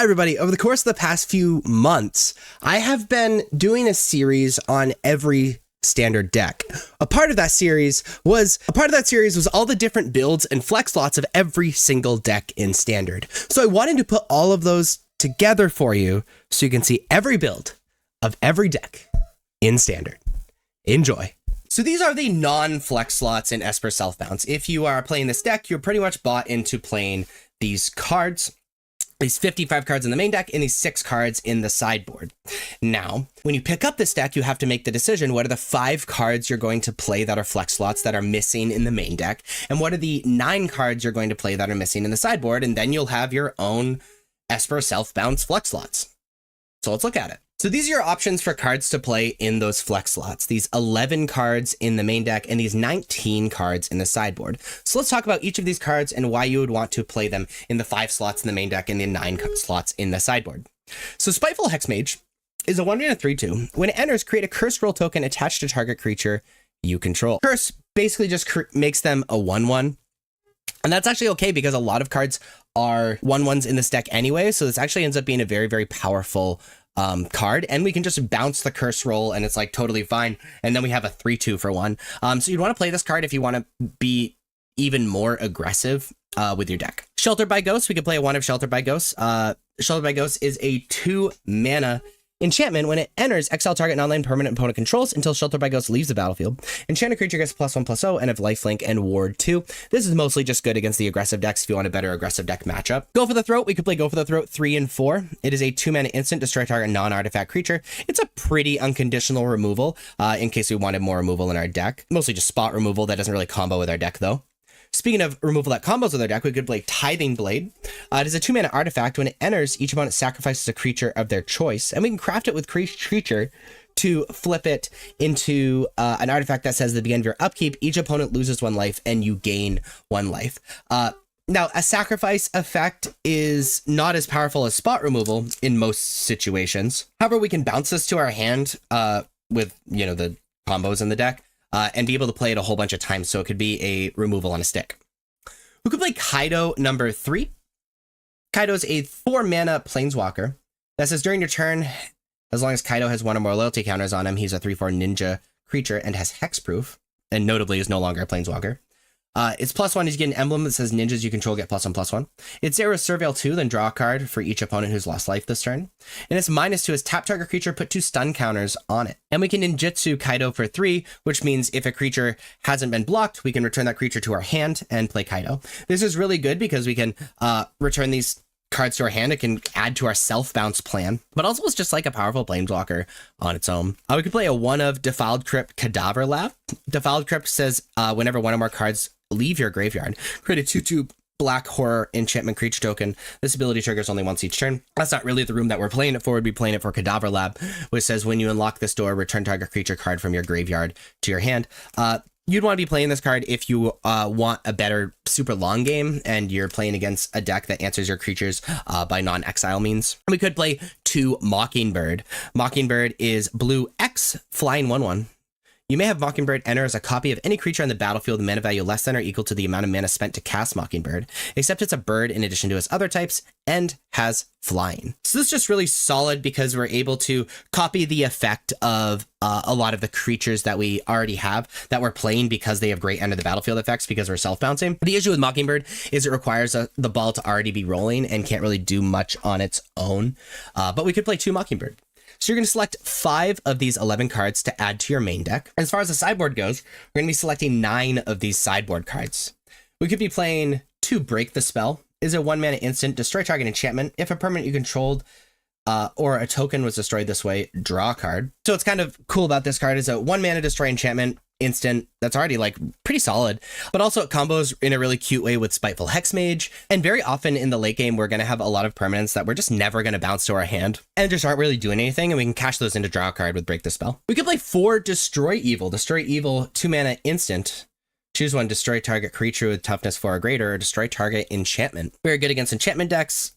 Hi everybody, over the course of the past few months, I have been doing a series on every standard deck. A part of that series was all the different builds and flex slots of every single deck in standard. So I wanted to put all of those together for you so you can see every build of every deck in standard. Enjoy. So these are the non-flex slots in Esper Self-Bounce. If you are playing this deck, you're pretty much bought into playing these cards. These 55 cards in the main deck and these 6 cards in the sideboard. Now, when you pick up this deck, you have to make the decision, what are the 5 cards you're going to play that are flex slots that are missing in the main deck? And what are the 9 cards you're going to play that are missing in the sideboard? And then you'll have your own Esper Self-Bounce flex slots. So let's look at it. So these are your options for cards to play in those flex slots. These 11 cards in the main deck and these 19 cards in the sideboard. So let's talk about each of these cards and why you would want to play them in the 5 slots in the main deck and the 9 slots in the sideboard. So Spiteful Hexmage is a 1 and a 3/2. When it enters, create a curse roll token attached to target creature you control. Curse basically just makes them a 1/1. And that's actually okay because a lot of cards are 1/1s in this deck anyway. So this actually ends up being a very, very powerful card, and we can just bounce the curse roll and it's like totally fine. And then we have a 3/2 for 1. So you'd want to play this card if you want to be even more aggressive with your deck. Sheltered by Ghosts, we could play a 1 of Sheltered by Ghosts. Sheltered by Ghosts is a 2 mana enchantment. When it enters, exile target non-land permanent opponent controls until Sheltered by Ghosts leaves the battlefield. Enchanted creature gets +1/+0 and have lifelink and ward 2. This is mostly just good against the aggressive decks if you want a better aggressive deck matchup. Go for the Throat. We could play Go for the Throat 3 and 4. It is a 2 mana instant, destroy target non-artifact creature. It's a pretty unconditional removal in case we wanted more removal in our deck. Mostly just spot removal that doesn't really combo with our deck though. Speaking of removal that combos with our deck, we could play Tithing Blade. It is a 2 mana artifact. When it enters, each opponent sacrifices a creature of their choice, and we can craft it with creature to flip it into an artifact that says at the beginning of your upkeep, each opponent loses 1 life and you gain 1 life. Now, a sacrifice effect is not as powerful as spot removal in most situations. However, we can bounce this to our hand with, the combos in the deck. And be able to play it a whole bunch of times, so it could be a removal on a stick. We could play Kaido number 3. Kaido is a 4 mana planeswalker that says during your turn, as long as Kaido has 1 or more loyalty counters on him, he's a 3/4 ninja creature and has hexproof, and notably is no longer a planeswalker. It's +1 is you get an emblem that says ninjas you control get +1/+1. It's 0 Surveil 2, then draw a card for each opponent who's lost life this turn. And it's -2 is tap target creature, put 2 stun counters on it. And we can ninjutsu Kaido for 3, which means if a creature hasn't been blocked, we can return that creature to our hand and play Kaido. This is really good because we can return these cards to our hand. It can add to our self-bounce plan, but also it's just like a powerful planeswalker on its own. We could play a 1 of Defiled Crypt Cadaver Lab. Defiled Crypt says whenever 1 or more cards leave your graveyard, create a 2/2 black horror enchantment creature token. This ability triggers only once each turn. That's not really the room that we're playing it for. We'd be playing it for Cadaver Lab, which says when you unlock this door, return target creature card from your graveyard to your hand. You'd want to be playing this card if you want a better super long game and you're playing against a deck that answers your creatures by non-exile means. We could play 2 Mockingbird. Mockingbird is blue X, flying 1/1. You may have Mockingbird enter as a copy of any creature on the battlefield with mana value less than or equal to the amount of mana spent to cast Mockingbird, except it's a bird in addition to its other types and has flying. So this is just really solid because we're able to copy the effect of a lot of the creatures that we already have that we're playing because they have great end of the battlefield effects because we're self-bouncing. The issue with Mockingbird is it requires the ball to already be rolling and can't really do much on its own, but we could play 2 Mockingbird. So you're going to select 5 of these 11 cards to add to your main deck. As far as the sideboard goes, we're going to be selecting 9 of these sideboard cards. We could be playing 2 Break the Spell. Is a 1 mana instant, destroy target enchantment. If a permanent you controlled or a token was destroyed this way, draw a card. So what's kind of cool about this card is a 1 mana destroy enchantment instant that's already like pretty solid, but also it combos in a really cute way with Spiteful Hexmage. And very often in the late game, we're going to have a lot of permanents that we're just never going to bounce to our hand and just aren't really doing anything. And we can cash those into draw a card with Break the Spell. We could play 4 Destroy Evil. Destroy Evil, 2 mana instant. Choose 1, destroy target creature with toughness 4 or greater, or destroy target enchantment. Very good against enchantment decks,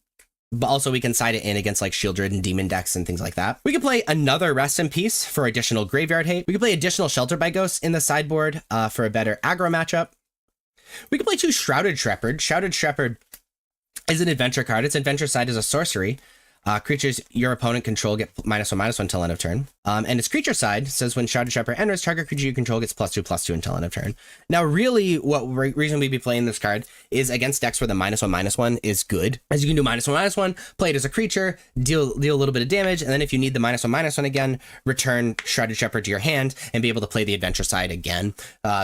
but also we can side it in against like Shieldred and Demon decks and things like that. We can play another Rest in Peace for additional graveyard hate. We can play additional Shelter by Ghosts in the sideboard for a better aggro matchup. We can play 2 Shrouded Shepherd. Shrouded Shepherd is an adventure card. Its adventure side is a sorcery. Creatures your opponent control get -1/-1 until end of turn. And its creature side says when Shrouded Shepherd enters, target creature you control gets +2/+2 until end of turn. Now, really, what reason we'd be playing this card is against decks where the -1/-1 is good, as you can do -1/-1, play it as a creature, deal a little bit of damage, and then if you need the -1/-1 again, return Shrouded Shepherd to your hand and be able to play the adventure side again.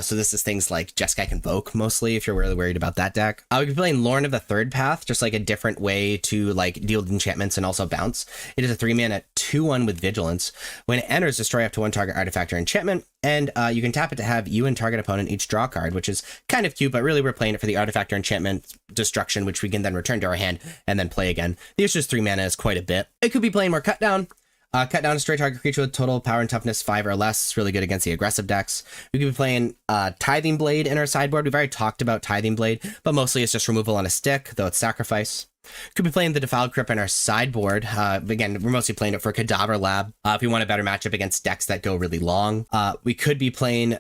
So this is things like Jeskai Convoke, mostly, if you're really worried about that deck. We'd be playing Lorn of the Third Path, just like a different way to like deal enchantments and also bounce. It is a 3-mana 2/1 with Vigilance. When it enters, destroy up to 1 target artifact or enchantment, and you can tap it to have you and target opponent each draw a card, which is kind of cute, but really we're playing it for the artifact or enchantment destruction, which we can then return to our hand and then play again. The issue is 3 mana is quite a bit. It could be playing more Cut Down. Cut Down a straight target creature with total power and toughness 5 or less. It's really good against the aggressive decks. We could be playing Tithing Blade in our sideboard. We've already talked about Tithing Blade, but mostly it's just removal on a stick, though it's sacrifice. Could be playing the Defiled Crypt in our sideboard. Again, we're mostly playing it for Cadaver Lab. If we want a better matchup against decks that go really long. We could be playing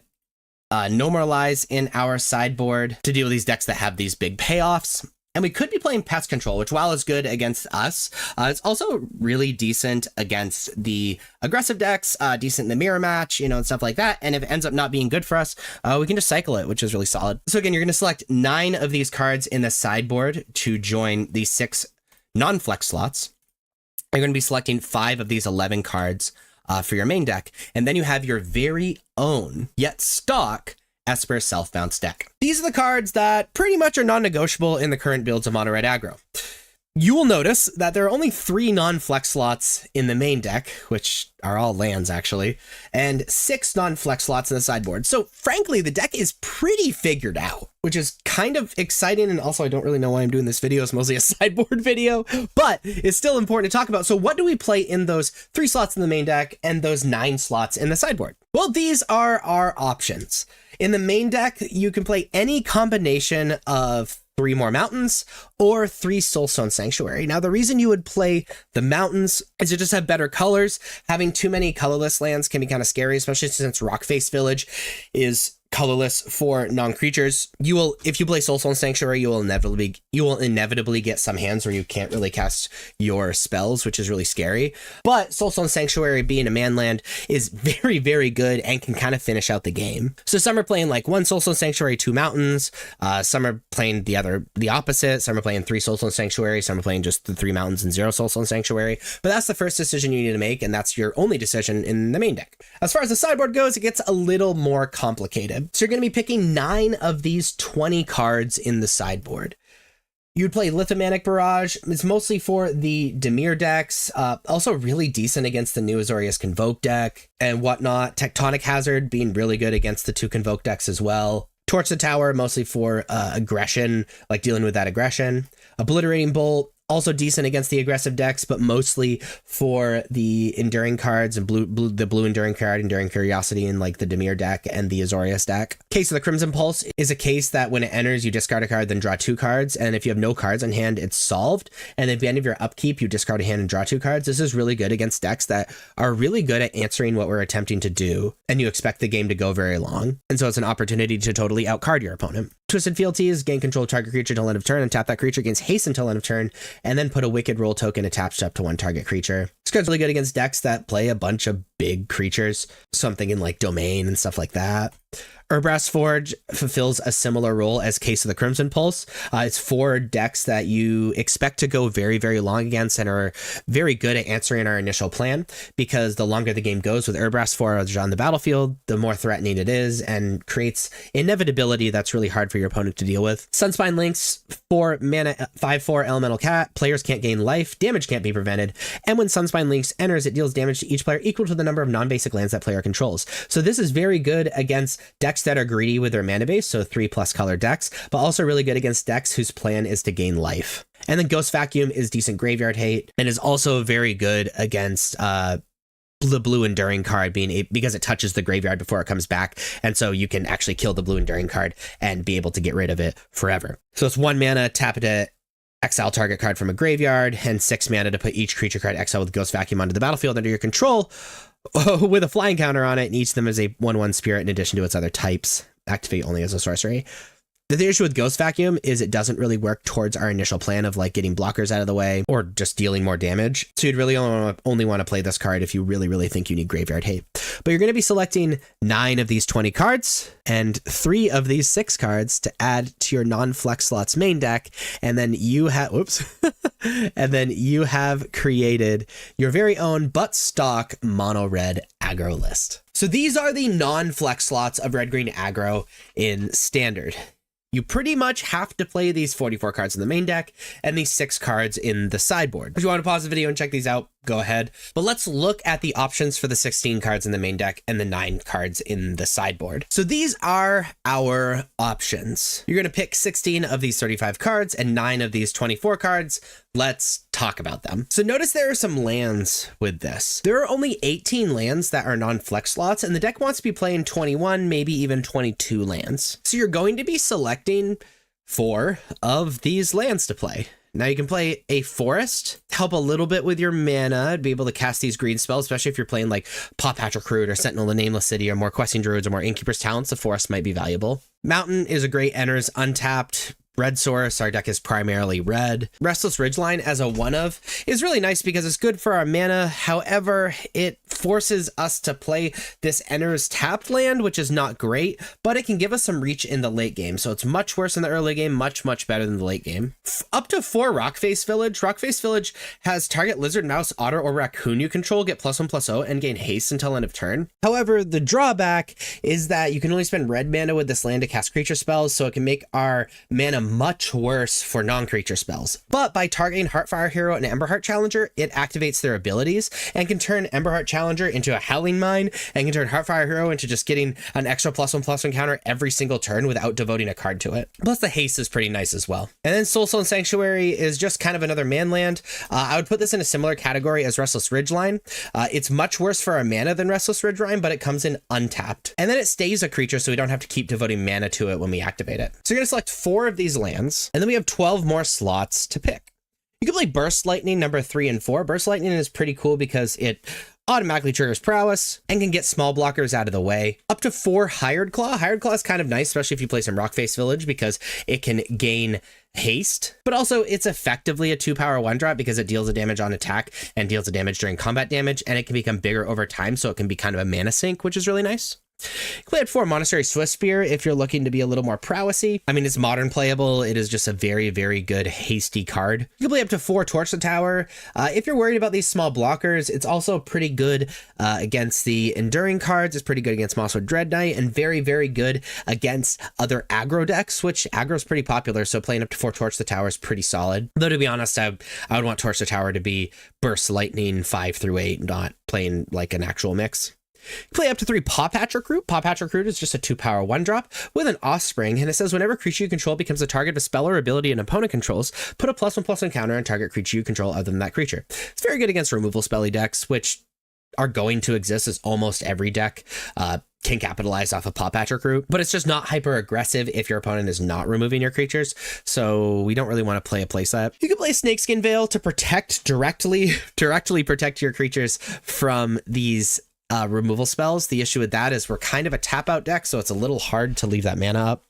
No More Lies in our sideboard to deal with these decks that have these big payoffs. And we could be playing Pest Control, which while is good against us, it's also really decent against the aggressive decks, decent in the mirror match, and stuff like that. And if it ends up not being good for us, we can just cycle it, which is really solid. So again, you're going to select 9 of these cards in the sideboard to join the 6 non-flex slots. You're going to be selecting 5 of these 11 cards for your main deck. And then you have your very own, yet stock, Esper Self-Bounce deck. These are the cards that pretty much are non-negotiable in the current builds of Mono Red Aggro. You will notice that there are only 3 non-flex slots in the main deck, which are all lands actually, and 6 non-flex slots in the sideboard. So frankly, the deck is pretty figured out, which is kind of exciting. And also I don't really know why I'm doing this video. It's mostly a sideboard video, but it's still important to talk about. So what do we play in those 3 slots in the main deck and those 9 slots in the sideboard? Well, these are our options. In the main deck, you can play any combination of 3 more mountains or 3 Soulstone Sanctuary. Now, the reason you would play the mountains is to just have better colors. Having too many colorless lands can be kind of scary, especially since Rockface Village is colorless for non-creatures. If you play Soulstone Sanctuary, you will inevitably get some hands where you can't really cast your spells, which is really scary. But Soulstone Sanctuary, being a man land, is very, very good and can kind of finish out the game. So some are playing like 1 Soulstone Sanctuary, 2 mountains. Some are playing the opposite. Some are playing 3 Soulstone Sanctuary. Some are playing just the 3 mountains and 0 Soulstone Sanctuary. But that's the first decision you need to make, and that's your only decision in the main deck. As far as the sideboard goes, it gets a little more complicated. So you're going to be picking 9 of these 20 cards in the sideboard. You'd play Lithomanic Barrage. It's mostly for the Dimir decks. Also really decent against the new Azorius Convoke deck and whatnot. Tectonic Hazard being really good against the 2 Convoke decks as well. Torch the Tower, mostly for aggression, like dealing with that aggression. Obliterating Bolt, also decent against the aggressive decks, but mostly for the enduring cards and the blue enduring card, Enduring Curiosity, in like the Dimir deck and the Azorius deck. Case of the Crimson Pulse is a case that when it enters, you discard a card, then draw 2 cards. And if you have no cards on hand, it's solved. And at the end of your upkeep, you discard a hand and draw 2 cards. This is really good against decks that are really good at answering what we're attempting to do, and you expect the game to go very long. And so it's an opportunity to totally outcard your opponent. Twisted Fealties, gain control of target creature until end of turn, and tap that creature, gains haste until end of turn, and then put a Wicked Roll token attached up to 1 target creature. This card's really good against decks that play a bunch of big creatures, something in like Domain and stuff like that. Urbrass Forge fulfills a similar role as Case of the Crimson Pulse. It's 4 decks that you expect to go very, very long against and are very good at answering our initial plan, because the longer the game goes with Urbrass Forge on the battlefield, the more threatening it is and creates inevitability that's really hard for your opponent to deal with. Sunspine Links, 4 mana, 5/4 elemental cat. Players can't gain life, damage can't be prevented, and when Sunspine Links enters, it deals damage to each player equal to the number of non-basic lands that player controls. So this is very good against decks that are greedy with their mana base, so 3+ color decks, but also really good against decks whose plan is to gain life. And then Ghost Vacuum is decent graveyard hate and is also very good against the blue enduring card, because it touches the graveyard before it comes back, and so you can actually kill the blue enduring card and be able to get rid of it forever. So it's 1 mana, tap it to exile target card from a graveyard, and 6 mana to put each creature card exile with Ghost Vacuum onto the battlefield under your control, with a flying counter on it, and each of them is a 1/1 spirit in addition to its other types. Activate only as a sorcery. The issue with Ghost Vacuum is it doesn't really work towards our initial plan of like getting blockers out of the way or just dealing more damage. So you'd really only want to play this card if you really think you need Graveyard Hate. But you're going to be selecting 9 of these 20 cards and 3 of these 6 cards to add to your non-flex slots main deck. And then you have, and then you have created your very own but stock mono red aggro list. So these are the non-flex slots of red-green aggro in standard. You pretty much have to play these 44 cards in the main deck and these 6 cards in the sideboard. If you want to pause the video and check these out, go ahead. But let's look at the options for the 16 cards in the main deck and the 9 cards in the sideboard. So these are our options. You're going to pick 16 of these 35 cards and 9 of these 24 cards. Let's talk about them. So notice there are some lands with this. There are only 18 lands that are non-flex slots, and the deck wants to be playing 21, maybe even 22 lands. So you're going to be selecting 4 of these lands to play. Now you can play a forest, help a little bit with your mana, be able to cast these green spells, especially if you're playing like Paw Patrol Root or Sentinel the Nameless City or more Questing Druids or more Innkeeper's Talents. The forest might be valuable. Mountain is a great enters untapped. Red source, our deck is primarily red. Restless Ridgeline as a one of is really nice because it's good for our mana. However, it forces us to play this enters tapped land, which is not great, but it can give us some reach in the late game. So it's much worse in the early game, much better than the late game. Up to 4 Rockface Village. Rockface Village has target lizard, mouse, otter, or raccoon you control get +1/+0 and gain haste until end of turn. However, the drawback is that you can only spend red mana with this land to cast creature spells, so it can make our mana much worse for non-creature spells. But by targeting Heartfire Hero and Emberheart Challenger, it activates their abilities and can turn Emberheart Challenger into a Howling Mine and can turn Heartfire Hero into just getting an extra +1/+1 counter every single turn without devoting a card to it. Plus the haste is pretty nice as well. And then Soulstone Sanctuary is just kind of another man land. I would put this in a similar category as Restless Ridgeline. It's much worse for our mana than Restless Ridgeline, but it comes in untapped. And then it stays a creature, so we don't have to keep devoting mana to it when we activate it. So you're going to select 4 of these lands, and then we have 12 more slots to pick. You can play Burst Lightning number 3 and 4. Burst Lightning is pretty cool because it automatically triggers prowess and can get small blockers out of the way. Up to 4 Hired Claw. Hired Claw is kind of nice, especially if you play some Rockface Village, because it can gain haste, but also it's effectively a 2-power 1-drop because it deals a damage on attack and deals a damage during combat damage, and it can become bigger over time, so it can be kind of a mana sink, which is really nice. You can play at 4 Monastery Swiftspear if you're looking to be a little more prowessy. I mean, it's modern playable. It is just a very good hasty card. You can play up to 4 Torch the Tower. If you're worried about these small blockers, it's also pretty good against the Enduring cards. It's pretty good against Mosswood Dread Knight, and very good against other aggro decks, which aggro is pretty popular, so playing up to 4 Torch the Tower is pretty solid. Though, to be honest, I would want Torch the Tower to be Burst Lightning 5 through 8, not playing like an actual mix. Play up to 3 Paw Patrol Root. Paw Patrol Root is just a 2-power 1-drop with an Offspring, and it says whenever a creature you control becomes the target of a spell or ability an opponent controls, put a +1/+1 counter on target creature you control other than that creature. It's very good against removal spelly decks, which are going to exist as almost every deck can capitalize off of Paw Patrol Root, but it's just not hyper aggressive if your opponent is not removing your creatures, so we don't really want to play a playset. You can play Snakeskin Veil to protect directly protect your creatures from these removal spells. The issue with that is we're kind of a tap out deck, so it's a little hard to leave that mana up.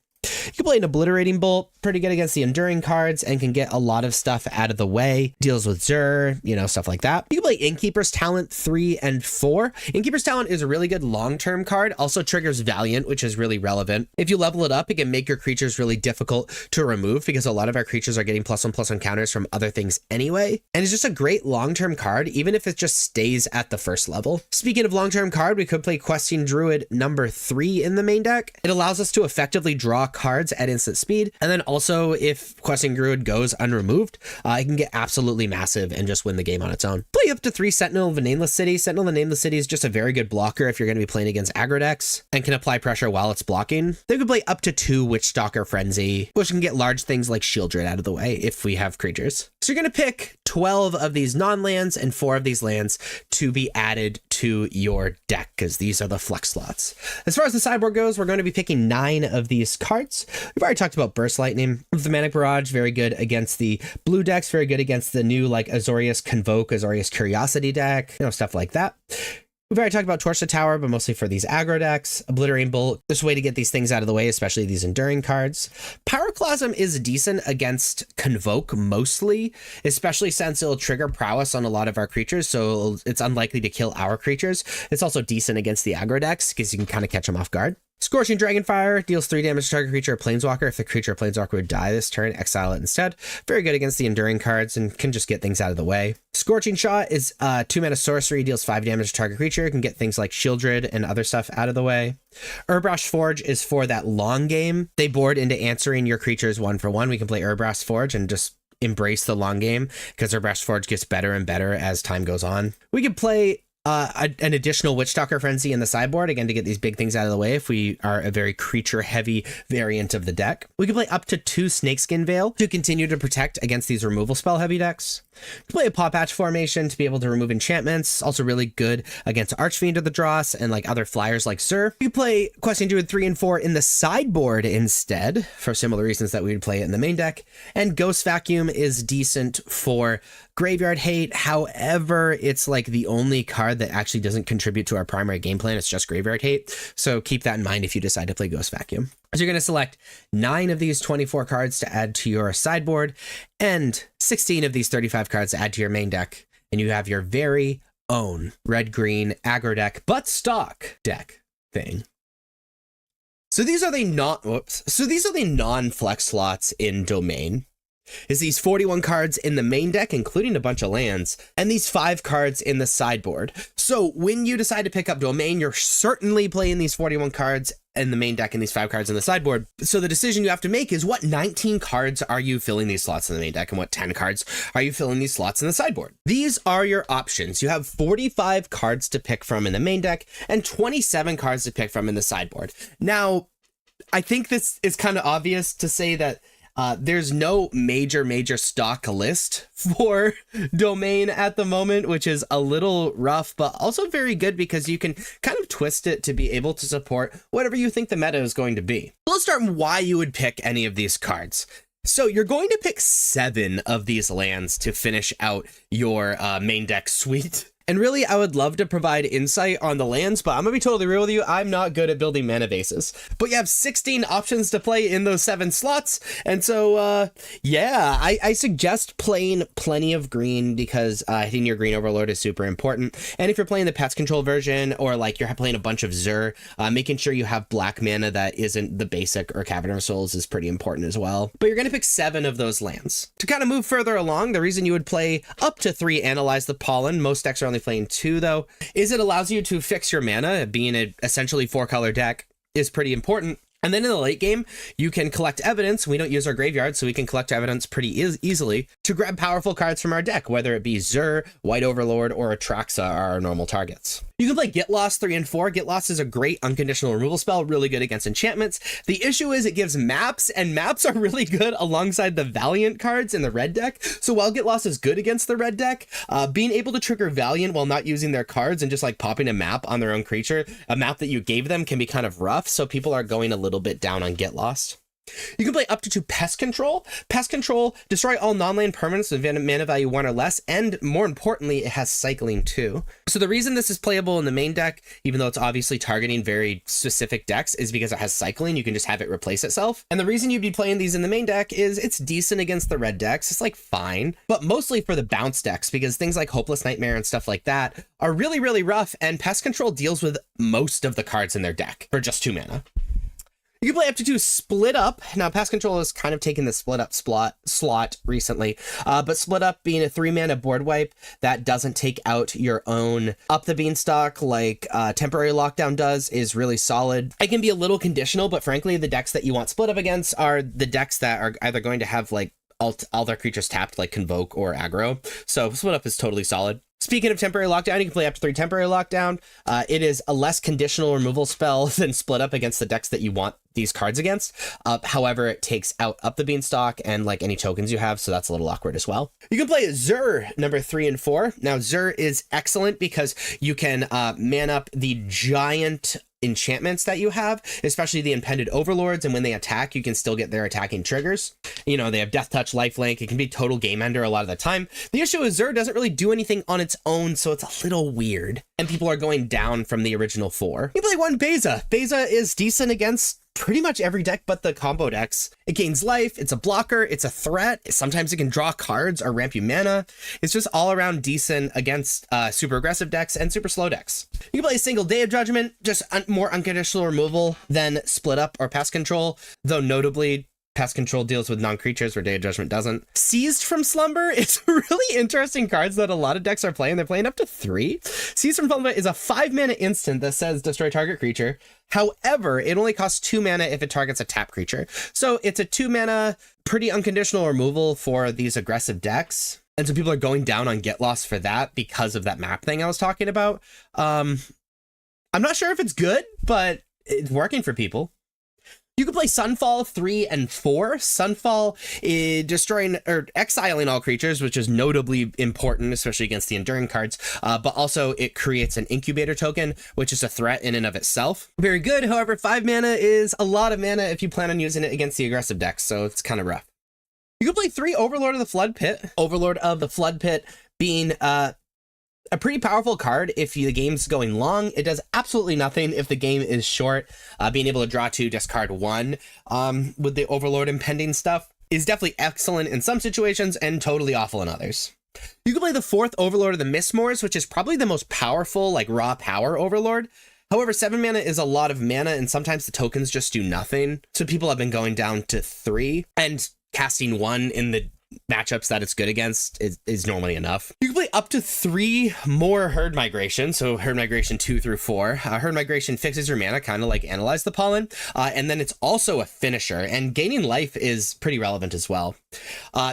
You can play an Obliterating Bolt, pretty good against the Enduring cards and can get a lot of stuff out of the way. Deals with Zur, stuff like that. You can play Innkeeper's Talent 3 and 4. Innkeeper's Talent is a really good long-term card, also triggers Valiant, which is really relevant. If you level it up, it can make your creatures really difficult to remove because a lot of our creatures are getting +1/+1 counters from other things anyway. And it's just a great long-term card, even if it just stays at the first level. Speaking of long-term card, we could play Questing Druid number 3 in the main deck. It allows us to effectively draw cards at instant speed, and then also if Questing Druid goes unremoved, it can get absolutely massive and just win the game on its own. Play up to 3 Sentinel of the Nameless City. Sentinel of the Nameless City is just a very good blocker if you're going to be playing against aggro decks and can apply pressure while it's blocking. They could play up to 2 Witchstalker Frenzy, which can get large things like Shieldred out of the way if we have creatures. So you're going to pick 12 of these non-lands and 4 of these lands to be added to your deck, because these are the flex slots. As far as the sideboard goes, we're going to be picking 9 of these cards. We've already talked about Burst Lightning. The Manic Barrage, very good against the blue decks, very good against the new like Azorius Convoke, Azorius Curiosity deck, stuff like that. We've already talked about Torch the Tower, but mostly for these aggro decks. Obliterating Bolt, this way to get these things out of the way, especially these enduring cards. Pyroclasm is decent against Convoke mostly, especially since it'll trigger prowess on a lot of our creatures, so it's unlikely to kill our creatures. It's also decent against the aggro decks because you can kind of catch them off guard. Scorching Dragonfire deals 3 damage to target creature or planeswalker. If the creature or planeswalker would die this turn, exile it instead. Very good against the enduring cards and can just get things out of the way. Scorching Shot is 2-mana sorcery, deals 5 damage to target creature. Can get things like Shieldred and other stuff out of the way. Urbrash Forge is for that long game. They board into answering your creatures 1-for-1. We can play Urbrash Forge and just embrace the long game because Urbrash Forge gets better and better as time goes on. We could play an additional Witchstalker Frenzy in the sideboard, again, to get these big things out of the way if we are a very creature-heavy variant of the deck. We can play up to 2 Snakeskin Veil to continue to protect against these removal spell-heavy decks. We can play a Paw Patch formation to be able to remove enchantments, also really good against Archfiend of the Dross and like other flyers like Zur. We play Questing Druid 3 and 4 in the sideboard instead, for similar reasons that we would play it in the main deck. And Ghost Vacuum is decent for Graveyard Hate. However, it's like the only card that actually doesn't contribute to our primary game plan. It's just Graveyard Hate. So keep that in mind if you decide to play Ghost Vacuum. So you're going to select 9 of these 24 cards to add to your sideboard and 16 of these 35 cards to add to your main deck. And you have your very own red-green aggro deck, but stock deck thing. So these are the non-flex slots in Domain. Is these 41 cards in the main deck, including a bunch of lands, and these 5 cards in the sideboard. So when you decide to pick up Domain, you're certainly playing these 41 cards in the main deck and these 5 cards in the sideboard. So the decision you have to make is what 19 cards are you filling these slots in the main deck and what 10 cards are you filling these slots in the sideboard? These are your options. You have 45 cards to pick from in the main deck and 27 cards to pick from in the sideboard. Now, I think this is kind of obvious to say that there's no major stock list for Domain at the moment, which is a little rough, but also very good because you can kind of twist it to be able to support whatever you think the meta is going to be. Let's start with why you would pick any of these cards. So you're going to pick 7 of these lands to finish out your main deck suite. And really, I would love to provide insight on the lands, but I'm going to be totally real with you. I'm not good at building mana bases. But you have 16 options to play in those 7 slots. And so, yeah, I suggest playing plenty of green because hitting your green overlord is super important. And if you're playing the pest control version or like you're playing a bunch of Zur, making sure you have black mana that isn't the basic or Cavern of Souls is pretty important as well. But you're going to pick 7 of those lands. To kind of move further along, the reason you would play up to 3 Analyze the Pollen, most decks are only playing 2 though, is it allows you to fix your mana. Being an essentially 4-color deck is pretty important. And then in the late game, you can collect evidence. We don't use our graveyard, so we can collect evidence pretty easily to grab powerful cards from our deck, whether it be Zur, White Overlord, or Atraxa are our normal targets. You can play Get Lost 3 and 4. Get Lost is a great unconditional removal spell, really good against enchantments. The issue is it gives maps, and maps are really good alongside the Valiant cards in the red deck. So while Get Lost is good against the red deck, being able to trigger Valiant while not using their cards and just like popping a map on their own creature, a map that you gave them, can be kind of rough. So people are going a little bit down on Get Lost. You can play up to 2 Pest Control. Pest Control, destroy all non-land permanents with mana value 1 or less, and more importantly, it has cycling too. So the reason this is playable in the main deck, even though it's obviously targeting very specific decks, is because it has cycling. You can just have it replace itself. And the reason you'd be playing these in the main deck is it's decent against the red decks. It's like fine, but mostly for the bounce decks, because things like Hopeless Nightmare and stuff like that are really rough, and Pest Control deals with most of the cards in their deck for just 2 mana. You can play up to 2 Split Up. Now, Pest Control has kind of taken the Split Up slot recently, but Split Up being a 3-mana board wipe that doesn't take out your own Up the Beanstalk like Temporary Lockdown does is really solid. It can be a little conditional, but frankly, the decks that you want Split Up against are the decks that are either going to have like all their creatures tapped like Convoke or Aggro. So Split Up is totally solid. Speaking of Temporary Lockdown, you can play up to 3 Temporary Lockdown. It is a less conditional removal spell than Split Up against the decks that you want these cards against. However, it takes out Up the Beanstalk and like any tokens you have, so that's a little awkward as well. You can play Zur number 3 and 4. Now, Zur is excellent because you can man up the giant enchantments that you have, especially the impended overlords, and when they attack you can still get their attacking triggers. You know, they have death touch, lifelink. It can be total game ender a lot of the time. The issue is Zur doesn't really do anything on its own, so it's a little weird, and people are going down from the original 4. You play one Beza. Beza is decent against pretty much every deck but the combo decks. It gains life, it's a blocker, it's a threat, sometimes it can draw cards or ramp you mana. It's just all around decent against super aggressive decks and super slow decks. You can play a single Day of Judgment, just more unconditional removal than Split Up or Pest Control, though notably Pest Control deals with non-creatures where Day of Judgment doesn't. Seized from Slumber is really interesting cards that a lot of decks are playing. They're playing up to 3. Seized from Slumber is a 5-mana instant that says destroy target creature. However, it only costs 2 mana if it targets a tap creature. So it's a 2-mana, pretty unconditional removal for these aggressive decks. And so people are going down on Get Lost for that because of that map thing I was talking about. I'm not sure if it's good, but it's working for people. You can play Sunfall 3 and 4. Sunfall is destroying or exiling all creatures, which is notably important, especially against the enduring cards. But also it creates an incubator token, which is a threat in and of itself. Very good. However, 5 mana is a lot of mana if you plan on using it against the aggressive decks, so it's kind of rough. You can play 3 Overlord of the Flood Pit. Overlord of the Flood Pit being a pretty powerful card if the game's going long. It does absolutely nothing if the game is short. Being able to draw 2, discard 1 with the Overlord impending stuff is definitely excellent in some situations and totally awful in others. You can play the 4th Overlord of the Mistmoors, which is probably the most powerful, like raw power Overlord. However, 7 mana is a lot of mana, and sometimes the tokens just do nothing. So people have been going down to 3, and casting 1 in the matchups that it's good against is normally enough. You can play up to 3 more Herd Migration, so Herd Migration 2 through 4. Herd Migration fixes your mana, kind of like Analyze the Pollen, and then it's also a finisher, and gaining life is pretty relevant as well.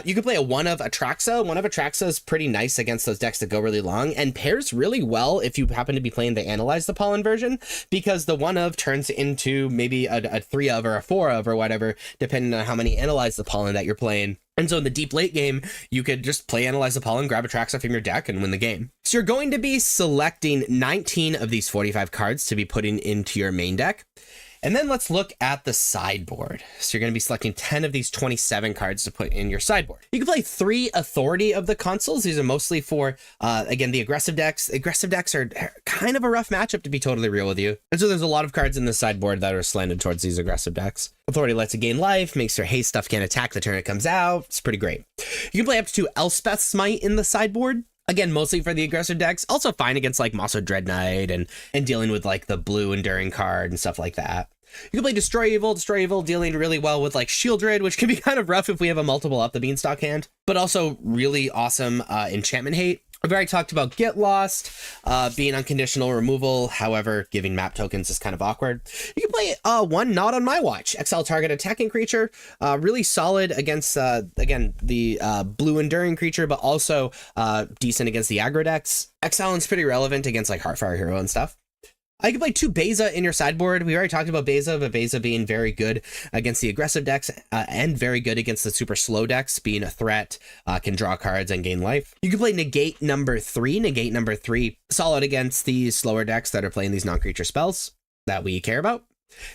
You can play a 1 of Atraxa. 1 of Atraxa is pretty nice against those decks that go really long, and pairs really well if you happen to be playing the Analyze the Pollen version, because the 1 of turns into maybe a 3 of or a 4 of or whatever, depending on how many Analyze the Pollen that you're playing. And so in the deep late game, you could just play Analyze the Pollen, grab Atraxa from your deck, and win the game. So you're going to be selecting 19 of these 45 cards to be putting into your main deck. And then let's look at the sideboard. So you're going to be selecting 10 of these 27 cards to put in your sideboard. You can play 3 Authority of the Consuls. These are mostly for, again, the aggressive decks. Aggressive decks are kind of a rough matchup, to be totally real with you. And so there's a lot of cards in the sideboard that are slanted towards these aggressive decks. Authority lets it gain life, makes your haste stuff can't attack the turn it comes out. It's pretty great. You can play up to 2 Elspeth Smite in the sideboard. Again, mostly for the aggressive decks. Also fine against like Mosso Dread Knight and dealing with like the blue enduring card and stuff like that. You can play Destroy Evil dealing really well with like Shieldred, which can be kind of rough if we have a multiple up the Beanstalk hand, but also really awesome enchantment hate. I've already talked about Get Lost being unconditional removal. However, giving map tokens is kind of awkward. You can play 1 Not on My Watch. Exile target attacking creature. Really solid against, again, the blue enduring creature, but also decent against the aggro decks. Exiling's pretty relevant against like Heartfire Hero and stuff. You can play 2 Beza in your sideboard. We already talked about Beza, but Beza being very good against the aggressive decks and very good against the super slow decks, being a threat, can draw cards and gain life. You can play Negate number 3. Negate number 3, solid against these slower decks that are playing these non-creature spells that we care about.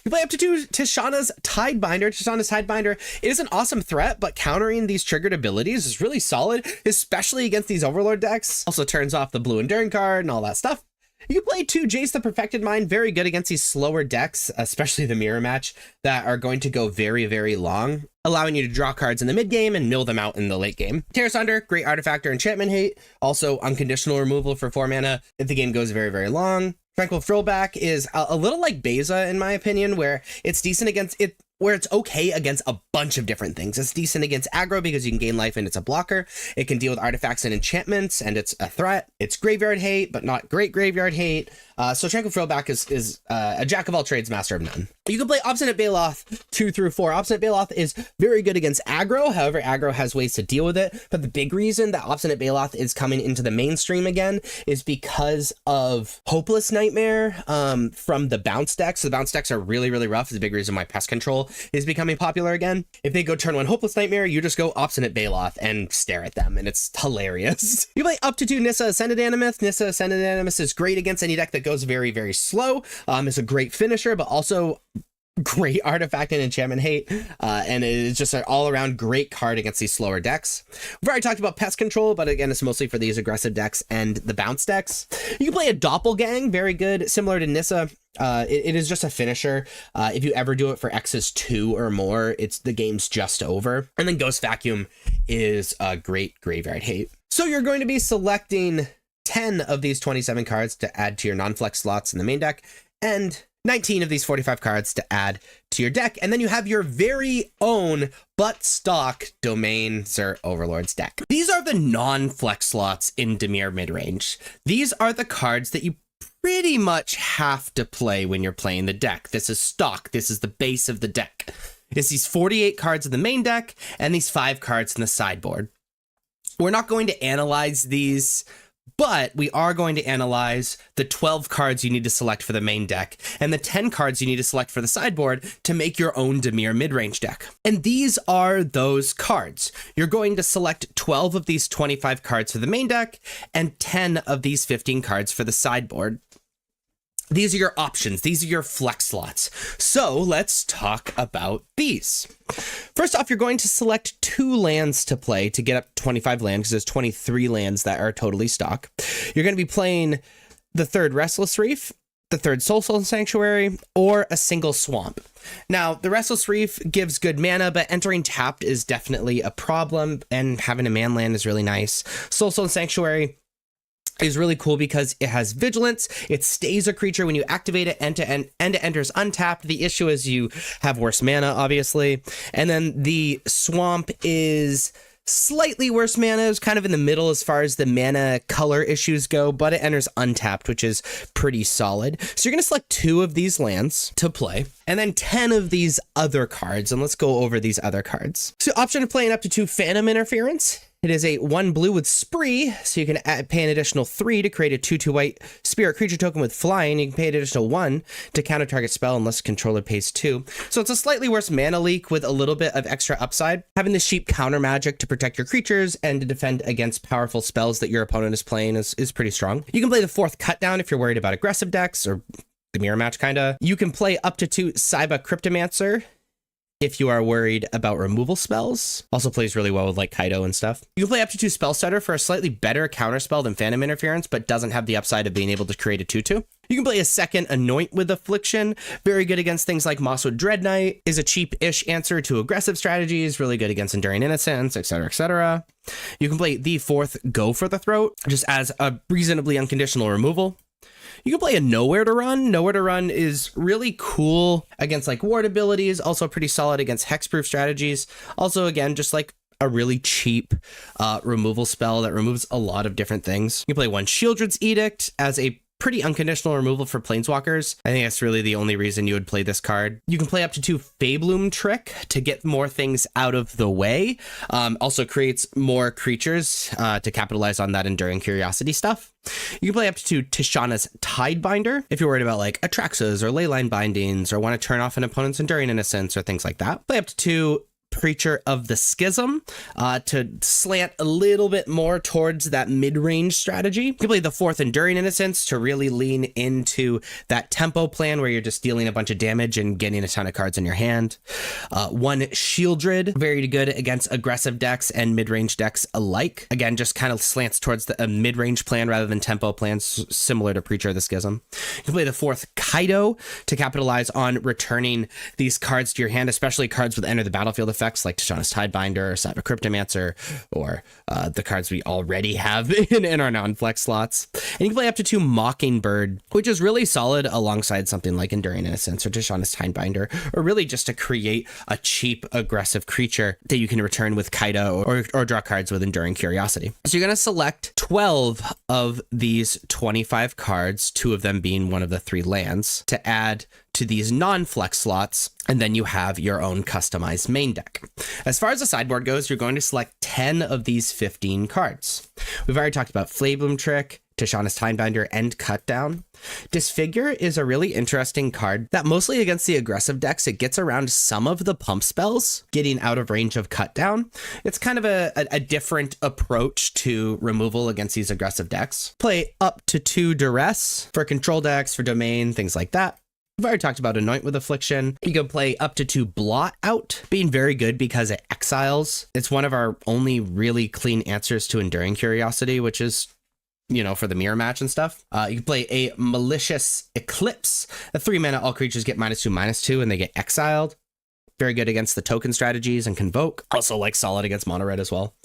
You play up to 2 Tishana's Tidebinder. Tishana's Tidebinder, it is an awesome threat, but countering these triggered abilities is really solid, especially against these Overlord decks. Also turns off the blue enduring card and all that stuff. You can play 2 Jace the Perfected Mind, very good against these slower decks, especially the mirror match, that are going to go very, very long, allowing you to draw cards in the mid game and mill them out in the late game. Tear Sunder, great artifact or enchantment hate, also unconditional removal for 4 mana if the game goes very, very long. Tranquil Throwback is a little like Beza, in my opinion, where it's decent against it, where it's okay against a bunch of different things. It's decent against aggro because you can gain life and it's a blocker. It can deal with artifacts and enchantments and it's a threat. It's graveyard hate, but not great graveyard hate. So Tranquil Throwback is a jack of all trades, master of none. You can play Obstinate Baloth 2 through 4. Obstinate Baloth is very good against aggro. However, aggro has ways to deal with it. But the big reason that Obstinate Baloth is coming into the mainstream again is because of Hopeless Nightmare from the bounce decks. So the bounce decks are really, really rough. It's the big reason why Pest Control is becoming popular again. If they go turn 1 Hopeless Nightmare, you just go Obstinate Baloth and stare at them, and it's hilarious. You play up to 2 Nissa Ascended Animus. Nissa Ascended Animus is great against any deck that goes very, very slow. It's a great finisher, but also great artifact and enchantment hate, and it is just an all-around great card against these slower decks. We've already talked about Pest Control, but again, it's mostly for these aggressive decks and the bounce decks. You can play a Doppelgang, very good, similar to Nissa. It is just a finisher. If you ever do it for X's 2 or more, the game's just over. And then Ghost Vacuum is a great graveyard hate. So you're going to be selecting 10 of these 27 cards to add to your non-flex slots in the main deck, and 19 of these 45 cards to add to your deck, and then you have your very own but stock Domains Overlords deck. These are the non-flex slots in Dimir midrange. These are the cards that you pretty much have to play when you're playing the deck. This is stock. This is the base of the deck. It's these 48 cards in the main deck and these 5 cards in the sideboard. We're not going to analyze these, but we are going to analyze the 12 cards you need to select for the main deck and the 10 cards you need to select for the sideboard to make your own Dimir midrange deck. And these are those cards. You're going to select 12 of these 25 cards for the main deck and 10 of these 15 cards for the sideboard. These are your options. These are your flex slots. So let's talk about these. First off, you're going to select 2 lands to play to get up to 25 land, because there's 23 lands that are totally stock. You're going to be playing the 3rd Restless Reef, the 3rd Soul Sanctuary, or a single Swamp. Now, the Restless Reef gives good mana, but entering tapped is definitely a problem, and having a man land is really nice. Soul Sanctuary is really cool because it has vigilance. It stays a creature when you activate it, and it enters untapped. The issue is you have worse mana, obviously. And then the Swamp is slightly worse mana. It's kind of in the middle as far as the mana color issues go, but it enters untapped, which is pretty solid. So you're going to select 2 of these lands to play, and then 10 of these other cards. And let's go over these other cards. So option of playing up to 2 Phantom Interference. It is a 1 blue with Spree, so you can pay an additional 3 to create a 2/2 white spirit creature token with flying. You can pay an additional 1 to counter target spell unless controller pays 2. So it's a slightly worse mana leak with a little bit of extra upside. Having the sheep counter magic to protect your creatures and to defend against powerful spells that your opponent is playing is pretty strong. You can play the 4th Cut Down if you're worried about aggressive decks or the mirror match kinda. You can play up to 2 Saiba Cryptomancer if you are worried about removal spells. Also plays really well with like Kaido and stuff. You can play up to 2 Spell Stutter for a slightly better counterspell than Phantom Interference, but doesn't have the upside of being able to create a 2/2. You can play a 2nd Anoint with Affliction, very good against things like Mosswood Dread Knight, is a cheap-ish answer to aggressive strategies, really good against Enduring Innocence, etc., etc. You can play the 4th Go for the Throat, just as a reasonably unconditional removal. You can play a Nowhere to Run. Nowhere to Run is really cool against like ward abilities, also pretty solid against hexproof strategies. Also, again, just like a really cheap removal spell that removes a lot of different things. You can play 1 Shieldred's Edict as a pretty unconditional removal for Planeswalkers. I think that's really the only reason you would play this card. You can play up to 2 Fabloom Trick to get more things out of the way. Also creates more creatures to capitalize on that Enduring Curiosity stuff. You can play up to 2 Tishana's Tidebinder if you're worried about like Atraxas or Leyline Bindings or want to turn off an opponent's Enduring Innocence or things like that. Play up to 2 Preacher of the Schism to slant a little bit more towards that mid-range strategy. You can play the 4th Enduring Innocence to really lean into that tempo plan where you're just dealing a bunch of damage and getting a ton of cards in your hand. 1 Shieldred, very good against aggressive decks and mid-range decks alike. Again, just kind of slants towards the mid-range plan rather than tempo plans, similar to Preacher of the Schism. You can play the 4th Kaido to capitalize on returning these cards to your hand, especially cards with Enter the Battlefield effect, like Tishana's Tidebinder or Cyber Cryptomancer, or the cards we already have in our non-flex slots. And you can play up to 2 Mockingbird, which is really solid alongside something like Enduring Innocence or Tishana's Tidebinder, or really just to create a cheap, aggressive creature that you can return with Kaido or draw cards with Enduring Curiosity. So you're going to select 12 of these 25 cards, 2 of them being one of the 3 lands, to add to these non-flex slots, and then you have your own customized main deck. As far as the sideboard goes, you're going to select 10 of these 15 cards. We've already talked about Flaybloom Trick, Tishana's Timebinder, and Cut Down. Disfigure is a really interesting card that mostly against the aggressive decks, it gets around some of the pump spells, getting out of range of Cut Down. It's kind of a different approach to removal against these aggressive decks. Play up to 2 Duress for control decks, for domain, things like that. We've already talked about Anoint with Affliction. You can play up to 2 Blot Out, being very good because it exiles. It's one of our only really clean answers to Enduring Curiosity, which is, you know, for the mirror match and stuff. You can play a Malicious Eclipse. A 3 mana, all creatures get -2/-2, and they get exiled. Very good against the token strategies and Convoke. Also like solid against mono red as well.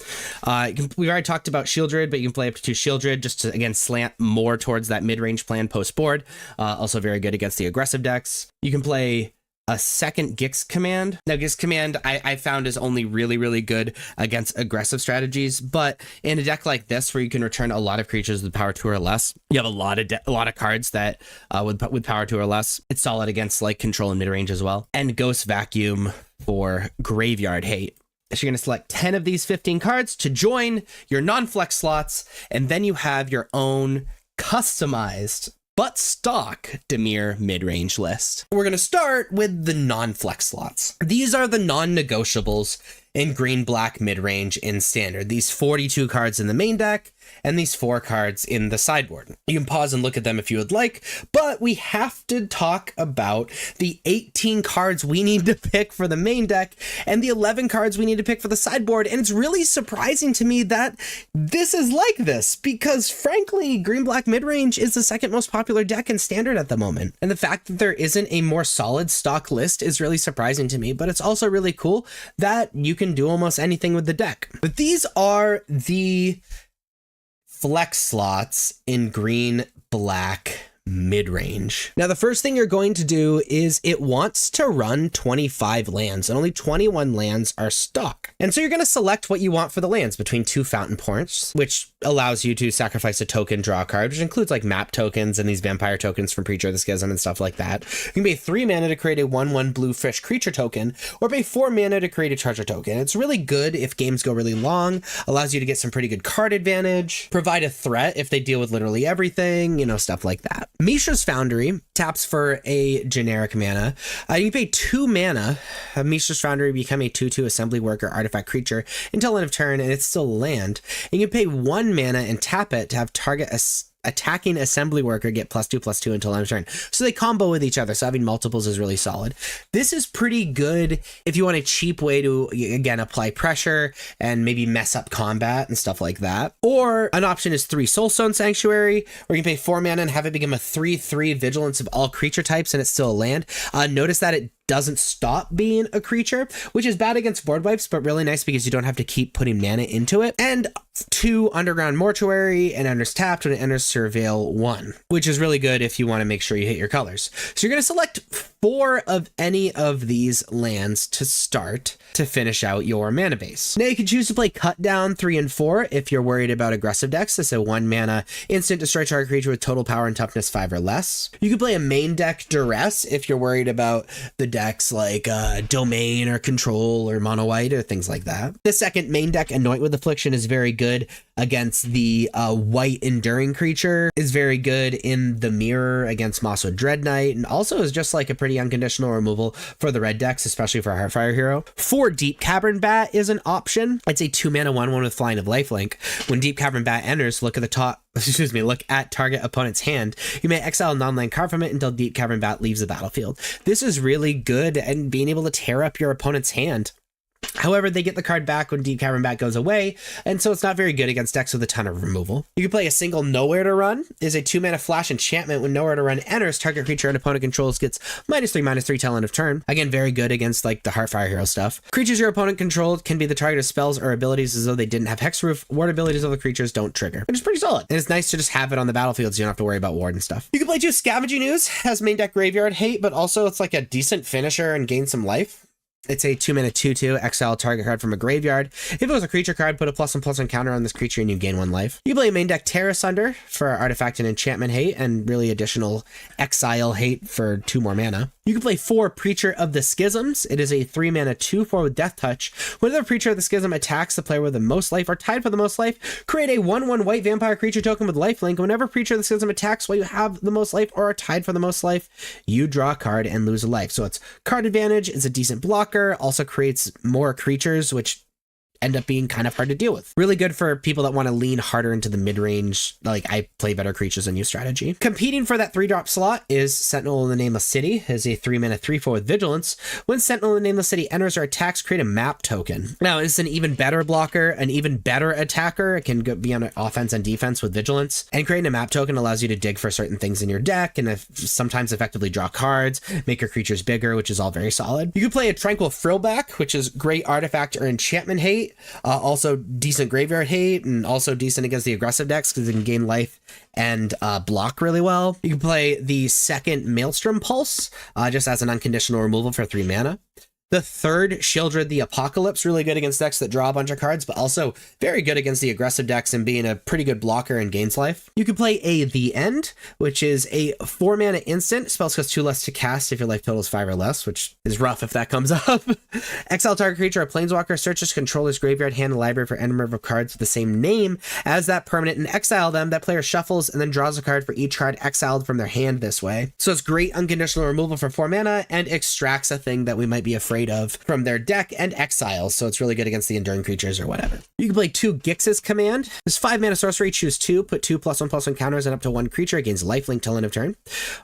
We've already talked about Shieldred, but you can play up to 2 Shieldred just to, again, slant more towards that mid-range plan post-board. Also very good against the aggressive decks. You can play a second Gix Command. Now, Gix Command I found is only really, really good against aggressive strategies, but in a deck like this where you can return a lot of creatures with power 2 or less, you have a lot of cards that with power 2 or less. It's solid against like control and mid-range as well. And Ghost Vacuum for Graveyard Hate. So you're going to select 10 of these 15 cards to join your non-flex slots, and then you have your own customized but stock Dimir mid-range list. We're going to start with the non-flex slots. These are the non-negotiables in green-black mid-range in standard. These 42 cards in the main deck and these 4 cards in the sideboard. You can pause and look at them if you would like, but we have to talk about the 18 cards we need to pick for the main deck and the 11 cards we need to pick for the sideboard. And it's really surprising to me that this is like this, because frankly, green-black mid-range is the second most popular deck in standard at the moment. And the fact that there isn't a more solid stock list is really surprising to me, but it's also really cool that you can do almost anything with the deck. But these are the flex slots in green black mid-range. Now, the first thing you're going to do is it wants to run 25 lands, and only 21 lands are stock. And so you're going to select what you want for the lands between 2 Fountain Ports, which allows you to sacrifice a token, draw a card, which includes like map tokens and these vampire tokens from Preacher of the Schism and stuff like that. You can pay 3 mana to create a 1/1 blue fish creature token, or pay 4 mana to create a treasure token. It's really good if games go really long, allows you to get some pretty good card advantage, provide a threat if they deal with literally everything, you know, stuff like that. Mishra's Foundry taps for a generic mana. You can pay 2 mana. Mishra's Foundry become a 2/2 assembly worker artifact creature until end of turn, and it's still a land. And you can pay 1 mana and tap it to have target attacking assembly worker get +2/+2 until end of turn. So they combo with each other, so having multiples is really solid. This is pretty good if you want a cheap way to, again, apply pressure and maybe mess up combat and stuff like that. Or an option is 3 Soulstone Sanctuary, where you can pay 4 mana and have it become a 3/3 vigilance of all creature types, and it's still a land. Notice that it doesn't stop being a creature, which is bad against board wipes, but really nice because you don't have to keep putting mana into it. And 2 Underground Mortuary, and enters tapped when it enters Surveil 1, which is really good if you want to make sure you hit your colors. So you're going to select 4 of any of these lands to start to finish out your mana base. Now you can choose to play Cut Down 3 and 4 if you're worried about aggressive decks. This is a 1 mana instant destroy target creature with total power and toughness 5 or less. You can play a main deck Duress if you're worried about the decks like Domain or Control or Mono White or things like that. The second main deck Anoint with Affliction is very good against the white enduring creature, is very good in the mirror against Mosswood Dread Knight, and also is just like a pretty unconditional removal for the red decks, especially for Heartfire Hero. 4 Deep Cavern Bat is an option. It's a 2 mana 1/1 with Flying of Lifelink. When Deep Cavern Bat enters, look at target opponent's hand. You may exile a non-land card from it until Deep Cavern Bat leaves the battlefield. This is really good and being able to tear up your opponent's hand. However, they get the card back when Deep Cavern Bat goes away, and so it's not very good against decks with a ton of removal. You can play a single Nowhere to Run. Is a 2 mana flash enchantment. When Nowhere to Run enters, target creature an opponent controls gets -3/-3 till end of turn. Again, very good against like the Heartfire Hero stuff. Creatures your opponent controlled can be the target of spells or abilities as though they didn't have Hexproof. Ward abilities of the creatures don't trigger. Which is pretty solid. And it's nice to just have it on the battlefield so you don't have to worry about ward and stuff. You can play 2 Scavenging Ooze. Has main deck Graveyard Hate, but also it's like a decent finisher and gain some life. It's a 2 mana 2/2, exile target card from a graveyard. If it was a creature card, put a +1/+1 counter on this creature and you gain 1 life. You play main deck Terra Sunder for artifact and enchantment hate, and really additional exile hate for 2 more mana. You can play 4 Preacher of the Schisms. It is a 3-mana 2/4 with Death Touch. Whenever Preacher of the Schism attacks the player with the most life or tied for the most life, create a 1/1 white vampire creature token with lifelink. Whenever Preacher of the Schism attacks while you have the most life or are tied for the most life, you draw a card and lose a life. So it's card advantage, it's a decent blocker, also creates more creatures, which end up being kind of hard to deal with. Really good for people that want to lean harder into the mid-range, like I play better creatures than you strategy. Competing for that 3-drop slot is Sentinel in the Nameless City. Is a 3-mana 3/4 with Vigilance. When Sentinel in the Nameless City enters or attacks, create a map token. Now, it's an even better blocker, an even better attacker. It can be on offense and defense with Vigilance. And creating a map token allows you to dig for certain things in your deck and sometimes effectively draw cards, make your creatures bigger, which is all very solid. You can play a Tranquil Frillback, which is great artifact or enchantment hate. Also decent graveyard hate, and also decent against the aggressive decks because it can gain life and block really well. You can play the 2nd Maelstrom Pulse just as an unconditional removal for 3 mana. The 3rd Shieldred the Apocalypse, really good against decks that draw a bunch of cards, but also very good against the aggressive decks and being a pretty good blocker and gains life. You can play a The End, which is a 4-mana instant. Spells cost 2 less to cast if your life total is 5 or less, which is rough if that comes up. Exile target creature or planeswalker, searches controller's graveyard, hand, and library for any number of cards with the same name as that permanent and exile them. That player shuffles and then draws a card for each card exiled from their hand this way. So it's great unconditional removal for 4 mana and extracts a thing that we might be afraid of from their deck and exiles, so it's really good against the enduring creatures or whatever. You can play 2 Gix's Command. This 5-mana sorcery, choose 2, put 2 +1/+1 counters and up to 1 creature against lifelink till end of turn,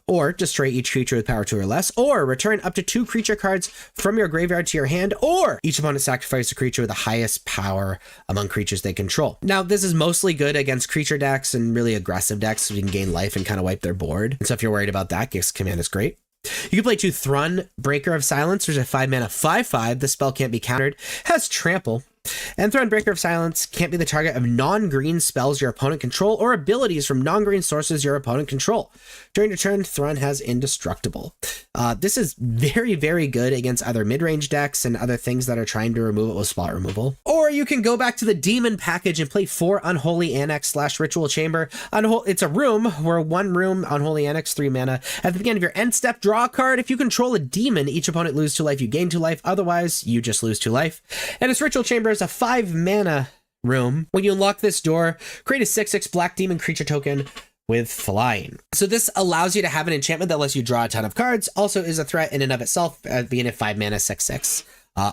or destroy each creature with power 2 or less, or return up to 2 creature cards from your graveyard to your hand, or each opponent sacrifices a creature with the highest power among creatures they control. Now, this is mostly good against creature decks and really aggressive decks, so you can gain life and kind of wipe their board. And so if you're worried about that, Gix's Command is great. You can play 2 Thrun, Breaker of Silence. There's a 5-mana 5/5. The spell can't be countered. Has Trample. And Thrun, Breaker of Silence, can't be the target of non-green spells your opponent control or abilities from non-green sources your opponent control. During your turn, Thrun has Indestructible. This is very, very good against other mid-range decks and other things that are trying to remove it with spot removal. Or you can go back to the Demon package and play 4 Unholy Annex / Ritual Chamber. It's a room where 1 room, Unholy Annex, 3 mana. At the beginning of your end step, draw a card. If you control a demon, each opponent loses 2 life, you gain 2 life. Otherwise, you just lose 2 life. And its Ritual Chamber is a 5-mana room. When you unlock this door, create a 6/6 black demon creature token with flying. So this allows you to have an enchantment that lets you draw a ton of cards. Also is a threat in and of itself, being a 5-mana 6/6,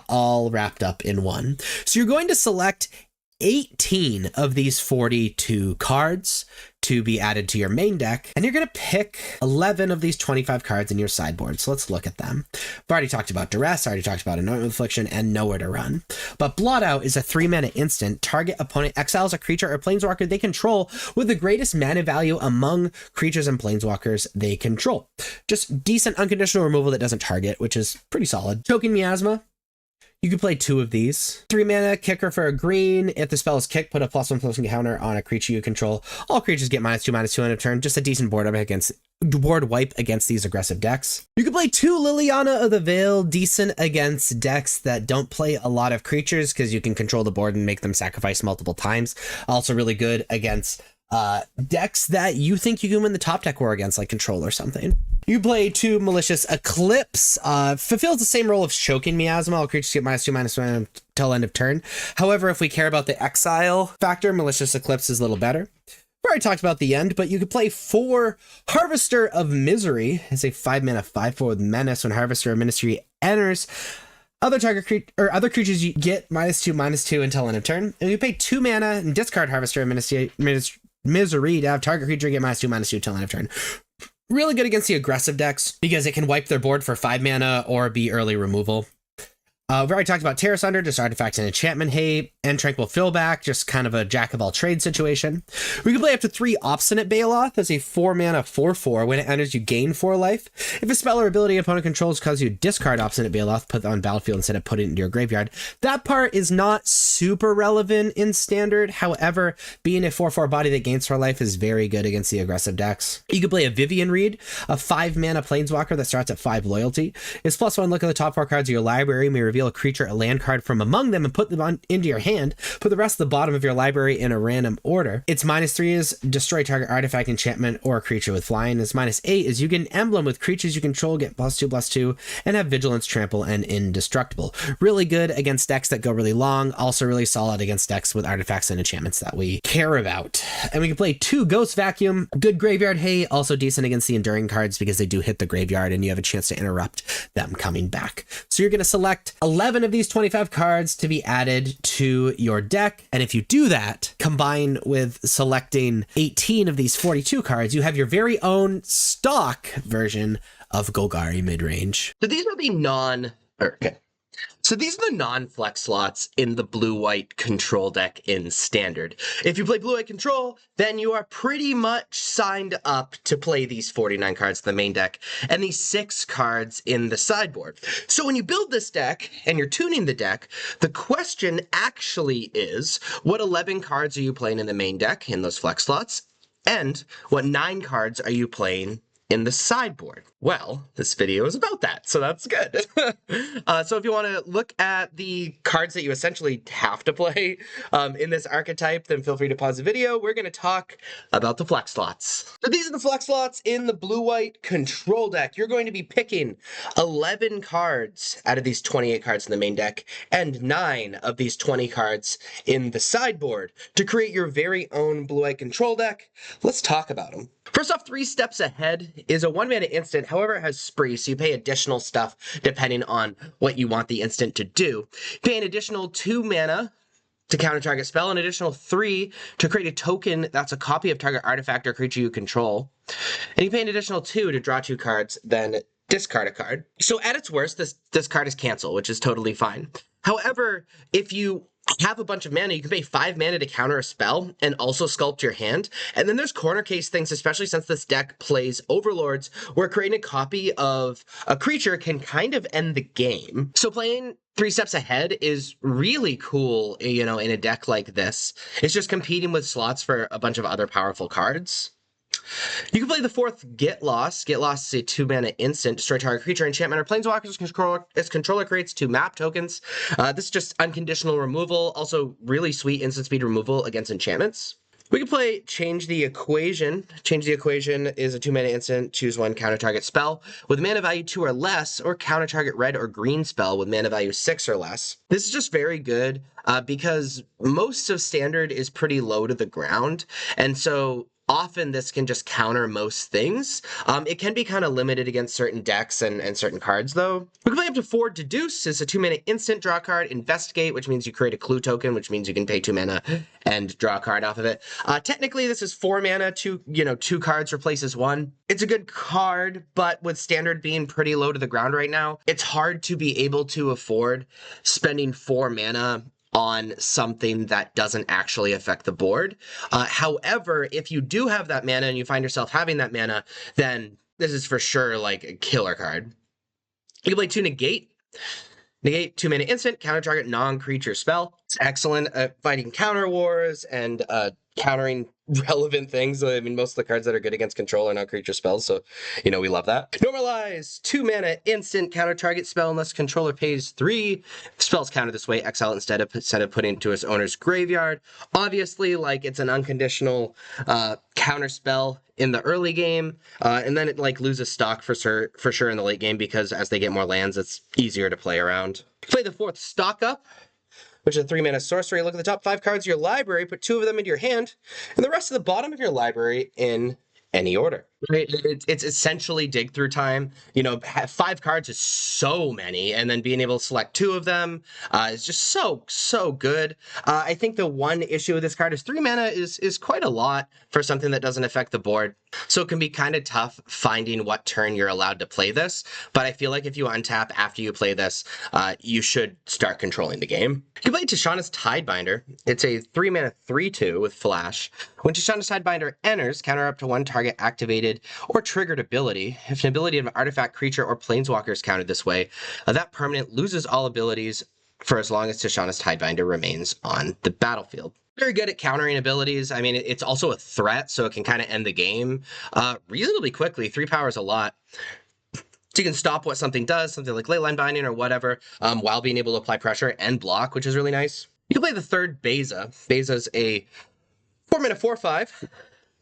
all wrapped up in one. So you're going to select 18 of these 42 cards to be added to your main deck, and you're going to pick 11 of these 25 cards in your sideboard. So let's look at them. I've already talked about Duress, I already talked about Anointment Affliction, and Nowhere to Run. But Blot Out is a 3-mana instant. Target opponent exiles a creature or planeswalker they control with the greatest mana value among creatures and planeswalkers they control. Just decent unconditional removal that doesn't target, which is pretty solid. Token Miasma. You can play 2 of these. 3-mana kicker for a green. If the spell is kicked, put a +1/+1 counter on a creature you control. All creatures get -2/-2 end of turn. Just a decent board wipe against these aggressive decks. You can play 2 Liliana of the Veil. Decent against decks that don't play a lot of creatures because you can control the board and make them sacrifice multiple times. Also really good against decks that you think you can win the top deck war against, like Control or something. You play 2 Malicious Eclipse. Fulfills the same role of Choking Miasma. All creatures get -2/-1 till end of turn. However, if we care about the exile factor, Malicious Eclipse is a little better. We already talked about the end, but you could play 4 Harvester of Misery. It's a 5-mana 5/4 with Menace. When Harvester of Misery enters, other creatures you get -2/-2 until end of turn. And you pay 2 mana and discard Harvester of Misery to have target creature get -2/-2 till end of turn. Really good against the aggressive decks because it can wipe their board for 5 mana or be early removal. We've already talked about Terra Sunder, just artifacts and enchantment hate, and Tranquil Fillback, just kind of a jack of all trades situation. We can play up to 3 Obstinate Baloth as a 4-mana 4/4. When it enters, you gain 4 life. If a spell or ability opponent controls causes you discard Obstinate Baloth, put it on battlefield instead of put it into your graveyard. That part is not super relevant in Standard. However, being a 4/4 body that gains 4 life is very good against the aggressive decks. You can play a Vivian Reed, a 5-mana planeswalker that starts at 5 loyalty. It's +1, look at the top 4 cards of your library, may reveal reveal a creature, a land card from among them, and put them into your hand. Put the rest of the bottom of your library in a random order. Its -3 is destroy target artifact, enchantment, or creature with flying. Its -8 is you get an emblem with creatures you control, get +2/+2, and have vigilance, trample, and indestructible. Really good against decks that go really long. Also really solid against decks with artifacts and enchantments that we care about. And we can play 2 Ghost Vacuum. Good graveyard hay. Also decent against the enduring cards because they do hit the graveyard and you have a chance to interrupt them coming back. So you're going to select 11 of these 25 cards to be added to your deck. And if you do that, combine with selecting 18 of these 42 cards, you have your very own stock version of Golgari Midrange. So these are the non-flex slots in the blue-white control deck in Standard. If you play blue-white control, then you are pretty much signed up to play these 49 cards in the main deck and these 6 cards in the sideboard. So when you build this deck and you're tuning the deck, the question actually is, what 11 cards are you playing in the main deck in those flex slots? And what 9 cards are you playing in the sideboard? Well, this video is about that, so that's good. So if you want to look at the cards that you essentially have to play in this archetype, then feel free to pause the video. We're going to talk about the flex slots. So these are the flex slots in the blue-white control deck. You're going to be picking 11 cards out of these 28 cards in the main deck and 9 of these 20 cards in the sideboard to create your very own blue-white control deck. Let's talk about them. First off, 3 Steps Ahead is a 1-mana instant. However, it has spree, so you pay additional stuff depending on what you want the instant to do. You pay an additional 2 mana to counter target spell, an additional 3 to create a token that's a copy of target artifact or creature you control. And you pay an additional 2 to draw 2 cards, then discard a card. So at its worst, this card is cancel, which is totally fine. However, if you have a bunch of mana, you can pay 5 mana to counter a spell and also sculpt your hand. And then there's corner case things, especially since this deck plays Overlords, where creating a copy of a creature can kind of end the game. So playing 3 Steps Ahead is really cool, you know, in a deck like this. It's just competing with slots for a bunch of other powerful cards. You can play the 4th Get Lost. Get Lost is a 2-mana instant. Destroy target creature, enchantment, or planeswalker's controller. Its controller creates 2 map tokens. This is just unconditional removal. Also really sweet instant speed removal against enchantments. We can play Change the Equation. Change the Equation is a 2-mana instant. Choose 1 counter target spell with mana value 2 or less, or counter target red or green spell with mana value 6 or less. This is just very good because most of Standard is pretty low to the ground, and so often this can just counter most things. It can be kind of limited against certain decks and certain cards, though. We can play up to 4 Deduce. It's a 2-mana instant. Draw a card. Investigate, which means you create a clue token, which means you can pay 2 mana and draw a card off of it. Technically, this is 4 mana. 2 cards replaces 1. It's a good card, but with Standard being pretty low to the ground right now, it's hard to be able to afford spending 4 mana on something that doesn't actually affect the board. However, if you do have that mana and you find yourself having that mana, then this is for sure like a killer card. You can play 2 Negate. Negate, 2-mana instant, counter target non-creature spell. It's excellent at fighting counter wars and countering relevant things. I mean, most of the cards that are good against control are non-creature spells, so, you know, we love that. Normalize, 2-mana instant, counter target spell unless controller pays 3. Spells counter this way, exile it instead of putting it into its owner's graveyard. Obviously, like, it's an unconditional counter spell in the early game, and then it, like, loses stock for sure in the late game because as they get more lands, it's easier to play around. Play the 4th Stock Up, which is a 3-mana sorcery. Look at the top 5 cards of your library, put 2 of them into your hand, and the rest of the bottom of your library in any order. Right? It's essentially dig through time. You know, 5 cards is so many, and then being able to select 2 of them is just so good. I think the one issue with this card is 3 mana is quite a lot for something that doesn't affect the board. So it can be kind of tough finding what turn you're allowed to play this. But I feel like if you untap after you play this, you should start controlling the game. You can play Tishana's Tidebinder. It's a 3-mana 3/2 with flash. When Tishana's Tidebinder enters, counter up to 1 target activated or triggered ability. If an ability of an artifact, creature, or planeswalker is countered this way, that permanent loses all abilities for as long as Tishana's Tidebinder remains on the battlefield. Very good at countering abilities. I mean, it's also a threat, so it can kind of end the game reasonably quickly. 3 power is a lot. So you can stop what something does, something like Leyline Binding or whatever, while being able to apply pressure and block, which is really nice. You can play the third Beza. Beza's a 4-mana 4/5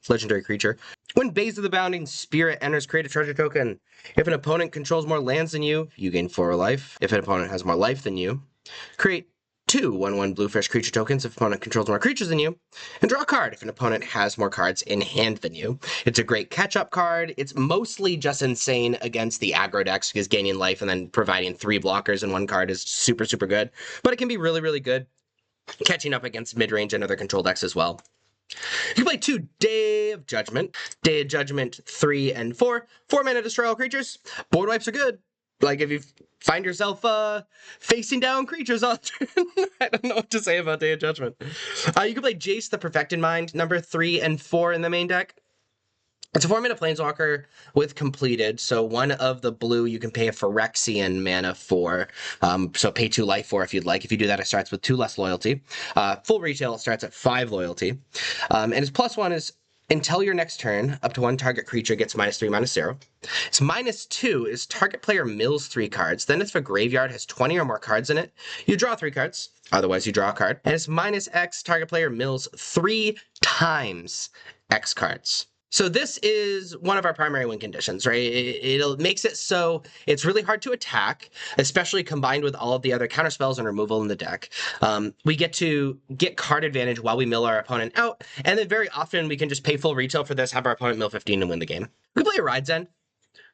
legendary creature. When Beza the Bounding Spirit enters, create a treasure token. If an opponent controls more lands than you, you gain 4 life. If an opponent has more life than you, create 2 1/1 bluefish creature tokens if an opponent controls more creatures than you, and draw a card if an opponent has more cards in hand than you. It's a great catch-up card. It's mostly just insane against the aggro decks because gaining life and then providing 3 blockers in one card is super, super good. But it can be really, really good catching up against mid-range and other control decks as well. You can play 2 Day of Judgment. Day of Judgment 3 and 4. 4-mana destroy all creatures. Board wipes are good. Like if you find yourself facing down creatures all turn. I don't know what to say about Day of Judgment. You can play Jace the Perfected Mind, number 3 and 4 in the main deck. It's a 4-mana planeswalker with completed, so one of the blue you can pay a Phyrexian mana for, so pay 2 life for if you'd like. If you do that, it starts with 2 less loyalty. Full retail, it starts at 5 loyalty. And its +1 is until your next turn, up to 1 target creature gets -3, -0. Its -2 is target player mills 3 cards. Then if a graveyard has 20 or more cards in it, you draw 3 cards. Otherwise, you draw a card. And it's -X, target player mills 3 times X cards. So this is one of our primary win conditions, right? It makes it so it's really hard to attack, especially combined with all of the other counterspells and removal in the deck. We get to get card advantage while we mill our opponent out, and then very often we can just pay full retail for this, have our opponent mill 15 and win the game. We play a Ride's End.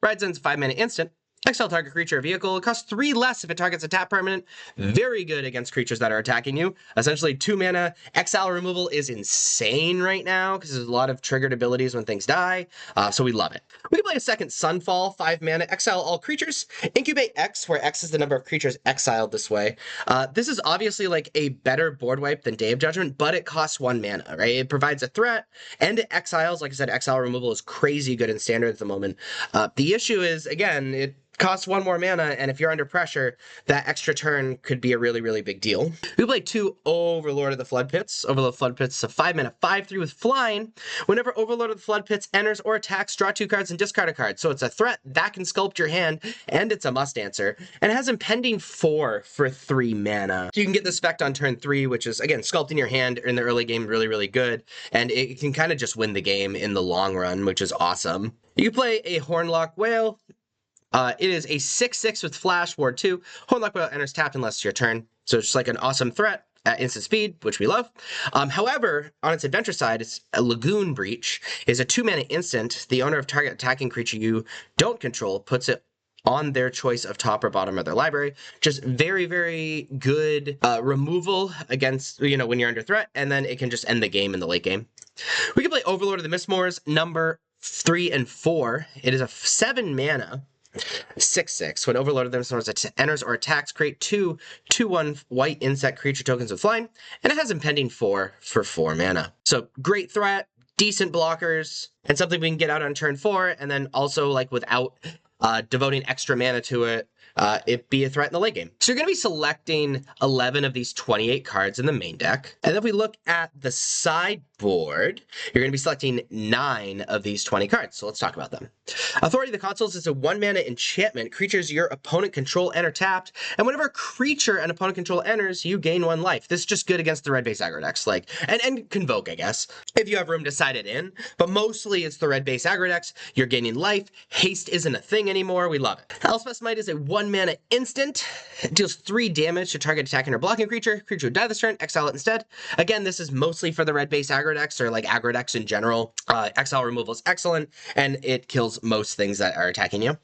Ride's End's a 5-mana instant. Exile target creature or vehicle. It costs 3 less if it targets a tap permanent. Very good against creatures that are attacking you. Essentially 2 mana. Exile removal is insane right now because there's a lot of triggered abilities when things die. So we love it. We can play a second Sunfall, 5 mana. Exile all creatures. Incubate X, where X is the number of creatures exiled this way. This is obviously like a better board wipe than Day of Judgment, but it costs 1 mana, right? It provides a threat and it exiles. Like I said, exile removal is crazy good in standard at the moment. The issue is, again, it costs 1 more mana, and if you're under pressure, that extra turn could be a really, really big deal. We play 2 Overlord of the Flood Pits. Overlord of the Flood Pits is a 5-mana 5/3 with flying. Whenever Overlord of the Flood Pits enters or attacks, draw 2 cards and discard a card. So it's a threat that can sculpt your hand, and it's a must answer. And it has Impending 4 for 3 mana. So you can get this effect on turn 3, which is, again, sculpting your hand in the early game, really, really good. And it can kind of just win the game in the long run, which is awesome. You can play a Hornlock Whale. It is a 6/6 with Flash, Ward 2. Hornlock Whale enters tapped unless it's your turn. So it's just like an awesome threat at instant speed, which we love. However, on its adventure side, it's a Lagoon Breach. Is a 2-mana instant. The owner of target attacking creature you don't control puts it on their choice of top or bottom of their library. Just very, very good removal against, when you're under threat, and then it can just end the game in the late game. We can play Overlord of the Mistmoors, number 3 and 4. It is a 7-mana 6/6. When Overlord of the Mistmoors enters or attacks, create 2 2/1 white insect creature tokens with flying, and it has Impending 4 for 4 mana. So great threat, decent blockers, and something we can get out on turn 4, and then also like without devoting extra mana to it, it be a threat in the late game. So you're going to be selecting 11 of these 28 cards in the main deck. And then if we look at the sideboard, you're going to be selecting 9 of these 20 cards. So let's talk about them. Authority of the Consuls is a 1-mana enchantment. Creatures your opponent control enter tapped. And whenever a creature an opponent control enters, you gain 1 life. This is just good against the red base aggro decks. And Convoke, I guess, if you have room to side it in. But mostly it's the red base aggro decks. You're gaining life. Haste isn't a thing anymore. We love it. Elspeth's Might is a 1-mana instant. It deals 3 damage to target attacking or blocking creature. Creature would die this turn. Exile it instead. Again, this is mostly for the red base aggro decks or like aggro decks in general. Exile removal is excellent, and it kills most things that are attacking you.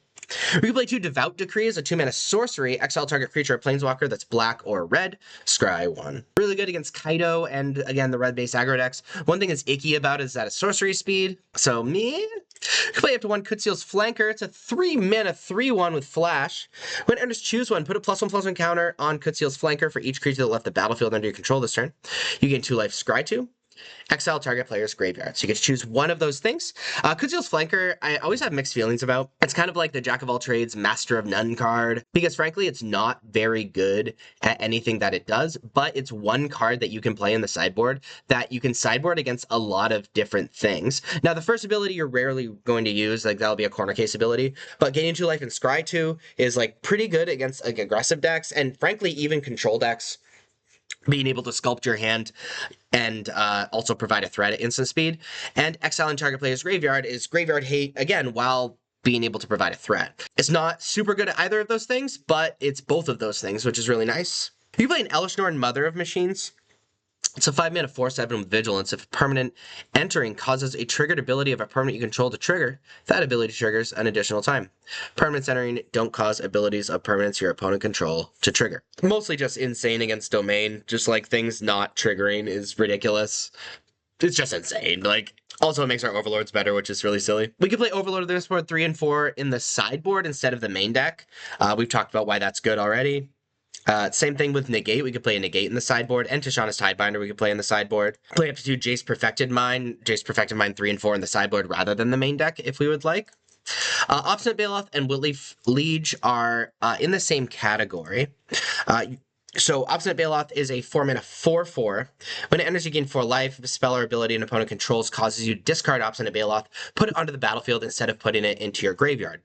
We can play 2 Devout Decree as a 2-mana sorcery. Exile target creature or planeswalker that's black or red. Scry 1. Really good against Kaido and, again, the red base aggro decks. One thing that's icky about it is that it's sorcery speed. So, you can play up to 1 Kutziel's Flanker. It's a 3-mana 3/1 with Flash. When it enters, choose 1. Put a +1/+1 counter on Kutziel's Flanker for each creature that left the battlefield under your control this turn. You gain 2 life, scry 2. exile target player's graveyard. So you get to choose one of those things. Kuziel's Flanker, I always have mixed feelings about. It's kind of like the Jack of all trades, Master of none card, because frankly, it's not very good at anything that it does, but it's one card that you can play in the sideboard that you can sideboard against a lot of different things. Now, the first ability you're rarely going to use, like that'll be a corner case ability, but gaining 2 life and Scry 2 is like pretty good against like aggressive decks, and frankly, even control decks. Being able to sculpt your hand and also provide a threat at instant speed. And exiling target player's graveyard is graveyard hate, again, while being able to provide a threat. It's not super good at either of those things, but it's both of those things, which is really nice. You play an Elishnorn, Mother of Machines. It's a 5-mana 4/7 with Vigilance. If a permanent entering causes a triggered ability of a permanent you control to trigger, that ability triggers an additional time. Permanents entering don't cause abilities of permanents your opponent control to trigger. Mostly just insane against Domain. Just like things not triggering is ridiculous. It's just insane. Like, also it makes our Overlords better, which is really silly. We can play Overlord of this board 3 and 4 in the sideboard instead of the main deck. We've talked about why that's good already. Same thing with Negate. We could play a Negate in the sideboard, and Tishana's Tidebinder we could play in the sideboard. Play up to 2 Jace Perfected Mind 3 and 4 in the sideboard rather than the main deck if we would like. Obstinate Baloth and Whitleaf Liege are in the same category. So Obstinate Baloth is a 4-mana 4/4. When it enters, you gain 4 life. If a spell or ability an opponent controls causes you to discard Obstinate Baloth, put it onto the battlefield instead of putting it into your graveyard.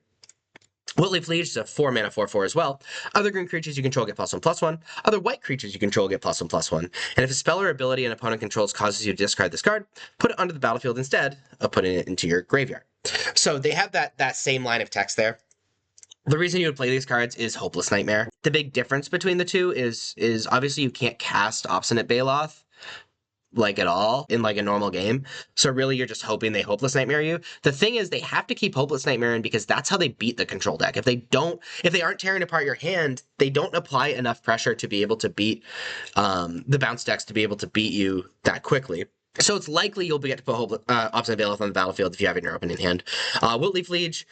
Whitleaf Liege is a 4-mana 4/4 as well. Other green creatures you control get +1/+1. Other white creatures you control get +1/+1. And if a spell or ability an opponent controls causes you to discard this card, put it onto the battlefield instead of putting it into your graveyard. So they have that same line of text there. The reason you would play these cards is Hopeless Nightmare. The big difference between the two is obviously you can't cast Obstinate Baloth like at all in like a normal game. So really you're just hoping they Hopeless Nightmare you. The thing is they have to keep Hopeless Nightmare in because that's how they beat the control deck. If they aren't tearing apart your hand, they don't apply enough pressure to be able to beat the bounce decks to be able to beat you that quickly. So it's likely you'll get to put Obstinate Baloth on the battlefield if you have it in your opening hand. Whitleaf Liege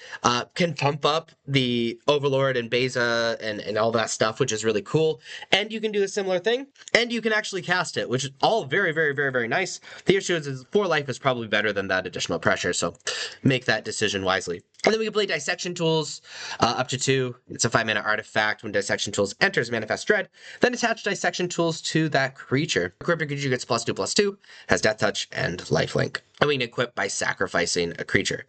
can pump up the Overlord and Beza and all that stuff, which is really cool. And you can do a similar thing, and you can actually cast it, which is all very, very, very, very nice. The issue is 4 life is probably better than that additional pressure, so make that decision wisely. And then we can play Dissection Tools up to 2. It's a 5-mana artifact. When Dissection Tools enters Manifest Dread, then attach Dissection Tools to that creature. Equipped creature gets +2/+2, has Death Touch and Lifelink. And we can equip by sacrificing a creature.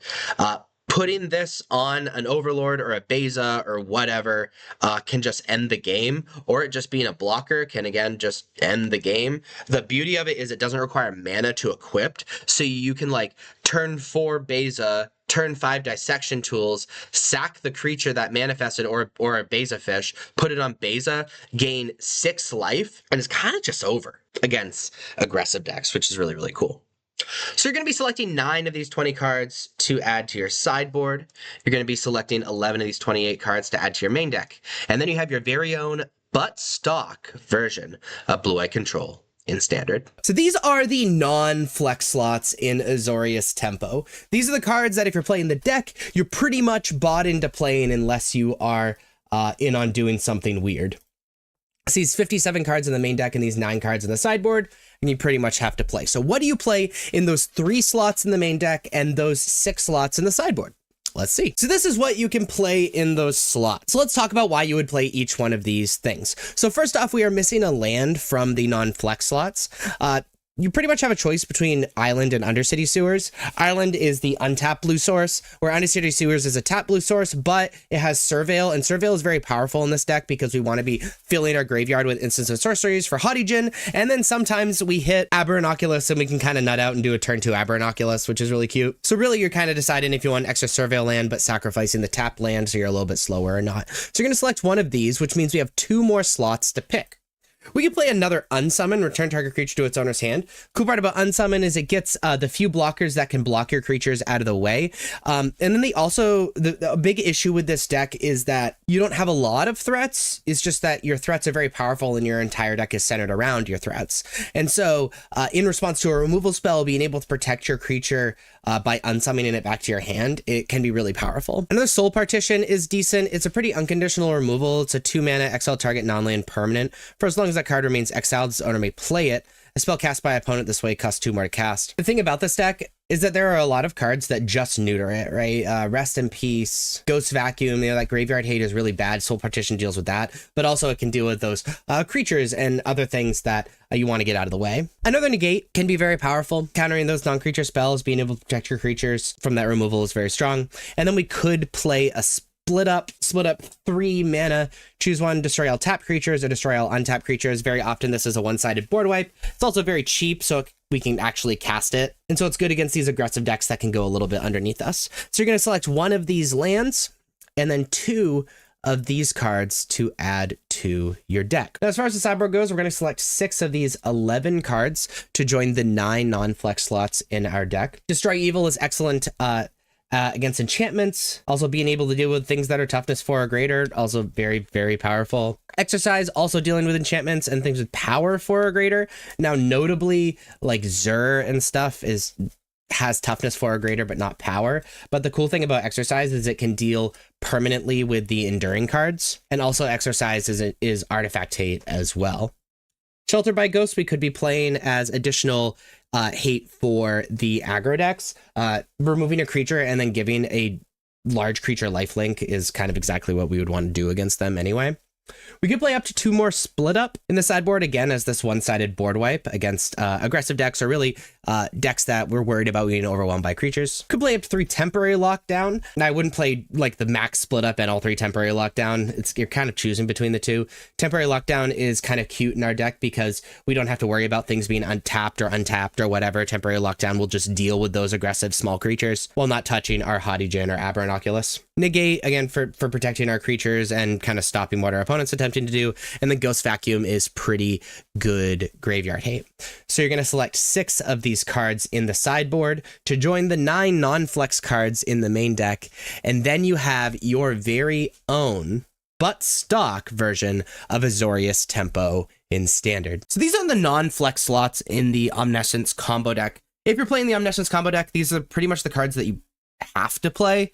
Putting this on an Overlord or a Beza or whatever can just end the game, or it just being a blocker can, again, just end the game. The beauty of it is it doesn't require mana to equip, so you can, like, turn 4 Beza, turn 5 Dissection Tools, sack the creature that manifested or a Beza fish, put it on Beza, gain 6 life, and it's kind of just over against aggressive decks, which is really, really cool. So you're going to be selecting 9 of these 20 cards to add to your sideboard. You're going to be selecting 11 of these 28 cards to add to your main deck. And then you have your very own but stock version of Blue-Eye Control in Standard. So these are the non-flex slots in Azorius Tempo. These are the cards that if you're playing the deck, you're pretty much bought into playing unless you are in on doing something weird. So these 57 cards in the main deck and these 9 cards in the sideboard, and you pretty much have to play. So what do you play in those 3 slots in the main deck and those 6 slots in the sideboard? Let's see. So this is what you can play in those slots. So let's talk about why you would play each one of these things. So first off, we are missing a land from the non-flex slots. You pretty much have a choice between Island and Undercity Sewers. Island is the untapped blue source, where Undercity Sewers is a tapped blue source, but it has Surveil, and Surveil is very powerful in this deck because we want to be filling our graveyard with instants and sorceries for Haughty and then sometimes we hit Aberranoculus and we can kind of nut out and do a turn 2 Aberranoculus, which is really cute. So really you're kind of deciding if you want extra Surveil land, but sacrificing the tapped land so you're a little bit slower or not. So you're going to select one of these, which means we have 2 more slots to pick. We can play another Unsummon, return target creature to its owner's hand. Cool part about Unsummon is it gets the few blockers that can block your creatures out of the way. And then they also, the big issue with this deck is that you don't have a lot of threats. It's just that your threats are very powerful and your entire deck is centered around your threats. And so in response to a removal spell, being able to protect your creature by unsummoning it back to your hand, it can be really powerful. Another Soul Partition is decent. It's a pretty unconditional removal. It's a 2-mana exile target non-land permanent. For as long as that card remains exiled, its owner may play it. A spell cast by opponent this way costs 2 more to cast. The thing about this deck is that there are a lot of cards that just neuter it, right? Rest in Peace, Ghost Vacuum, that Graveyard Hate is really bad. Soul Partition deals with that, but also it can deal with those creatures and other things that you want to get out of the way. Another negate can be very powerful. Countering those non-creature spells, being able to protect your creatures from that removal is very strong. And then we could play a split up 3 mana, choose one, destroy all tap creatures or destroy all untapped creatures. Very often this is a one-sided board wipe. It's also very cheap, so we can actually cast it. And so it's good against these aggressive decks that can go a little bit underneath us. So you're going to select 1 of these lands and then 2 of these cards to add to your deck. Now, as far as the sideboard goes, we're going to select 6 of these 11 cards to join the 9 non-flex slots in our deck. Destroy Evil is excellent against enchantments. Also being able to deal with things that are toughness 4 or greater, also very, very powerful. Exercise, also dealing with enchantments and things with power 4 or greater. Now, notably, like Zur and stuff has toughness 4 or greater, but not power. But the cool thing about Exercise is it can deal permanently with the enduring cards. And also Exercise is artifact hate as well. Shelter by Ghost, we could be playing as additional hate for the aggro decks. Removing a creature and then giving a large creature lifelink is kind of exactly what we would want to do against them anyway. We could play up to 2 more Split Up in the sideboard, again, as this one-sided board wipe against aggressive decks, or really decks that we're worried about being overwhelmed by creatures. Could play up to 3 Temporary Lockdown, and I wouldn't play like the max Split Up and all 3 Temporary Lockdown. You're kind of choosing between the 2. Temporary Lockdown is kind of cute in our deck because we don't have to worry about things being untapped or whatever. Temporary Lockdown will just deal with those aggressive small creatures while not touching our Hadijan or Aberrant Oculus. Negate, again, for protecting our creatures and kind of stopping what our opponent's attempting to do. And then Ghost Vacuum is pretty good graveyard hate. So you're going to select 6 of these cards in the sideboard to join the 9 non-flex cards in the main deck. And then you have your very own but stock version of Azorius Tempo in Standard. So these are the non-flex slots in the Omniscience combo deck. If you're playing the Omniscience combo deck, these are pretty much the cards that you have to play.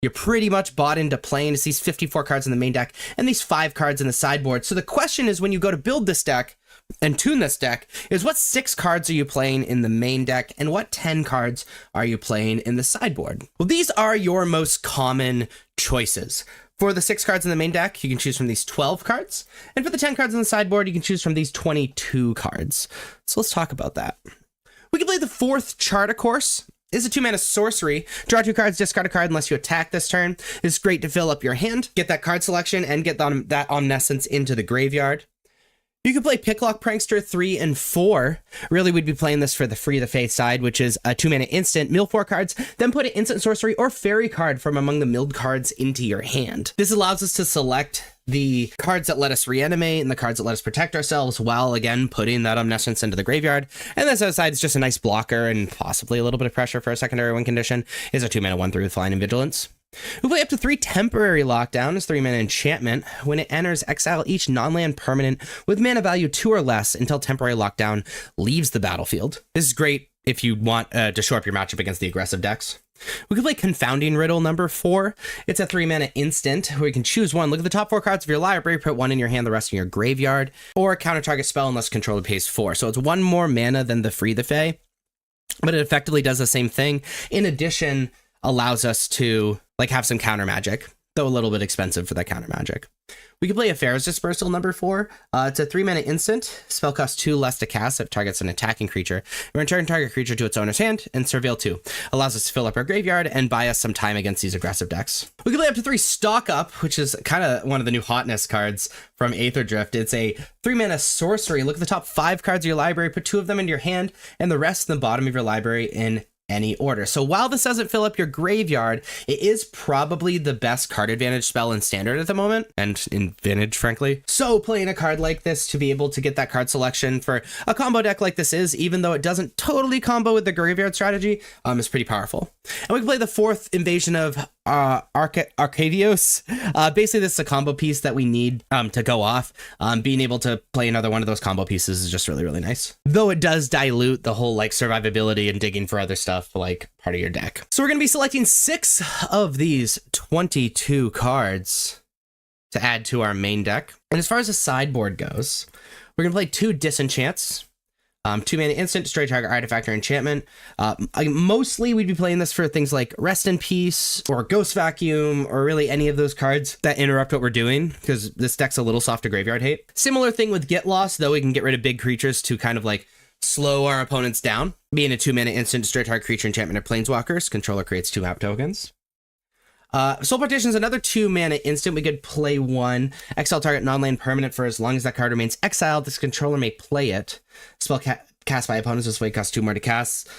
You're pretty much bought into playing. It's these 54 cards in the main deck and these 5 cards in the sideboard. So the question is, when you go to build this deck and tune this deck, is what 6 cards are you playing in the main deck and what 10 cards are you playing in the sideboard? Well, these are your most common choices. For the 6 cards in the main deck, you can choose from these 12 cards. And for the 10 cards in the sideboard, you can choose from these 22 cards. So let's talk about that. We can play the 4th Charter Course. Is a 2-mana sorcery. Draw 2 cards, discard a card unless you attack this turn. It's great to fill up your hand, get that card selection, and get that Omniscience into the graveyard. You could play Picklock Prankster 3 and 4. Really, we'd be playing this for the Free the Faith side, which is a 2-mana instant. Mill 4 cards, then put an instant sorcery or fairy card from among the milled cards into your hand. This allows us to select the cards that let us reanimate and the cards that let us protect ourselves while, again, putting that Omniscience into the graveyard. And this outside is just a nice blocker and possibly a little bit of pressure for a secondary win condition. Is a 2-mana 1/3 with Flying and Vigilance. We play up to 3 Temporary Lockdown as 3-mana enchantment. When it enters, exile each non-land permanent with mana value 2 or less until Temporary Lockdown leaves the battlefield. This is great if you want to shore up your matchup against the aggressive decks. We could play Confounding Riddle number 4. It's a 3-mana instant where you can choose one. Look at the top 4 cards of your library, put 1 in your hand, the rest in your graveyard, or counter target spell unless controller pays 4. So it's 1 more mana than the Free the Fae, but it effectively does the same thing. In addition, allows us to have some counter magic, though a little bit expensive for that counter magic. We can play Affairs Dispersal number 4. It's a 3-mana instant. Spell costs 2 less to cast if it targets an attacking creature. Return target creature to its owner's hand and surveil 2. Allows us to fill up our graveyard and buy us some time against these aggressive decks. We can play up to 3 Stock Up, which is kind of one of the new hotness cards from Aether Drift. It's a 3-mana sorcery. Look at the top 5 cards of your library, put 2 of them into your hand and the rest in the bottom of your library in any order. So while this doesn't fill up your graveyard, it is probably the best card advantage spell in Standard at the moment, and in Vintage, frankly. So playing a card like this to be able to get that card selection for a combo deck like this even though it doesn't totally combo with the graveyard strategy, is pretty powerful. And we can play the 4th Invasion of Arcadios. Basically, this is a combo piece that we need to go off. Being able to play another one of those combo pieces is just really, really nice. Though it does dilute the whole survivability and digging for other stuff part of your deck. So we're going to be selecting 6 of these 22 cards to add to our main deck. And as far as the sideboard goes, we're going to play 2 Disenchants. 2 mana instant, destroy target artifact or enchantment. Mostly we'd be playing this for things like Rest in Peace or Ghost Vacuum or really any of those cards that interrupt what we're doing, because this deck's a little soft to graveyard hate. Similar thing with Get Lost, though we can get rid of big creatures to kind of like slow our opponents down. Being a 2 mana instant, destroy target creature, enchantment, or planeswalkers. Controller creates 2 map tokens. Soul Partition is another 2 mana instant. We could play 1, exile target non-land permanent for as long as that card remains exiled. This controller may play it. Spell cast by opponents. This way it costs 2 more to cast.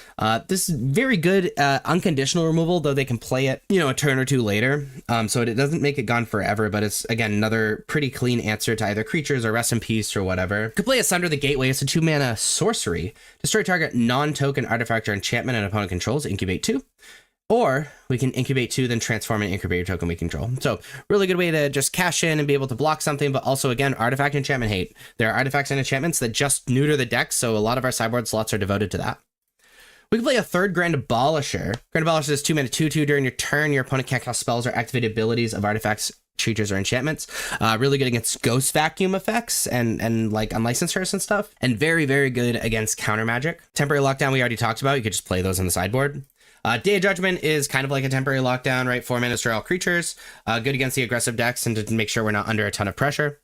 This is very good unconditional removal, though they can play it, a turn or 2 later. So it doesn't make it gone forever, but it's, again, another pretty clean answer to either creatures or Rest in Peace or whatever. Could play Asunder the Gateway. It's a 2 mana sorcery. Destroy target non-token artifact or enchantment an opponent controls. Incubate 2. Or we can incubate 2, then transform an incubator token we control. So really good way to just cash in and be able to block something, but also, again, artifact enchantment hate. There are artifacts and enchantments that just neuter the deck, so a lot of our sideboard slots are devoted to that. We can play a third Grand Abolisher. Grand Abolisher is 2 mana 2/2. During your turn, your opponent can't cast spells or activate abilities of artifacts, creatures, or enchantments. Really good against Ghost Vacuum effects and like unlicensed hearse and stuff. And very, very good against counter magic. Temporary Lockdown we already talked about. You could just play those on the sideboard. Day of Judgment is kind of like a temporary lockdown, right? 4 mana, destroy all creatures. Good against the aggressive decks and to make sure we're not under a ton of pressure.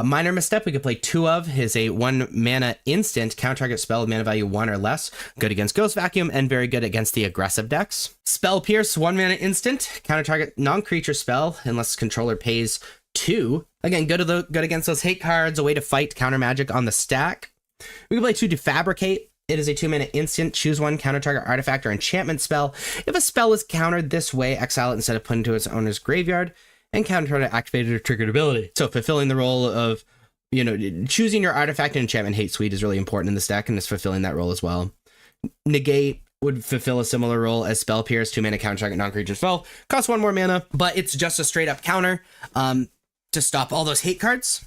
Minor Misstep, we could play 2 of. Is a 1 mana instant, counter target spell with mana value 1 or less. Good against Ghost Vacuum and very good against the aggressive decks. Spell Pierce, 1 mana instant, counter target non-creature spell unless controller pays 2. Again, good against those hate cards, a way to fight counter magic on the stack. We can play 2 Defabricate. It is a 2 mana instant. Choose 1 counter target artifact or enchantment spell. If a spell is countered this way, exile it instead of putting it to its owner's graveyard and counter target activated or triggered ability. So fulfilling the role of, choosing your artifact and enchantment hate suite is really important in this deck and is fulfilling that role as well. Negate would fulfill a similar role as Spell Pierce, 2 mana counter target non-creature spell. Costs 1 more mana, but it's just a straight up counter to stop all those hate cards.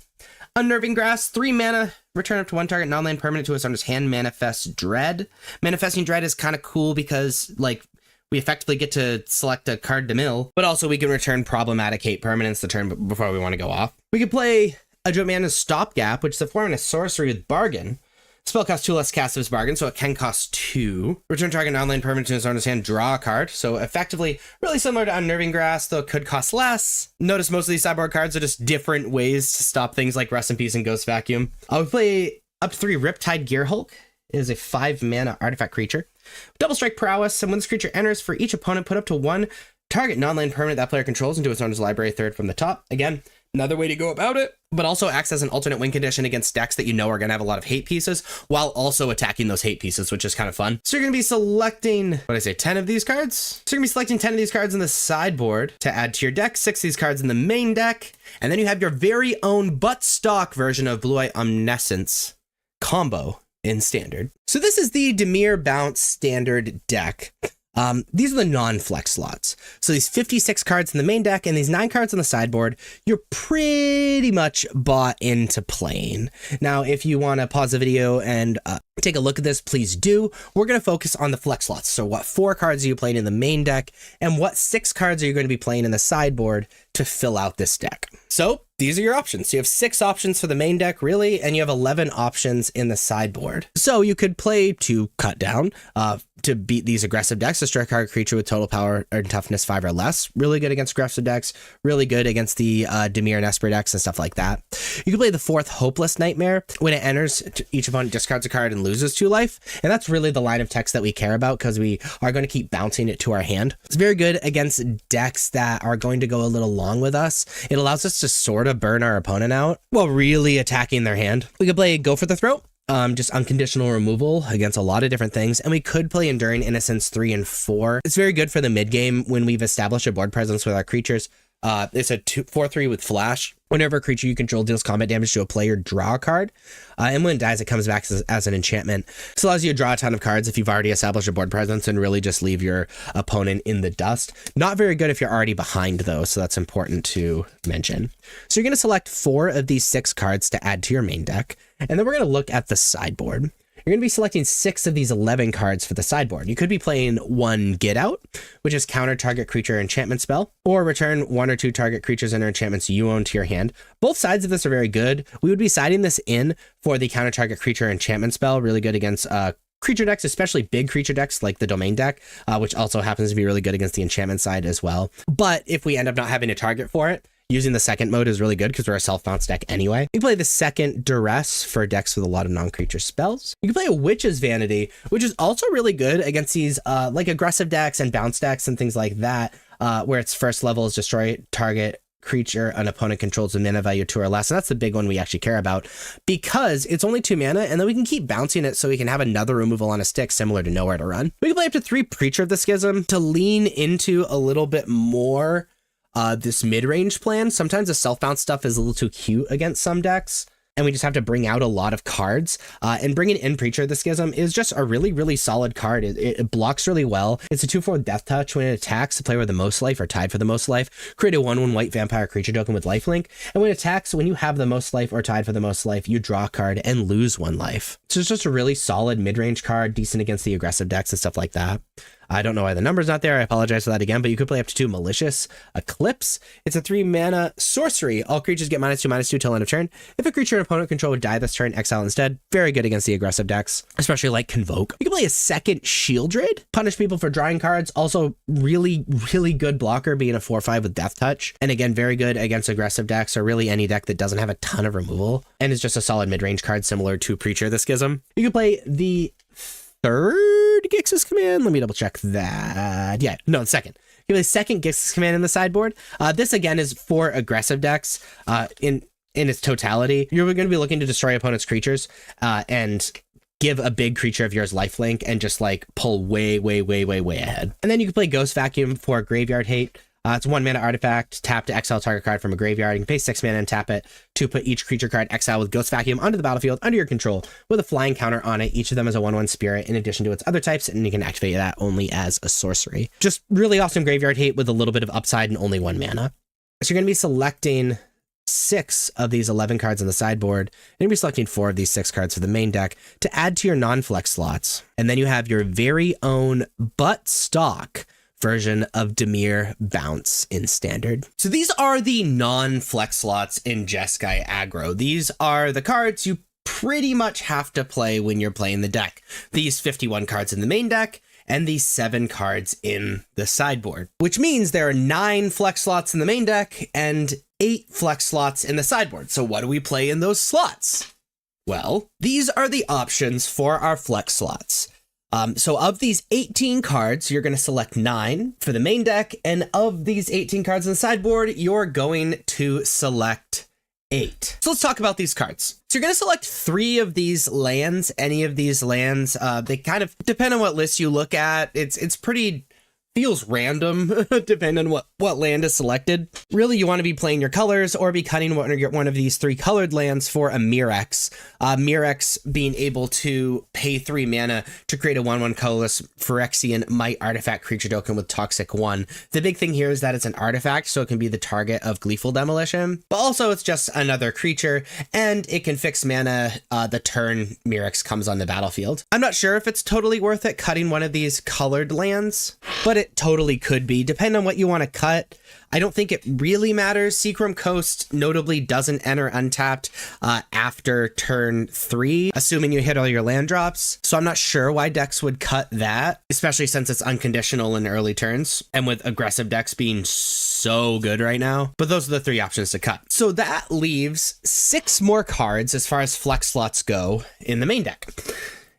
Unnerving Grasp, 3 mana, return up to 1 target non-land permanent to its owner's hand, Manifest Dread. Manifesting Dread is kind of cool because, we effectively get to select a card to mill, but also we can return problematic hate permanents the turn before we want to go off. We could play Adroit Mana's Stopgap, which is a 4 mana sorcery with Bargain. Spell costs 2 less cast of its Bargain, so it can cost 2. Return target non-land permanent to its owner's hand, draw a card. So effectively, really similar to Unnerving Grasp, though it could cost less. Notice most of these sideboard cards are just different ways to stop things like Rest in Peace and Ghost Vacuum. We play up to 3 Riptide Gearhulk. It is a 5 mana artifact creature. Double Strike Prowess, and when this creature enters, for each opponent, put up to 1 target non-land permanent that player controls into its owner's library, third from the top. Again, another way to go about it, but also acts as an alternate win condition against decks that are going to have a lot of hate pieces while also attacking those hate pieces, which is kind of fun. So you're going to be selecting, 10 of these cards? So you're going to be selecting 10 of these cards in the sideboard to add to your deck, 6 of these cards in the main deck, and then you have your very own but stock version of Blue-White Omniscience combo in Standard. So this is the Dimir Bounce Standard deck. These are the non-flex slots. So these 56 cards in the main deck and these 9 cards on the sideboard, you're pretty much bought into playing. Now, if you want to pause the video and take a look at this, please do. We're going to focus on the flex slots. So what 4 cards are you playing in the main deck and what 6 cards are you going to be playing in the sideboard to fill out this deck? So these are your options. You have 6 options for the main deck, really, and you have 11 options in the sideboard. So you could play to cut down, to beat these aggressive decks, a strike card creature with total power and toughness 5 or less. Really good against aggressive decks, really good against the Dimir and Esper decks and stuff like that. You can play the 4th Hopeless Nightmare. When it enters, each opponent discards a card and loses 2 life. And that's really the line of text that we care about because we are going to keep bouncing it to our hand. It's very good against decks that are going to go a little long with us. It allows us to sort of burn our opponent out while really attacking their hand. We could play Go for the Throat. Just unconditional removal against a lot of different things. And we could play Enduring Innocence 3 and 4. It's very good for the mid game when we've established a board presence with our creatures. It's a 4/3 with flash. Whenever a creature you control deals combat damage to a player, draw a card. And when it dies, it comes back as an enchantment. This allows you to draw a ton of cards if you've already established a board presence and really just leave your opponent in the dust. Not very good if you're already behind, though, so that's important to mention. So you're going to select 4 of these 6 cards to add to your main deck, and then we're going to look at the sideboard. you're going to be selecting 6 of these 11 cards for the sideboard. You could be playing 1 Get Out, which is counter target creature enchantment spell, or return 1 or 2 target creatures and enchantments you own to your hand. Both sides of this are very good. We would be siding this in for the counter target creature enchantment spell, really good against creature decks, especially big creature decks like the domain deck, which also happens to be really good against the enchantment side as well. But if we end up not having a target for it, using the second mode is really good because we're a self-bounce deck anyway. You can play the second Duress for decks with a lot of non-creature spells. You can play a Witch's Vanity, which is also really good against these like aggressive decks and bounce decks and things like that, where its first level is destroy target creature an opponent controls with mana value 2 or less. And that's the big one we actually care about because it's only 2 mana, and then we can keep bouncing it so we can have another removal on a stick similar to Nowhere to Run. We can play up to 3 Preacher of the Schism to lean into a little bit more this mid-range plan. Sometimes the self-bounce stuff is a little too cute against some decks, and we just have to bring out a lot of cards. And bringing in Preacher of the Schism is just a really, really solid card. It blocks really well. It's a 2/4 Death Touch. When it attacks, the player with the most life or tied for the most life, create a 1/1 white vampire creature token with lifelink. And when it attacks, when you have the most life or tied for the most life, you draw a card and lose 1 life. So it's just a really solid mid-range card, decent against the aggressive decks and stuff like that. I don't know why the number's not there. I apologize for that again, but you could play up to 2 Malicious Eclipse. It's a 3 mana sorcery. All creatures get -2/-2 till end of turn. If a creature an opponent control would die this turn, exile instead. Very good against the aggressive decks, especially like Convoke. You can play a second Shieldred. Punish people for drawing cards. Also really, really good blocker, being a 4/5 with Death Touch. And again, very good against aggressive decks or really any deck that doesn't have a ton of removal and is just a solid mid-range card similar to Preacher of the Schism. You can play the third Gix's Command. Let me double check that. Yeah, no, the second. You have the second Gix's Command in the sideboard. This again is for aggressive decks in its totality. You're going to be looking to destroy opponent's creatures and give a big creature of yours lifelink and just like pull way, way, way, way, way ahead. And then you can play Ghost Vacuum for Graveyard Hate. It's a 1 mana artifact. Tap to exile target card from a graveyard. You can pay 6 mana and tap it to put each creature card exile with Ghost Vacuum onto the battlefield under your control with a flying counter on it. Each of them is a 1/1 spirit in addition to its other types, and you can activate that only as a sorcery. Just really awesome Graveyard Hate with a little bit of upside and only 1 mana. So you're going to be selecting 6 of these 11 cards on the sideboard. You're going to be selecting 4 of these 6 cards for the main deck to add to your non-flex slots. And then you have your very own butt stock version of Dimir Bounce in Standard. So these are the non-flex slots in Jeskai Aggro. These are the cards you pretty much have to play when you're playing the deck. These 51 cards in the main deck and these 7 cards in the sideboard, which means there are 9 flex slots in the main deck and 8 flex slots in the sideboard. So what do we play in those slots? Well, these are the options for our flex slots. So of these 18 cards, you're going to select 9 for the main deck. And of these 18 cards in the sideboard, you're going to select 8. So let's talk about these cards. So you're going to select 3 of these lands. Any of these lands, they kind of depend on what list you look at. It's pretty feels random depending on what land is selected. Really, you want to be playing your colors or be cutting one of these 3 colored lands for a Mirex. Mirex being able to pay 3 mana to create a 1/1 colorless Phyrexian Might artifact creature token with Toxic 1. The big thing here is that it's an artifact, so it can be the target of Gleeful Demolition, but also it's just another creature, and it can fix mana the turn Mirex comes on the battlefield. I'm not sure if it's totally worth it cutting one of these colored lands, but it totally could be, depending on what you want to cut. I don't think it really matters. Seachrome Coast notably doesn't enter untapped after turn 3, assuming you hit all your land drops. So I'm not sure why decks would cut that, especially since it's unconditional in early turns, and with aggressive decks being so good right now. But those are the 3 options to cut. So that leaves 6 more cards as far as flex slots go in the main deck.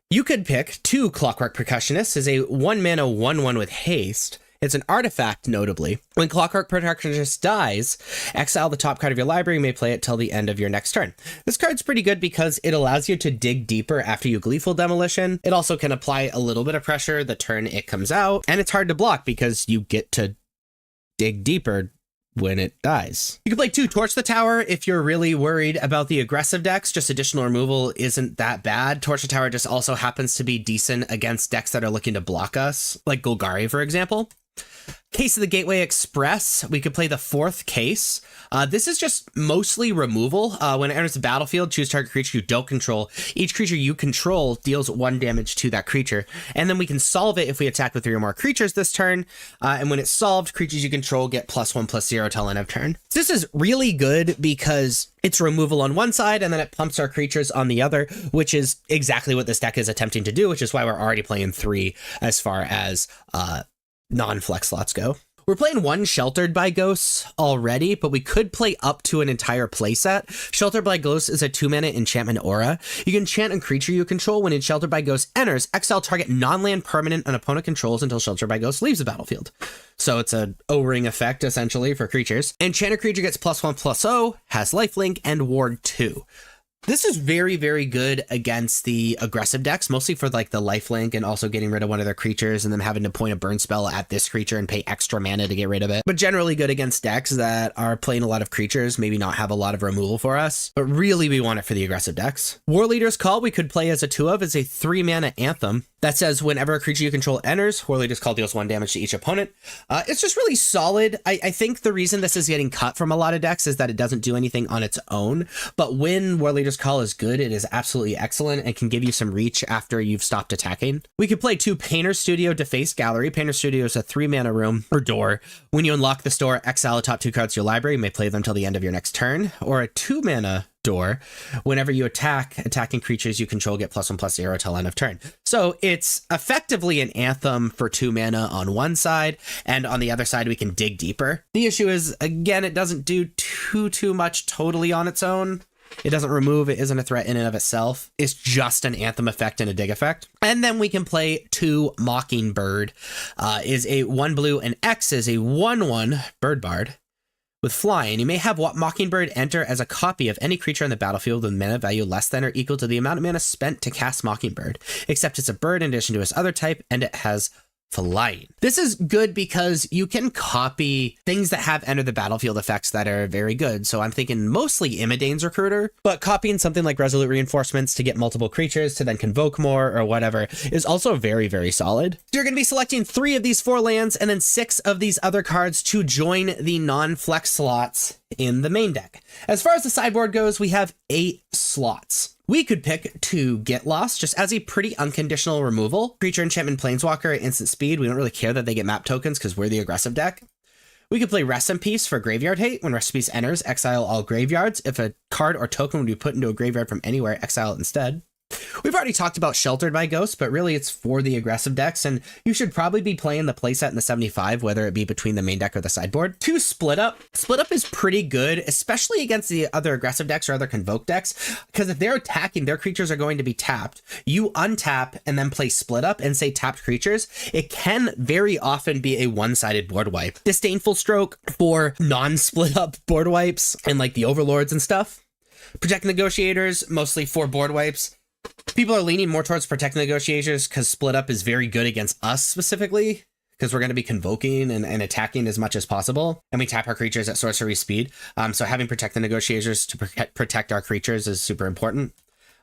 You could pick 2 Clockwork Percussionists as a 1 mana 1/1 with haste. It's an artifact, notably. When Clockwork Percussionist dies, exile the top card of your library. You may play it till the end of your next turn. This card's pretty good because it allows you to dig deeper after you Gleeful Demolition. It also can apply a little bit of pressure the turn it comes out, and it's hard to block because you get to dig deeper when it dies. You can play 2 Torch the Tower if you're really worried about the aggressive decks. Just additional removal isn't that bad. Torch the Tower just also happens to be decent against decks that are looking to block us, like Golgari, for example. Case of the Gateway Express, we could play the 4th case. This is just mostly removal. When it enters the battlefield, choose target creature you don't control. Each creature you control deals 1 damage to that creature. And then we can solve it if we attack with 3 or more creatures this turn. And when it's solved, creatures you control get +1/+0 till end of turn. This is really good because it's removal on one side and then it pumps our creatures on the other, which is exactly what this deck is attempting to do, which is why we're already playing 3 as far as non-flex slots go. We're playing 1 Sheltered by Ghosts already, but we could play up to an entire playset. Sheltered by Ghosts is a 2-mana enchantment aura. You can enchant a creature you control. When Sheltered by Ghosts enters, exile target non-land permanent an opponent controls until Sheltered by Ghosts leaves the battlefield. So it's an O-ring effect, essentially, for creatures. Enchant a creature gets +1/+0, has lifelink, and ward 2. This is very, very good against the aggressive decks, mostly for like the lifelink and also getting rid of one of their creatures and then having to point a burn spell at this creature and pay extra mana to get rid of it. But generally good against decks that are playing a lot of creatures, maybe not have a lot of removal for us, but really we want it for the aggressive decks. War Leader's Call we could play as a 2 of. It's a 3-mana anthem that says whenever a creature you control enters, War Leader's Call deals 1 damage to each opponent. It's just really solid. I think the reason this is getting cut from a lot of decks is that it doesn't do anything on its own, but when War Leader's Call is good, it is absolutely excellent and can give you some reach after you've stopped attacking. We could play 2 Painter Studio Defaced Gallery. Painter Studio is a 3-mana room or door. When you unlock this door, exile the top 2 cards to your library. You may play them till the end of your next turn. Or a 2-mana door. Whenever you attacking creatures you control get +1/+0 till end of turn. So it's effectively an anthem for 2 mana on one side, and on the other side we can dig deeper. The issue is, again, it doesn't do too much totally on its own. It doesn't remove, it isn't a threat in and of itself. It's just an anthem effect and a dig effect. And then we can play 2 Mockingbird. Is a 1 blue and X is a 1/1 bird bard with flying. You may have Mockingbird enter as a copy of any creature on the battlefield with mana value less than or equal to the amount of mana spent to cast Mockingbird, except it's a bird in addition to its other type, and it has flying. This is good because you can copy things that have enter the battlefield effects that are very good. So I'm thinking mostly Imidane's Recruiter, but copying something like Resolute Reinforcements to get multiple creatures to then convoke more or whatever is also very, very solid. So you're going to be selecting 3 of these 4 lands and then 6 of these other cards to join the non-flex slots in the main deck. As far as the sideboard goes, we have 8 slots. We could pick 2 Get Lost just as a pretty unconditional removal. Creature Enchantment Planeswalker at instant speed. We don't really care that they get map tokens because we're the aggressive deck. We could play Rest in Peace for Graveyard Hate. When Rest in Peace enters, exile all graveyards. If a card or token would be put into a graveyard from anywhere, exile it instead. We've already talked about Sheltered by Ghosts, but really it's for the aggressive decks, and you should probably be playing the playset in the 75, whether it be between the main deck or the sideboard. 2 Split Up. Split Up is pretty good, especially against the other aggressive decks or other convoke decks, because if they're attacking, their creatures are going to be tapped. You untap and then play Split Up and say tapped creatures. It can very often be a one-sided board wipe. Disdainful Stroke for non-split up board wipes and like the Overlords and stuff. Protect Negotiators, mostly for board wipes. People are leaning more towards Protect Negotiators because Split Up is very good against us specifically, because we're going to be convoking and attacking as much as possible, and we tap our creatures at sorcery speed. So having Protect the Negotiators to protect our creatures is super important.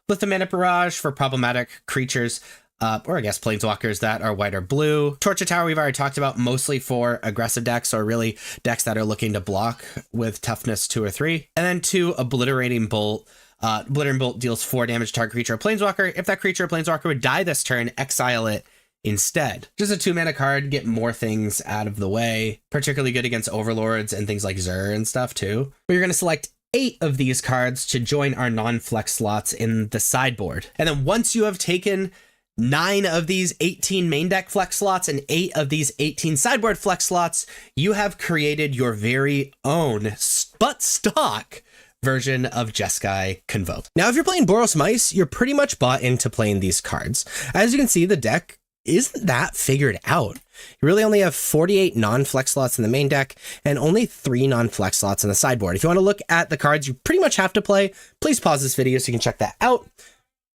Lithomantic Barrage for problematic creatures, or I guess planeswalkers that are white or blue. Torture Tower we've already talked about, mostly for aggressive decks or really decks that are looking to block with toughness 2 or 3. And then 2 Obliterating Bolt. Obliterating Bolt deals 4 damage to target creature or planeswalker. If that creature or planeswalker would die this turn, exile it instead. Just a 2-mana card, get more things out of the way. Particularly good against Overlords and things like Zur and stuff too. But you're going to select 8 of these cards to join our non-flex slots in the sideboard. And then once you have taken 9 of these 18 main deck flex slots and 8 of these 18 sideboard flex slots, you have created your very own but stock version of Jeskai Convoke. Now, if you're playing Boros Mice, you're pretty much bought into playing these cards. As you can see, the deck isn't that figured out. You really only have 48 non-flex slots in the main deck and only 3 non-flex slots in the sideboard. If you want to look at the cards you pretty much have to play, please pause this video so you can check that out.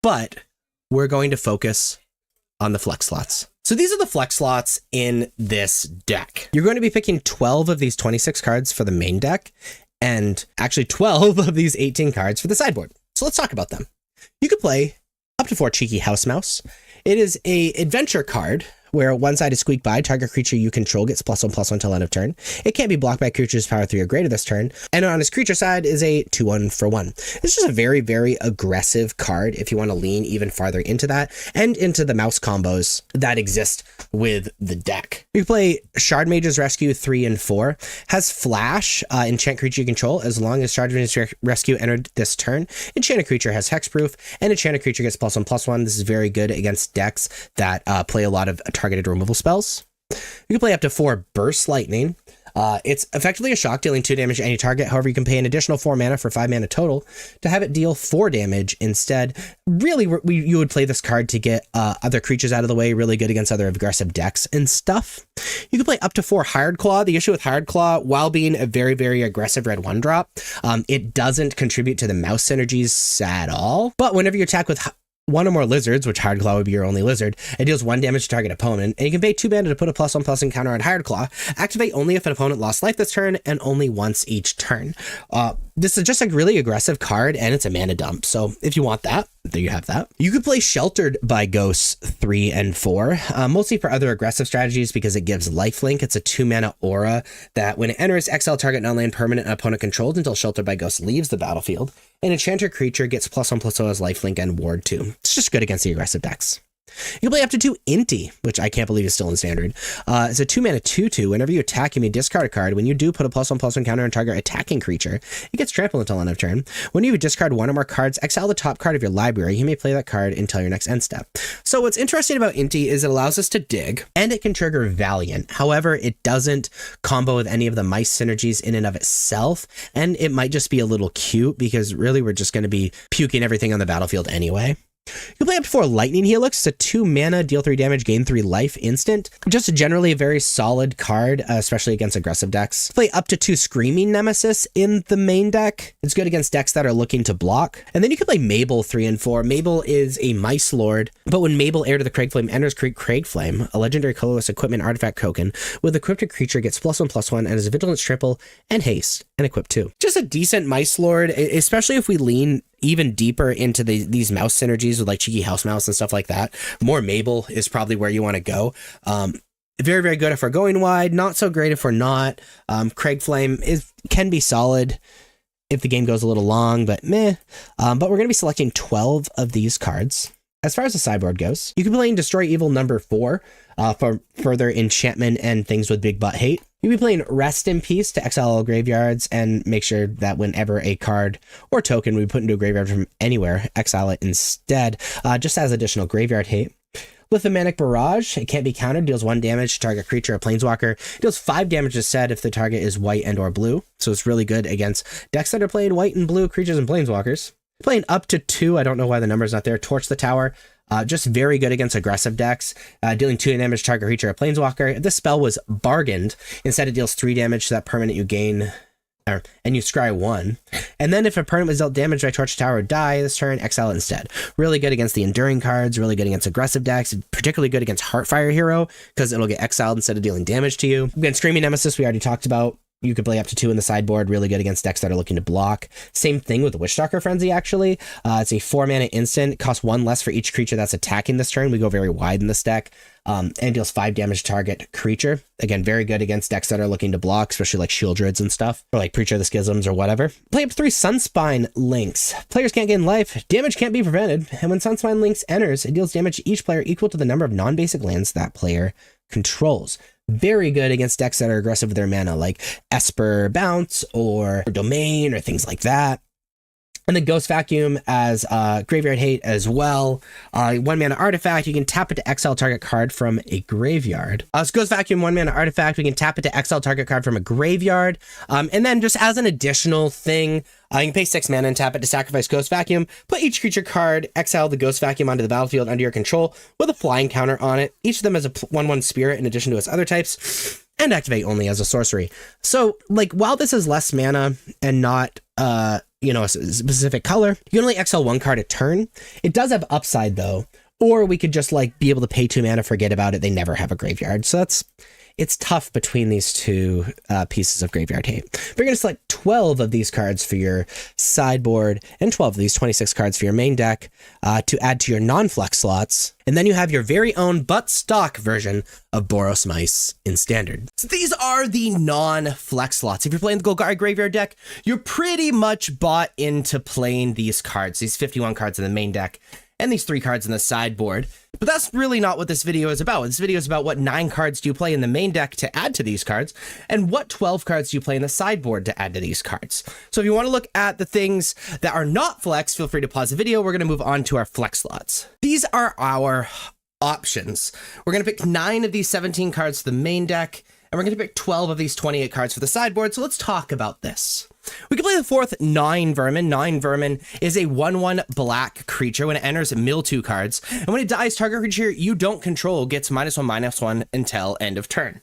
But we're going to focus on the flex slots. So these are the flex slots in this deck. You're going to be picking 12 of these 26 cards for the main deck, and actually 12 of these 18 cards for the sideboard. So let's talk about them. You could play up to 4 Cheeky House Mouse. It is a adventure card where one side is squeaked by. Target creature you control gets +1/+1 till end of turn. It can't be blocked by creatures power 3 or greater this turn. And on his creature side is a 2/1 for 1. This is a very, very aggressive card if you want to lean even farther into that and into the mouse combos that exist with the deck. We play Shard Mage's Rescue 3 and 4. Has Flash, enchant creature you control as long as Shard Mage's Rescue entered this turn. Enchant a creature has hexproof, and enchant a creature gets +1/+1. This is very good against decks that play a lot of targeted removal spells. You can play up to 4 Burst Lightning. It's effectively a shock, dealing 2 damage to any target. However, you can pay an additional 4 mana for 5 mana total to have it deal 4 damage instead. Really, you would play this card to get other creatures out of the way, really good against other aggressive decks and stuff. You can play up to 4 Hired Claw. The issue with Hired Claw, while being a very, very aggressive red 1-drop, it doesn't contribute to the mouse synergies at all. But whenever you attack with 1 or more lizards, which Hired Claw would be your only lizard, it deals 1 damage to target opponent, and you can pay 2 mana to put a +1/+1 counter on Hired Claw. Activate only if an opponent lost life this turn, and only once each turn. This is just a really aggressive card, and it's a mana dump, so if you want that, there you have that. You could play Sheltered by Ghosts 3 and 4, mostly for other aggressive strategies because it gives lifelink. It's a 2 mana aura that when it enters, exile target non-land permanent an opponent controlled until Sheltered by Ghosts leaves the battlefield. An enchanter creature gets +1/+0 as lifelink and ward 2. It's just good against the aggressive decks. You can play up to 2 Inti, which I can't believe is still in standard. It's a 2 mana 2/2. Whenever you attack, you may discard a card. When you do, put a +1/+1 counter on target attacking creature. It gets trampled until end of turn. When you discard 1 or more cards, exile the top card of your library. You may play that card until your next end step. So what's interesting about Inti is it allows us to dig, and it can trigger Valiant. However, it doesn't combo with any of the mice synergies in and of itself, and it might just be a little cute because really we're just going to be puking everything on the battlefield anyway. You can play up to 4 Lightning Helix. It's a 2 mana, deal 3 damage, gain 3 life instant. Just generally a very solid card, especially against aggressive decks. Play up to 2 Screaming Nemesis in the main deck. It's good against decks that are looking to block. And then you can play Mabel 3 and 4. Mabel is a Mice Lord, but when Mabel, Heir to the Cragflame, enters Cragflame, a legendary colorless equipment artifact token with equipped a creature gets +1/+1 and has a Vigilance triple and haste and equip 2. Just a decent Mice Lord, especially if we lean even deeper into these mouse synergies with like Cheeky House Mouse and stuff like that. More Mabel is probably where you want to go. Very, very good if we're going wide. Not so great if we're not. Cragflame can be solid if the game goes a little long, but meh. But we're going to be selecting 12 of these cards. As far as the sideboard goes, you can be playing Destroy Evil number 4 for further enchantment and things with big butt hate. You'll be playing Rest in Peace to exile all graveyards and make sure that whenever a card or token we put into a graveyard from anywhere, exile it instead, just as additional graveyard hate. Lithomanic Barrage, it can't be countered, deals 1 damage to target creature or planeswalker, deals 5 damage instead if the target is white and or blue, so it's really good against decks that are playing white and blue creatures and planeswalkers. Playing up to 2, I don't know why the number's not there, Torch the Tower. Just very good against aggressive decks, dealing 2 damage to target creature or planeswalker. If this spell was bargained, instead it deals 3 damage to that permanent you gain, and you scry 1. And then if a permanent was dealt damage by Torch Tower or die this turn, exile it instead. Really good against the enduring cards, really good against aggressive decks, particularly good against Heartfire Hero, because it'll get exiled instead of dealing damage to you. Again, Screaming Nemesis, we already talked about. You could play up to 2 in the sideboard, really good against decks that are looking to block. Same thing with Witchstalker Frenzy, actually. It's a 4 mana instant, costs 1 less for each creature that's attacking this turn. We go very wide in this deck, and deals 5 damage to target creature. Again, very good against decks that are looking to block, especially like Shieldreds and stuff, or like Preacher of the Schisms or whatever. Play up to 3 Sunspine Links. Players can't gain life, damage can't be prevented, and when Sunspine Links enters, it deals damage to each player equal to the number of non-basic lands that player controls. Very good against decks that are aggressive with their mana, like Esper Bounce or Domain or things like that. And then Ghost Vacuum as graveyard hate as well. 1 mana artifact, you can tap it to exile target card from a graveyard. So Ghost Vacuum, 1 mana artifact, we can tap it to exile target card from a graveyard. And then just as an additional thing, you can pay 6 mana and tap it to sacrifice Ghost Vacuum. Put each creature card, exile the Ghost Vacuum onto the battlefield under your control with a flying counter on it. Each of them has a 1/1 spirit in addition to its other types, and activate only as a sorcery. So, like, while this is less mana and not, a specific color, you can only exile 1 card a turn. It does have upside, though. Or we could just, like, be able to pay 2 mana, forget about it, they never have a graveyard. So that's it's tough between these two pieces of graveyard hate. But you're going to select 12 of these cards for your sideboard and 12 of these 26 cards for your main deck to add to your non-flex slots. And then you have your very own but stock version of Boros Mice in Standard. So these are the non-flex slots. If you're playing the Golgari Graveyard deck, you're pretty much bought into playing these cards, these 51 cards in the main deck, and these 3 cards in the sideboard. But that's really not what this video is about. This video is about what 9 cards do you play in the main deck to add to these cards, and what 12 cards do you play in the sideboard to add to these cards. So if you want to look at the things that are not flex, feel free to pause the video. We're going to move on to our flex slots. These are our options. We're going to pick 9 of these 17 cards for the main deck, and we're going to pick 12 of these 28 cards for the sideboard. So let's talk about this. We can play the 4th Nine Vermin. Nine Vermin is a 1/1 black creature. When it enters, mill 2 cards. And when it dies, target creature you don't control gets -1/-1 until end of turn.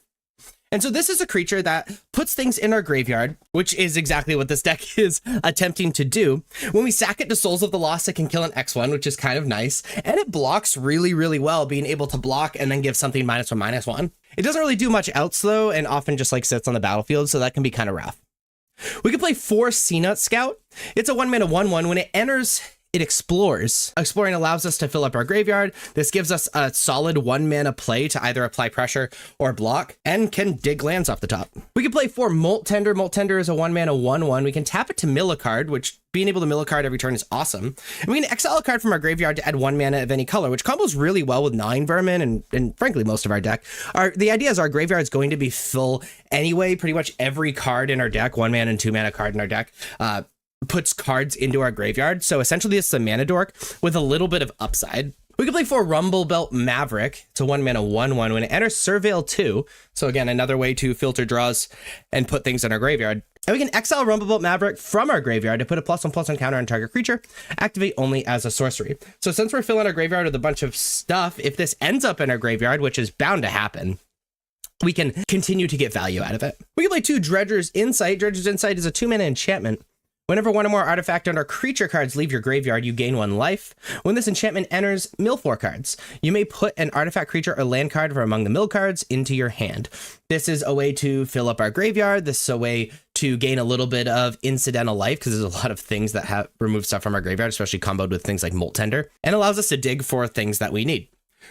And so this is a creature that puts things in our graveyard, which is exactly what this deck is attempting to do. When we sack it to Souls of the Lost, it can kill an X1, which is kind of nice. And it blocks really, really well, being able to block and then give something -1/-1. It doesn't really do much else, though, and often just like sits on the battlefield, so that can be kind of rough. We can play 4 CNUT Scout. It's a 1-mana 1/1. When it enters, it explores. Exploring allows us to fill up our graveyard. This gives us a solid 1-mana play to either apply pressure or block, and can dig lands off the top. We can play 4 Molt Tender. Molt Tender is a 1-mana 1/1. We can tap it to mill a card, which being able to mill a card every turn is awesome. And we can exile a card from our graveyard to add 1 mana of any color, which combos really well with Nine Vermin and frankly most of our deck. The idea is our graveyard is going to be full anyway. Pretty much every card in our deck, 1 mana and 2 mana card in our deck, puts cards into our graveyard. So essentially it's a mana dork with a little bit of upside. We can play 4 Rumble Belt Maverick. It's a 1-mana 1/1. When it enters, Surveil 2. So again, another way to filter draws and put things in our graveyard. And we can exile Rumble Belt Maverick from our graveyard to put a +1/+1 counter on target creature, activate only as a sorcery. So since we're filling our graveyard with a bunch of stuff, if this ends up in our graveyard, which is bound to happen, we can continue to get value out of it. We can play 2 Dredger's Insight. Dredger's Insight is a 2-mana enchantment. Whenever 1 or more artifact and/or creature cards leave your graveyard, you gain 1 life. When this enchantment enters, mill 4 cards. You may put an artifact, creature, or land card from among the mill cards into your hand. This is a way to fill up our graveyard. This is a way to gain a little bit of incidental life, because there's a lot of things that have removed stuff from our graveyard, especially comboed with things like Molt Tender, and allows us to dig for things that we need.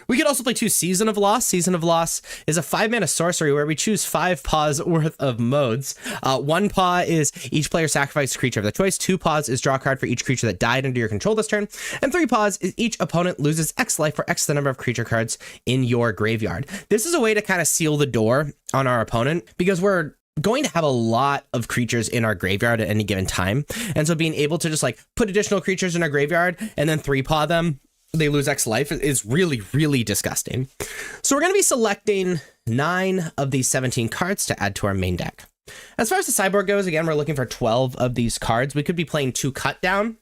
We could also play 2 Season of Loss. Season of Loss is a 5-mana sorcery where we choose 5 paws worth of modes. 1 paw is each player sacrifices a creature of their choice. 2 paws is draw a card for each creature that died under your control this turn. And 3 paws is each opponent loses X life for X the number of creature cards in your graveyard. This is a way to kind of seal the door on our opponent, because we're going to have a lot of creatures in our graveyard at any given time. And so being able to just like put additional creatures in our graveyard and then 3-paw them, they lose X life, is really, really disgusting. So we're going to be selecting 9 of these 17 cards to add to our main deck. As far as the sideboard goes, again, we're looking for 12 of these cards. We could be playing 2 Cut Down.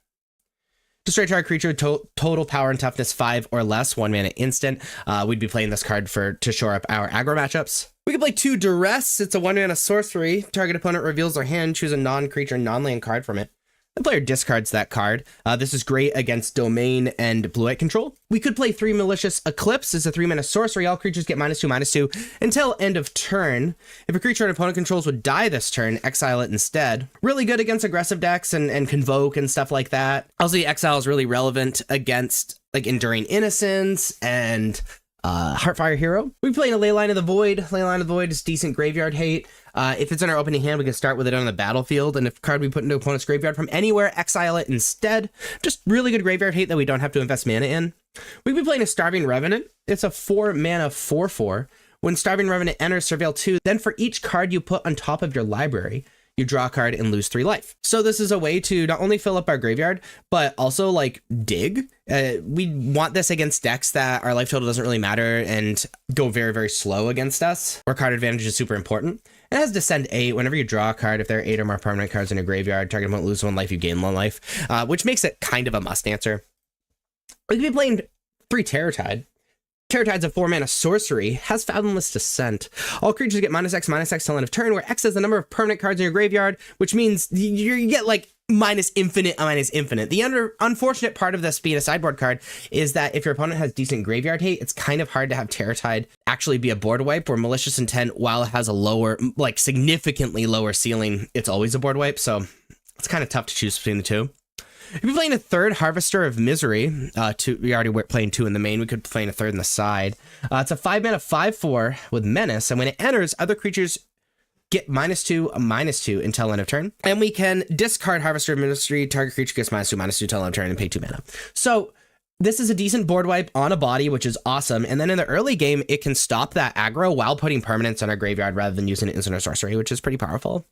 To straight target creature, total power and toughness 5 or less, 1-mana instant. We'd be playing this card to shore up our aggro matchups. We could play 2 Duress. It's a 1-mana sorcery. Target opponent reveals their hand, choose a non-creature, non-land card from it. The player discards that card. This is great against domain and blue-white control. We could play 3 Malicious Eclipse. It's a 3-mana sorcery. All creatures get -2/-2 until end of turn. If a creature an opponent controls would die this turn, exile it instead. Really good against aggressive decks and Convoke and stuff like that. Also, the exile is really relevant against like Enduring Innocence and Heartfire Hero. We play a Leyline of the Void. Leyline of the Void is decent graveyard hate. If it's in our opening hand, we can start with it on the battlefield, and if a card we put into opponent's graveyard from anywhere, exile it instead. Just really good graveyard hate that we don't have to invest mana in. We could be playing a Starving Revenant. It's a 4-mana 4/4. When Starving Revenant enters, Surveil 2, then for each card you put on top of your library, you draw a card and lose 3 life. So this is a way to not only fill up our graveyard, but also like dig. We want this against decks that our life total doesn't really matter and go very, very slow against us, where card advantage is super important. It has Descend 8. Whenever you draw a card, if there are 8 or more permanent cards in your graveyard, target opponent loses 1 life, you gain 1 life, which makes it kind of a must answer. We could be playing 3 Terror Tide. Terratide's a 4-mana sorcery, has Fathomless Descent. All creatures get -X till end of turn, where X is the number of permanent cards in your graveyard, which means you get like minus infinite. The unfortunate part of this being a sideboard card is that if your opponent has decent graveyard hate, it's kind of hard to have Terratide actually be a board wipe, where Malicious Intent, while it has a lower, like significantly lower ceiling, it's always a board wipe, so it's kind of tough to choose between the two. If you're playing a third Harvester of Misery, we already were playing 2 in the main, we could play a third in the side. It's a 5-mana 5/4 with Menace, and when it enters, other creatures get -2/-2 until end of turn. And we can discard Harvester of Misery, target creature gets -2/-2 until end of turn, and pay 2 mana. So this is a decent board wipe on a body, which is awesome. And then in the early game, it can stop that aggro while putting permanents on our graveyard rather than using an instant or sorcery, which is pretty powerful.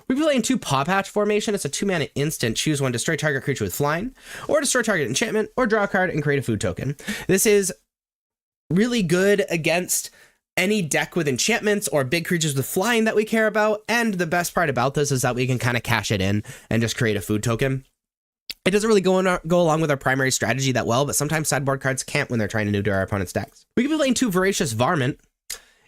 We play in 2 Paw Patch formation. It's a 2-mana instant. Choose one, destroy target creature with flying, or destroy target enchantment, or draw a card and create a food token. This is really good against any deck with enchantments or big creatures with flying that we care about. And the best part about this is that we can kind of cash it in and just create a food token. It doesn't really go along with our primary strategy that well, but sometimes sideboard cards can't when they're trying to neuter our opponent's decks. We can be playing 2 Voracious Varmint.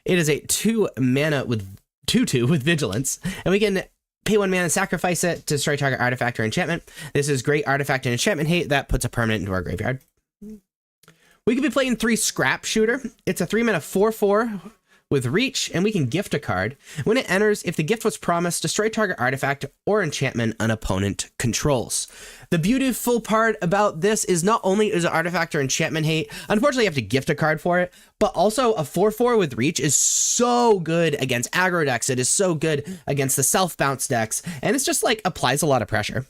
It is a 2-mana with 2/2 with Vigilance, and we can pay 1 mana, sacrifice it to destroy target artifact or enchantment. This is great artifact and enchantment hate that puts a permanent into our graveyard. We could be playing 3 Scrap Shooter. It's a 3-mana 4/4 with Reach, and we can gift a card. When it enters, if the gift was promised, destroy target artifact or enchantment an opponent controls. The beautiful part about this is not only is it artifact or enchantment hate, unfortunately you have to gift a card for it, but also a 4/4 with Reach is so good against aggro decks. It is so good against the self-bounce decks, and it's just like applies a lot of pressure.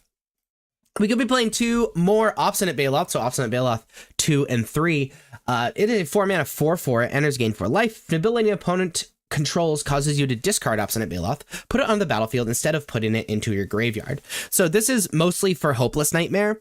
We could be playing 2 more Obstinate Baloth, so Obstinate Baloth 2 and 3. It is a 4-mana 4/4. It enters, gain 4 life. An ability opponent controls causes you to discard Obstinate Baloth, put it on the battlefield instead of putting it into your graveyard. So this is mostly for Hopeless Nightmare,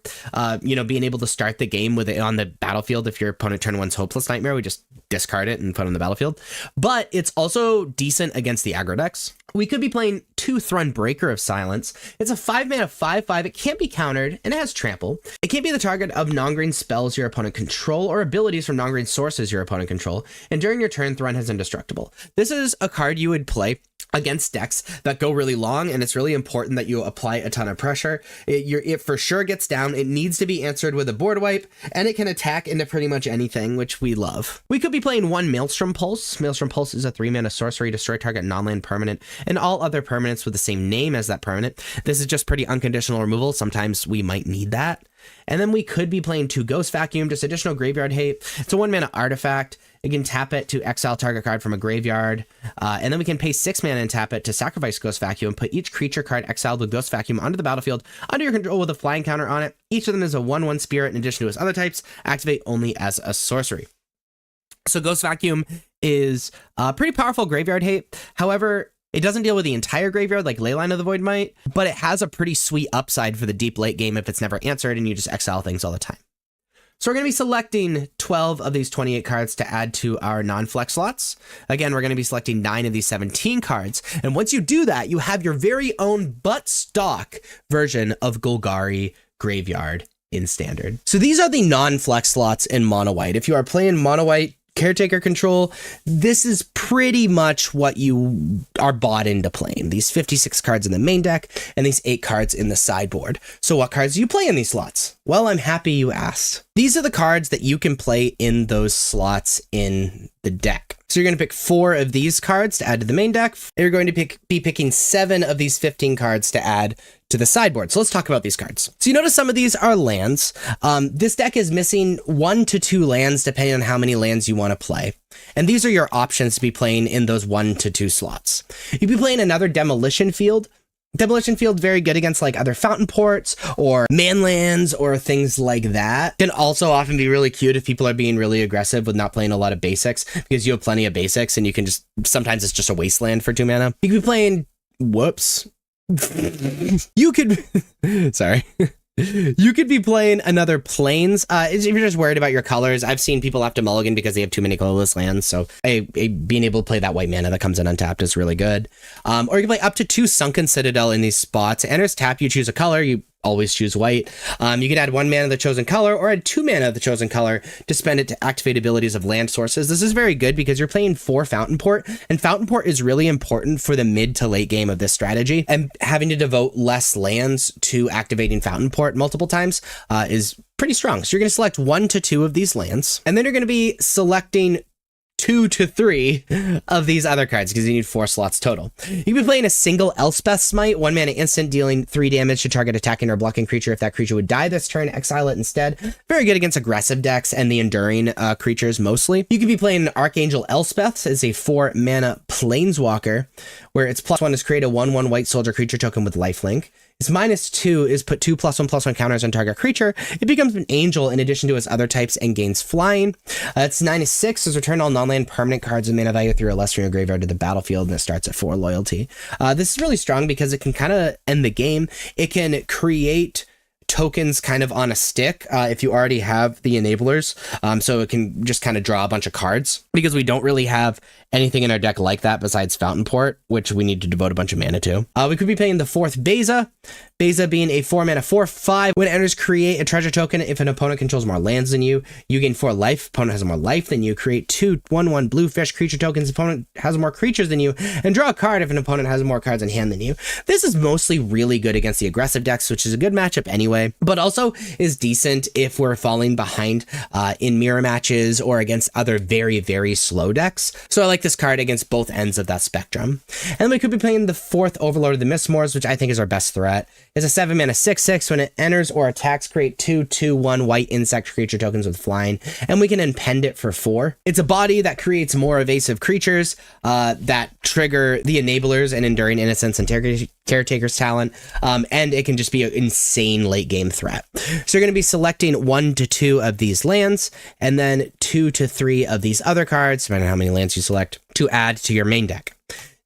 being able to start the game with it on the battlefield. If your opponent turn 1's Hopeless Nightmare, we just discard it and put it on the battlefield. But it's also decent against the aggro decks. We could be playing 2 Thrun Breaker of Silence. It's a 5-mana 5/5. It can't be countered, and it has trample. It can't be the target of non-green spells your opponent control or abilities from non-green sources your opponent control. And during your turn, Thrun is indestructible. This is a card you would play against decks that go really long, and it's really important that you apply a ton of pressure. It for sure gets down. It needs to be answered with a board wipe, and it can attack into pretty much anything, which we love. We could be playing 1 Maelstrom Pulse. Maelstrom Pulse is a 3-mana sorcery, destroy target non-land permanent and all other permanents with the same name as that permanent. This is just pretty unconditional removal. Sometimes we might need that. And then we could be playing 2 Ghost Vacuum, just additional graveyard hate. It's a 1-mana artifact. You can tap it to exile target card from a graveyard. And then we can pay 6 mana and tap it to sacrifice Ghost Vacuum, put each creature card exiled with Ghost Vacuum onto the battlefield under your control with a flying counter on it. Each of them is a 1/1 spirit in addition to its other types, activate only as a sorcery. So Ghost Vacuum is pretty powerful graveyard hate. However, it doesn't deal with the entire graveyard like Leyline of the Void might, but it has a pretty sweet upside for the deep late game if it's never answered and you just exile things all the time. So we're going to be selecting 12 of these 28 cards to add to our non-flex slots. Again, we're going to be selecting 9 of these 17 cards. And once you do that, you have your very own but stock version of Golgari Graveyard in Standard. So these are the non-flex slots in Mono White. If you are playing Mono White Caretaker Control, this is pretty much what you are bought into playing. These 56 cards in the main deck and these 8 cards in the sideboard. So what cards do you play in these slots? Well, I'm happy you asked. These are the cards that you can play in those slots in the deck. So you're going to pick 4 of these cards to add to the main deck. You're going to be picking 7 of these 15 cards to add to the sideboard. So let's talk about these cards. So you notice some of these are lands. This deck is missing 1 to 2 lands depending on how many lands you want to play. And these are your options to be playing in those 1 to 2 slots. You'd be playing another Demolition Field. Demolition Field, very good against like other Fountain Ports or Manlands or things like that. Can also often be really cute if people are being really aggressive with not playing a lot of basics, because you have plenty of basics and you can just, sometimes it's just a wasteland for 2 mana. You could be playing, whoops. You could, sorry. You could be playing another Plains. If you're just worried about your colors, I've seen people have to mulligan because they have too many colorless lands. So being able to play that white mana that comes in untapped is really good. Or you can play up to 2 Sunken Citadel in these spots. Enters tap, you choose a color, you always choose white. You can add 1 mana of the chosen color or add 2 mana of the chosen color to spend it to activate abilities of land sources. This is very good because you're playing 4 Fountain Port, and Fountain Port is really important for the mid to late game of this strategy, and having to devote less lands to activating Fountain Port multiple times is pretty strong. So you're going to select 1 to 2 of these lands, and then you're going to be selecting 2 to 3 of these other cards because you need 4 slots total. You can be playing a single Elspeth Smite, 1 mana instant, dealing 3 damage to target attacking or blocking creature. If that creature would die this turn, exile it instead. Very good against aggressive decks and the enduring creatures mostly. You could be playing Archangel Elspeth as a 4 mana planeswalker, where its +1 is create a 1/1 white soldier creature token with lifelink. Its -2 is put 2 +1/+1 counters on target creature. It becomes an angel in addition to its other types and gains flying. Its -6 is return all non-land permanent cards with mana value 3 or less from your graveyard to the battlefield, and it starts at 4 loyalty. This is really strong because it can kind of end the game. It can create tokens kind of on a stick if you already have the enablers, so it can just kind of draw a bunch of cards, because we don't really have anything in our deck like that besides Fountain Port, which we need to devote a bunch of mana to. We could be playing the 4th Beza. Beza being a 4 mana 4/5. When it enters, create a treasure token. If an opponent controls more lands than you, you gain 4 life. Opponent has more life than you. Create 2 1/1 blue fish creature tokens. Opponent has more creatures than you, and draw a card if an opponent has more cards in hand than you. This is mostly really good against the aggressive decks, which is a good matchup anyway, but also is decent if we're falling behind in mirror matches or against other very, very slow decks. So I like this card against both ends of that spectrum. And then we could be playing the 4th Overlord of the Mistmoors, which I think is our best threat. It's a 7 mana 6/6. When it enters or attacks, create 2 2/1 white insect creature tokens with flying, and we can impend it for 4. It's a body that creates more evasive creatures that trigger the enablers and Enduring Innocence and Caretaker's Talent, and it can just be an insane late game threat. So you're going to be selecting 1 to 2 of these lands, and then 2 to 3 of these other cards, depending on how many lands you select, to add to your main deck.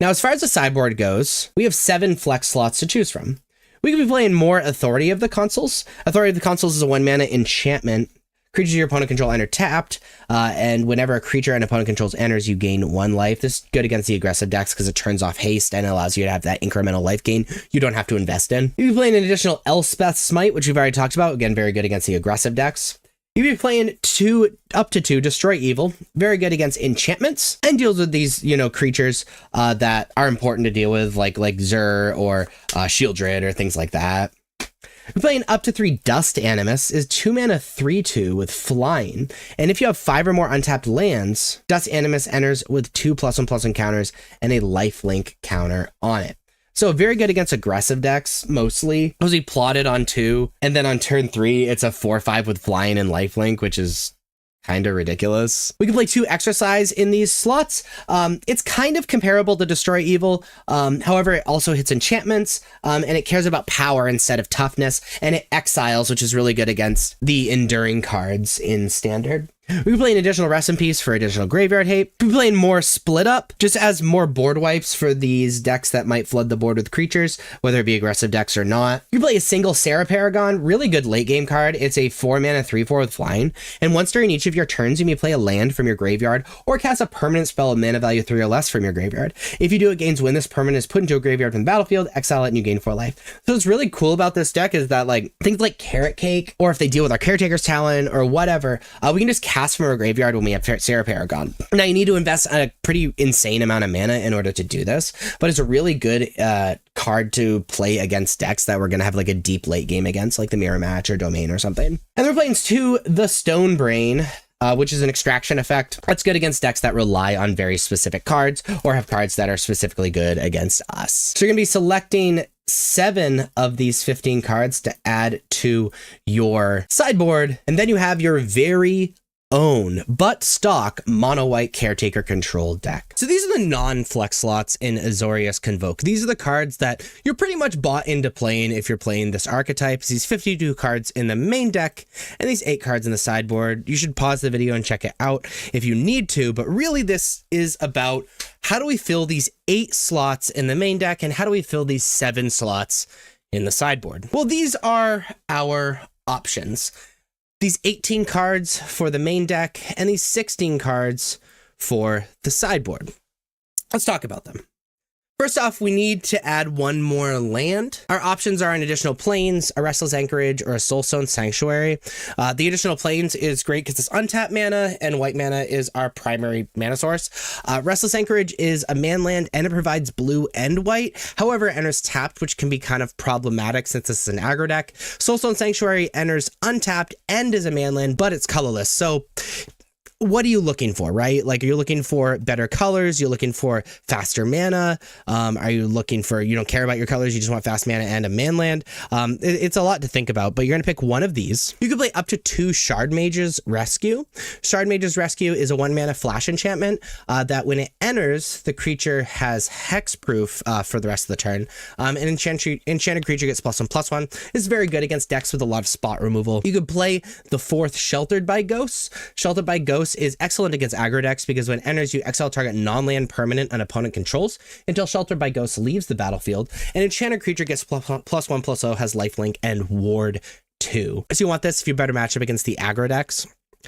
Now, as far as the sideboard goes, we have 7 flex slots to choose from. We could be playing more Authority of the Consuls. Authority of the Consuls is a 1 mana enchantment. Creatures your opponent control enter tapped, and whenever a creature an opponent controls enters, you gain 1 life. This is good against the aggressive decks because it turns off haste and allows you to have that incremental life gain you don't have to invest in. You'll be playing an additional Elspeth Smite, which we've already talked about. Again, very good against the aggressive decks. You'll be playing up to 2 Destroy Evil, very good against enchantments, and deals with these, creatures that are important to deal with, like Zur or Shieldred or things like that. We're playing up to 3 Dust Animus, is 2 mana 3/2 with flying, and if you have 5 or more untapped lands, Dust Animus enters with 2 +1/+1 counters and a lifelink counter on it. So very good against aggressive decks, mostly. Because we plotted on 2, and then on turn 3, it's a 4/5 with flying and lifelink, which is kind of ridiculous. We can play 2 Exercise in these slots. It's kind of comparable to Destroy Evil. However, it also hits enchantments, and it cares about power instead of toughness, and it exiles, which is really good against the enduring cards in Standard. We can play an additional Rest in Peace for additional graveyard hate. We can play more Split Up, just as more board wipes for these decks that might flood the board with creatures, whether it be aggressive decks or not. You can play a single Sarah Paragon, really good late game card. It's a 4 mana 3/4 with flying, and once during each of your turns, you may play a land from your graveyard or cast a permanent spell of mana value 3 or less from your graveyard. If you do, it gains when this permanent is put into a graveyard from the battlefield, exile it, and you gain 4 life. So what's really cool about this deck is that things like Carrot Cake, or if they deal with our Caretaker's Talent or whatever, we can just cast from our graveyard when we have Sarah Paragon. Now, you need to invest a pretty insane amount of mana in order to do this, but it's a really good card to play against decks that we're going to have a deep late game against, like the Mirror Match or Domain or something. And we're playing 2 the Stone Brain, which is an extraction effect. That's good against decks that rely on very specific cards or have cards that are specifically good against us. So you're going to be selecting 7 of these 15 cards to add to your sideboard, and then you have your very own but stock mono white Caretaker control deck. So these are the non-flex slots in Azorius Convoke. These are the cards that you're pretty much bought into playing if you're playing this archetype. It's these 52 cards in the main deck and these 8 cards in the sideboard. You should pause the video and check it out if you need to, but really this is about how do we fill these 8 slots in the main deck and how do we fill these 7 slots in the sideboard? Well, these are our options. These 18 cards for the main deck and these 16 cards for the sideboard. Let's talk about them. First off, we need to add one more land. Our options are an additional plains, a restless anchorage, or a soulstone sanctuary. The additional plains is great because it's untapped mana, and white mana is our primary mana source. Restless anchorage is a manland, and it provides blue and white. However, it enters tapped, which can be kind of problematic since this is an aggro deck. Soulstone sanctuary enters untapped and is a manland, but it's colorless. So what are you looking for, right? Like, are you looking for better colors? You're looking for faster mana? Are you looking for, you don't care about your colors, you just want fast mana and a manland? It's a lot to think about, but you're going to pick one of these. You can play up to 2 Shard Mage's Rescue. Shard Mage's Rescue is a 1 mana flash enchantment that when it enters, the creature has hexproof for the rest of the turn. An enchanted creature gets +1/+1. It's very good against decks with a lot of spot removal. You could play the 4th Sheltered by Ghosts. Sheltered by Ghosts is excellent against aggro decks because when it enters, you exile target non-land permanent an opponent controls until Sheltered by Ghosts leaves the battlefield. An enchanted creature gets +1/+0, has lifelink, and ward 2. So you want this if you're better matchup against the aggro decks.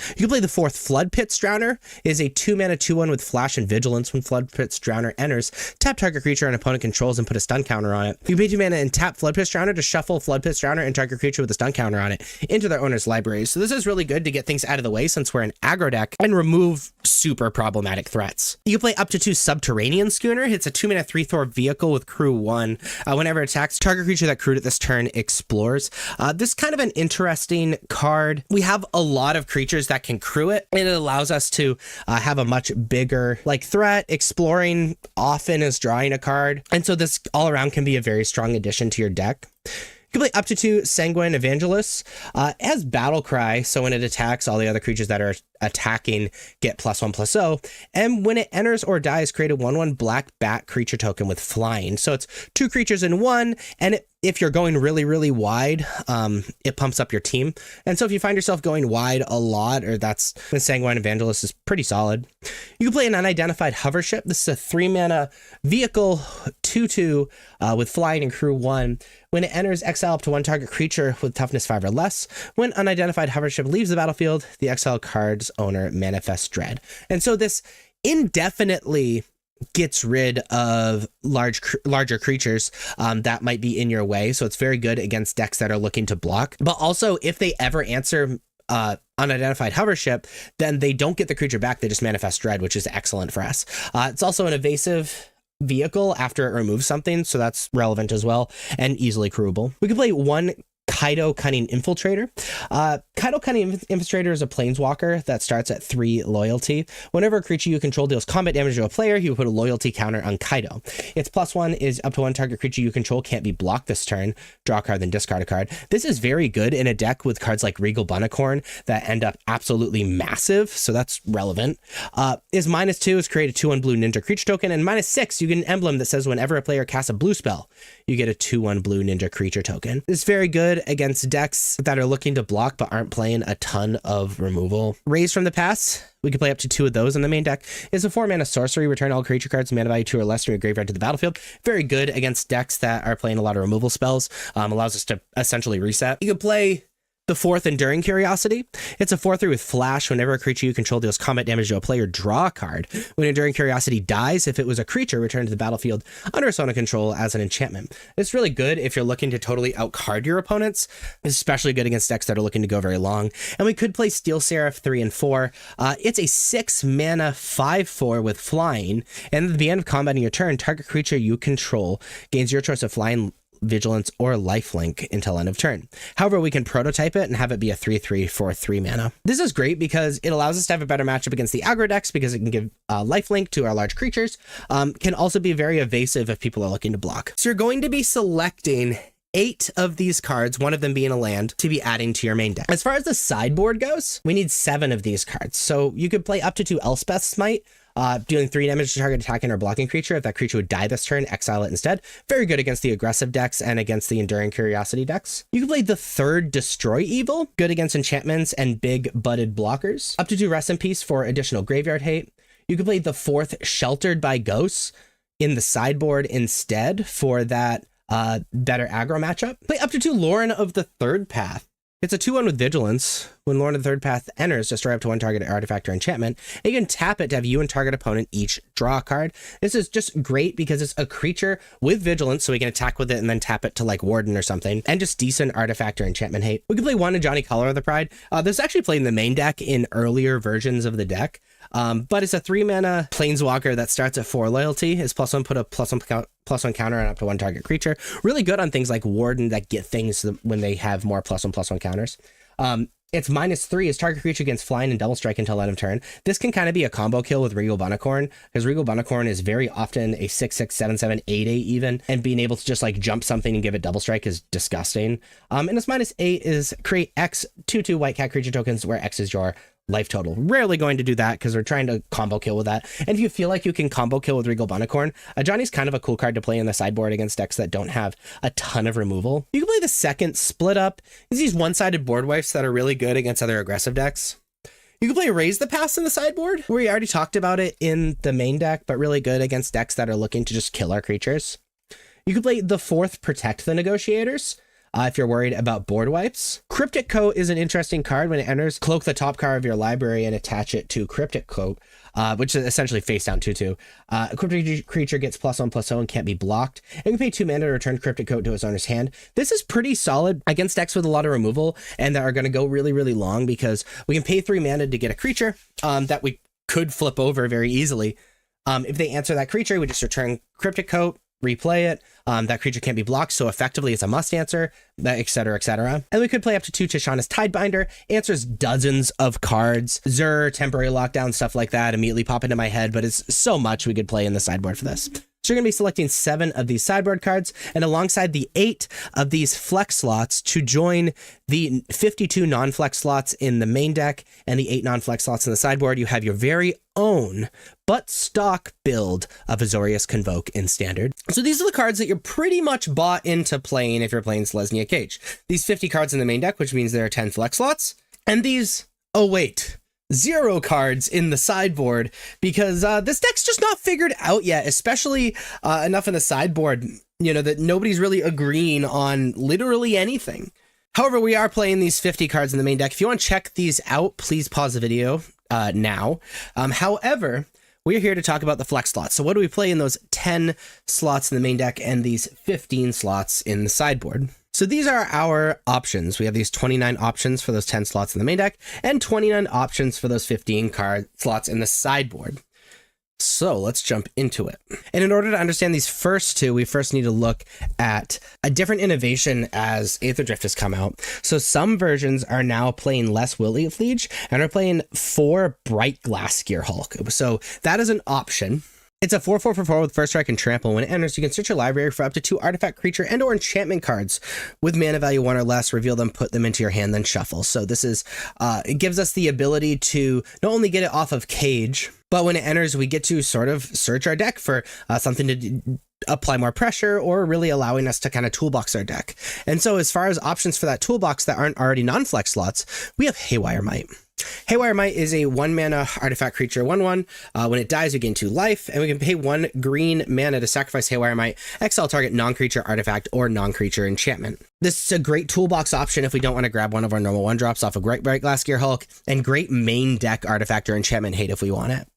You can play the 4th Flood Pits Drowner. It is a 2 mana 2/1 with flash and vigilance. When Flood Pits Drowner enters, tap target creature an opponent controls and put a stun counter on it. You can pay 2 mana and tap Flood Pits Drowner to shuffle Flood Pits Drowner and target creature with a stun counter on it into their owner's library. So this is really good to get things out of the way since we're an aggro deck and remove super problematic threats. You can play up to 2 Subterranean Schooner. It's a 2 mana 3/4 vehicle with crew 1. Whenever it attacks, target creature that crewed at this turn explores. This is kind of an interesting card. We have a lot of creatures that can crew it, and it allows us to have a much bigger threat. Exploring often is drawing a card, and so this all around can be a very strong addition to your deck. You can play up to 2 Sanguine Evangelists. It has Battle Cry, so when it attacks, all the other creatures that are attacking get +1/+0. And when it enters or dies, create a 1/1 black bat creature token with flying. So it's 2 creatures in 1, and if you're going really, really wide, it pumps up your team. And so if you find yourself going wide a lot, or that's when Sanguine Evangelist is pretty solid. You can play an Unidentified Hovership. This is a 3 mana vehicle, 2/2 with flying and crew 1. When it enters, exile up to 1 target creature with toughness 5 or less. When Unidentified Hovership leaves the battlefield, the exile card's owner manifests dread. And so this indefinitely gets rid of larger creatures that might be in your way. So it's very good against decks that are looking to block. But also, if they ever answer Unidentified Hovership, then they don't get the creature back. They just manifest dread, which is excellent for us. It's also an evasive vehicle after it removes something, so that's relevant as well, and easily crewable. We can play 1 Kaido Cunning Infiltrator. Kaido Cunning Infiltrator is a planeswalker that starts at 3 loyalty. Whenever a creature you control deals combat damage to a player, you put a loyalty counter on Kaido. Its +1 is up to 1 target creature you control can't be blocked this turn. Draw a card, then discard a card. This is very good in a deck with cards like Regal Bunnicorn that end up absolutely massive, so that's relevant. Is -2 is create a 2/1 blue ninja creature token, and -6 you get an emblem that says whenever a player casts a blue spell, you get a 2/1 blue ninja creature token. It's very good against decks that are looking to block but aren't playing a ton of removal. Raise from the Past, we can play up to 2 of those in the main deck. It's a 4 mana sorcery. Return all creature cards mana value 2 or less from your graveyard to the battlefield. Very good against decks that are playing a lot of removal spells. Allows us to essentially reset. You can play the 4th Enduring Curiosity. It's a 4/3 with flash. Whenever a creature you control deals combat damage to a player, draw a card. When Enduring Curiosity dies, if it was a creature, return to the battlefield under Sona control as an enchantment. It's really good if you're looking to totally outcard your opponents. It's especially good against decks that are looking to go very long. And we could play Steel Seraph 3 and 4. It's a 6 mana 5/4 with flying. And at the end of combat in your turn, target creature you control gains your choice of flying, vigilance, or lifelink until end of turn. However, we can prototype it and have it be a 3/3 for 3 mana. This is great because it allows us to have a better matchup against the aggro decks because it can give lifelink to our large creatures. Can also be very evasive if people are looking to block. So you're going to be selecting 8 of these cards, one of them being a land, to be adding to your main deck. As far as the sideboard goes, we need 7 of these cards. So you could play up to 2 Elspeth's Smite, dealing 3 damage to target attacking or blocking creature. If that creature would die this turn, exile it instead. Very good against the aggressive decks and against the Enduring Curiosity decks. You can play the 3rd Destroy Evil, good against enchantments and big budded blockers. Up to 2 Rest in Peace for additional graveyard hate. You can play the 4th Sheltered by Ghosts in the sideboard instead for that better aggro matchup. Play up to 2 Lauren of the Third Path. It's a 2/1 with Vigilance. When Lord of the Third Path enters, destroy up to one target artifact or enchantment. And you can tap it to have you and target opponent each draw a card. This is just great because it's a creature with Vigilance, so we can attack with it and then tap it to like Warden or something, and just decent artifact or enchantment hate. We can play one in Johnny Color of the Pride. This is actually played in the main deck in earlier versions of the deck. But it's a 3-mana planeswalker that starts at 4 loyalty. It's +1, put a +1 counter on up to one target creature. Really good on things like Warden that get things when they have more +1/+1 counters. It's -3 as target creature against flying and double strike until end of turn. This can kind of be a combo kill with Regal Bunnicorn, because Regal Bunnicorn is very often a 6/6, 7/7, 8/8 even, and being able to just like jump something and give it double strike is disgusting. And this -8 is create X 2/2 white cat creature tokens, where X is your life total. Rarely going to do that because we're trying to combo kill with that. And if you feel like you can combo kill with Regal Bunnicorn, Johnny's kind of a cool card to play in the sideboard against decks that don't have a ton of removal. You can play the second split up. It's these one-sided board wipes that are really good against other aggressive decks. You can play Raise the Past in the sideboard. We already talked about it in the main deck, but really good against decks that are looking to just kill our creatures. You can play the fourth Protect the Negotiators. If you're worried about board wipes. Cryptic Coat is an interesting card. When it enters, cloak the top card of your library and attach it to Cryptic Coat, which is essentially face down 2/2. A cryptic creature gets +1/+0 and can't be blocked. And you can pay 2 mana to return Cryptic Coat to its owner's hand. This is pretty solid against decks with a lot of removal and that are going to go really, really long, because we can pay 3 mana to get a creature that we could flip over very easily. If they answer that creature, we just return Cryptic Coat, replay it. That creature can't be blocked, so effectively it's a must answer, etc., etc. And we could play up to 2 Tishana's Tidebinder. Answers dozens of cards. Zur, temporary lockdown, stuff like that immediately pop into my head, but it's so much we could play in the sideboard for this. So you're going to be selecting 7 of these sideboard cards, and alongside the 8 of these flex slots to join the 52 non-flex slots in the main deck and the 8 non-flex slots in the sideboard, you have your very own but stock build of Azorius Convoke in Standard. So these are the cards that you're pretty much bought into playing if you're playing Selesnya Cage. These 50 cards in the main deck, which means there are 10 flex slots, and these, oh wait, 0 cards in the sideboard, because this deck's just not figured out yet, especially enough in the sideboard, that nobody's really agreeing on literally anything. However, we are playing these 50 cards in the main deck. If you want to check these out, please pause the video now. However, we're here to talk about the flex slots. So what do we play in those 10 slots in the main deck and these 15 slots in the sideboard? So these are our options. We have these 29 options for those 10 slots in the main deck and 29 options for those 15 card slots in the sideboard. So let's jump into it. And in order to understand these first two, we first need to look at a different innovation as Aether Drift has come out. So some versions are now playing less Will-Leaf Liege and are playing 4 Bright Glass Gear Hulk. So that is an option. It's a 4/4/4 with first strike and trample. When it enters, you can search your library for up to 2 artifact, creature, and or enchantment cards with mana value 1 or less, reveal them, put them into your hand, then shuffle. So this is, it gives us the ability to not only get it off of Cage, but when it enters, we get to sort of search our deck for something to apply more pressure, or really allowing us to kind of toolbox our deck. And so as far as options for that toolbox that aren't already non-flex slots, we have Haywire Might. Haywire Might is a 1 mana artifact creature 1/1. When it dies, we gain 2 life, and we can pay 1 green mana to sacrifice Haywire Might, exile target non-creature artifact or non-creature enchantment. This is a great toolbox option if we don't want to grab one of our normal 1-drops off of Bright Glass Gear Hulk, and great main deck artifact or enchantment hate if we want it.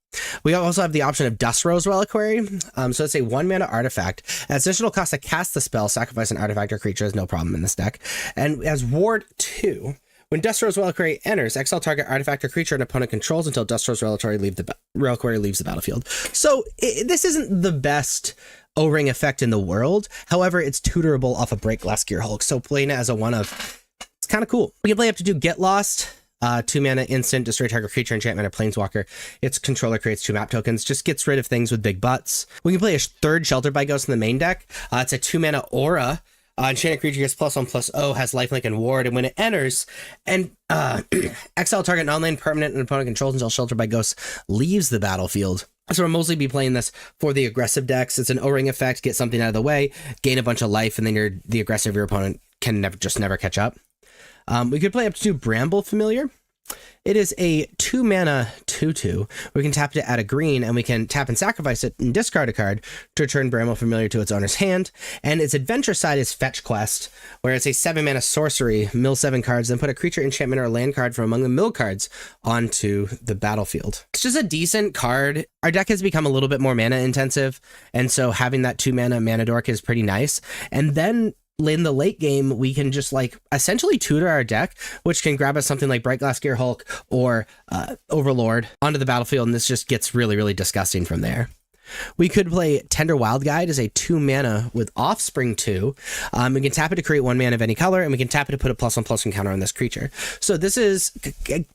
We also have the option of Dust Rose Reliquary. So it's a 1 mana artifact. At additional cost to cast the spell, sacrifice an artifact or creature is no problem in this deck. And as Ward 2, when Dust Rose Reliquary enters, exile target artifact or creature an opponent controls until Dust Rose Reliquary leaves the battlefield. So this isn't the best O-Ring effect in the world. However, it's tutorable off of Bright Glass Gear Hulk. So playing it as a 1-of, it's kind of cool. We can play up to 2 Get Lost. 2 mana instant, destroy target creature, enchantment, or planeswalker. Its controller creates 2 map tokens, just gets rid of things with big butts. We can play a 3rd Sheltered by Ghost in the main deck. It's a 2 mana aura. Enchanted creature gets +1/+0, has lifelink and ward, and when it enters, and exile target non-land permanent and opponent controls until Sheltered by Ghost leaves the battlefield. So we'll mostly be playing this for the aggressive decks. It's an O-Ring effect, get something out of the way, gain a bunch of life, and then the aggressive your opponent can never catch up. We could play up to 2 Bramble Familiar. It is a 2-mana 2/2. We can tap it to add a green, and we can tap and sacrifice it and discard a card to return Bramble Familiar to its owner's hand. And its adventure side is Fetch Quest, where it's a 7-mana sorcery, mill 7 cards, then put a creature, enchantment, or land card from among the mill cards onto the battlefield. It's just a decent card. Our deck has become a little bit more mana intensive, and so having that 2-mana mana dork is pretty nice. And then in the late game, we can just essentially tutor our deck, which can grab us something like Bright Glass Gear Hulk or Overlord onto the battlefield, and this just gets really, really disgusting from there. We could play Tender Wild Guide as a 2-mana with Offspring 2. We can tap it to create 1 mana of any color, and we can tap it to put a +1/+1 counter on this creature. So this is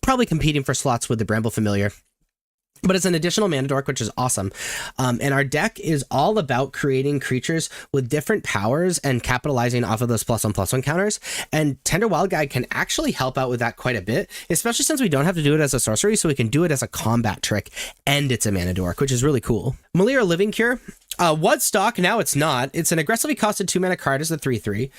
probably competing for slots with the Bramble Familiar. But it's an additional mana dork, which is awesome. And our deck is all about creating creatures with different powers and capitalizing off of those +1/+1 counters. And Tender Wild Guide can actually help out with that quite a bit, especially since we don't have to do it as a sorcery, so we can do it as a combat trick, and it's a mana dork, which is really cool. Malira Living Cure was stock, now it's not. It's an aggressively costed 2-mana card as a 3/3.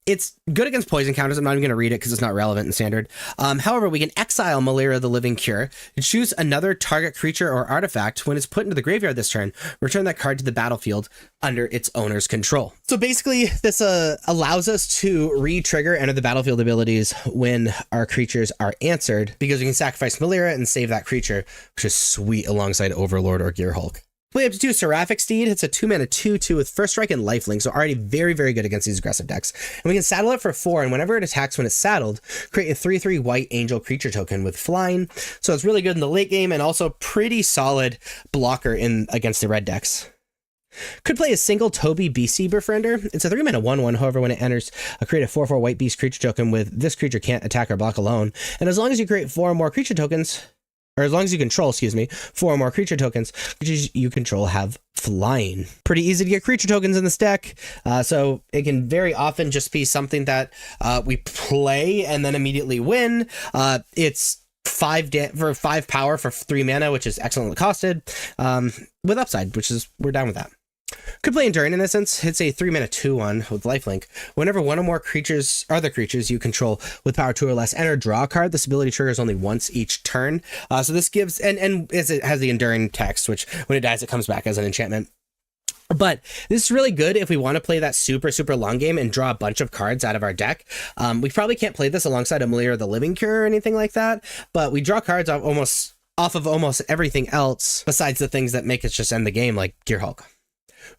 It's good against poison counters. I'm not even going to read it because it's not relevant in standard. However, we can exile Malira the Living Cure and choose another target creature or artifact. When it's put into the graveyard this turn, return that card to the battlefield under its owner's control. So basically, this allows us to re-trigger enter the battlefield abilities when our creatures are answered, because we can sacrifice Malira and save that creature, which is sweet alongside Overlord or Gear Hulk. Play up to 2 Seraphic Steed. It's a 2-mana 2/2 with First Strike and Lifelink, so already very, very good against these aggressive decks. And we can saddle it for 4, and whenever it attacks when it's saddled, create a 3/3 white angel creature token with flying. So it's really good in the late game, and also pretty solid blocker against the red decks. Could play a single Toby BC Befriender. It's a 3-mana 1/1. However, when it enters, create a 4/4 white beast creature token with this creature can't attack or block alone. And as long as you create 4 or more creature tokens, or as long as you control, 4 or more creature tokens, creatures you control have flying. Pretty easy to get creature tokens in this deck, so it can very often just be something that we play and then immediately win. It's 5 power for 3 mana, which is excellently costed, with upside, we're down with that. Could play Enduring Innocence. It's a 3-mana 2/1 with lifelink. Whenever one or more other creatures you control with power 2 or less enter, draw a card. This ability triggers only once each turn. So this gives, and it has the Enduring text, which when it dies, it comes back as an enchantment. But this is really good if we want to play that super, super long game and draw a bunch of cards out of our deck. We probably can't play this alongside a Malira the Living Cure or anything like that, but we draw cards off of almost everything else besides the things that make us just end the game, like Gear Hulk.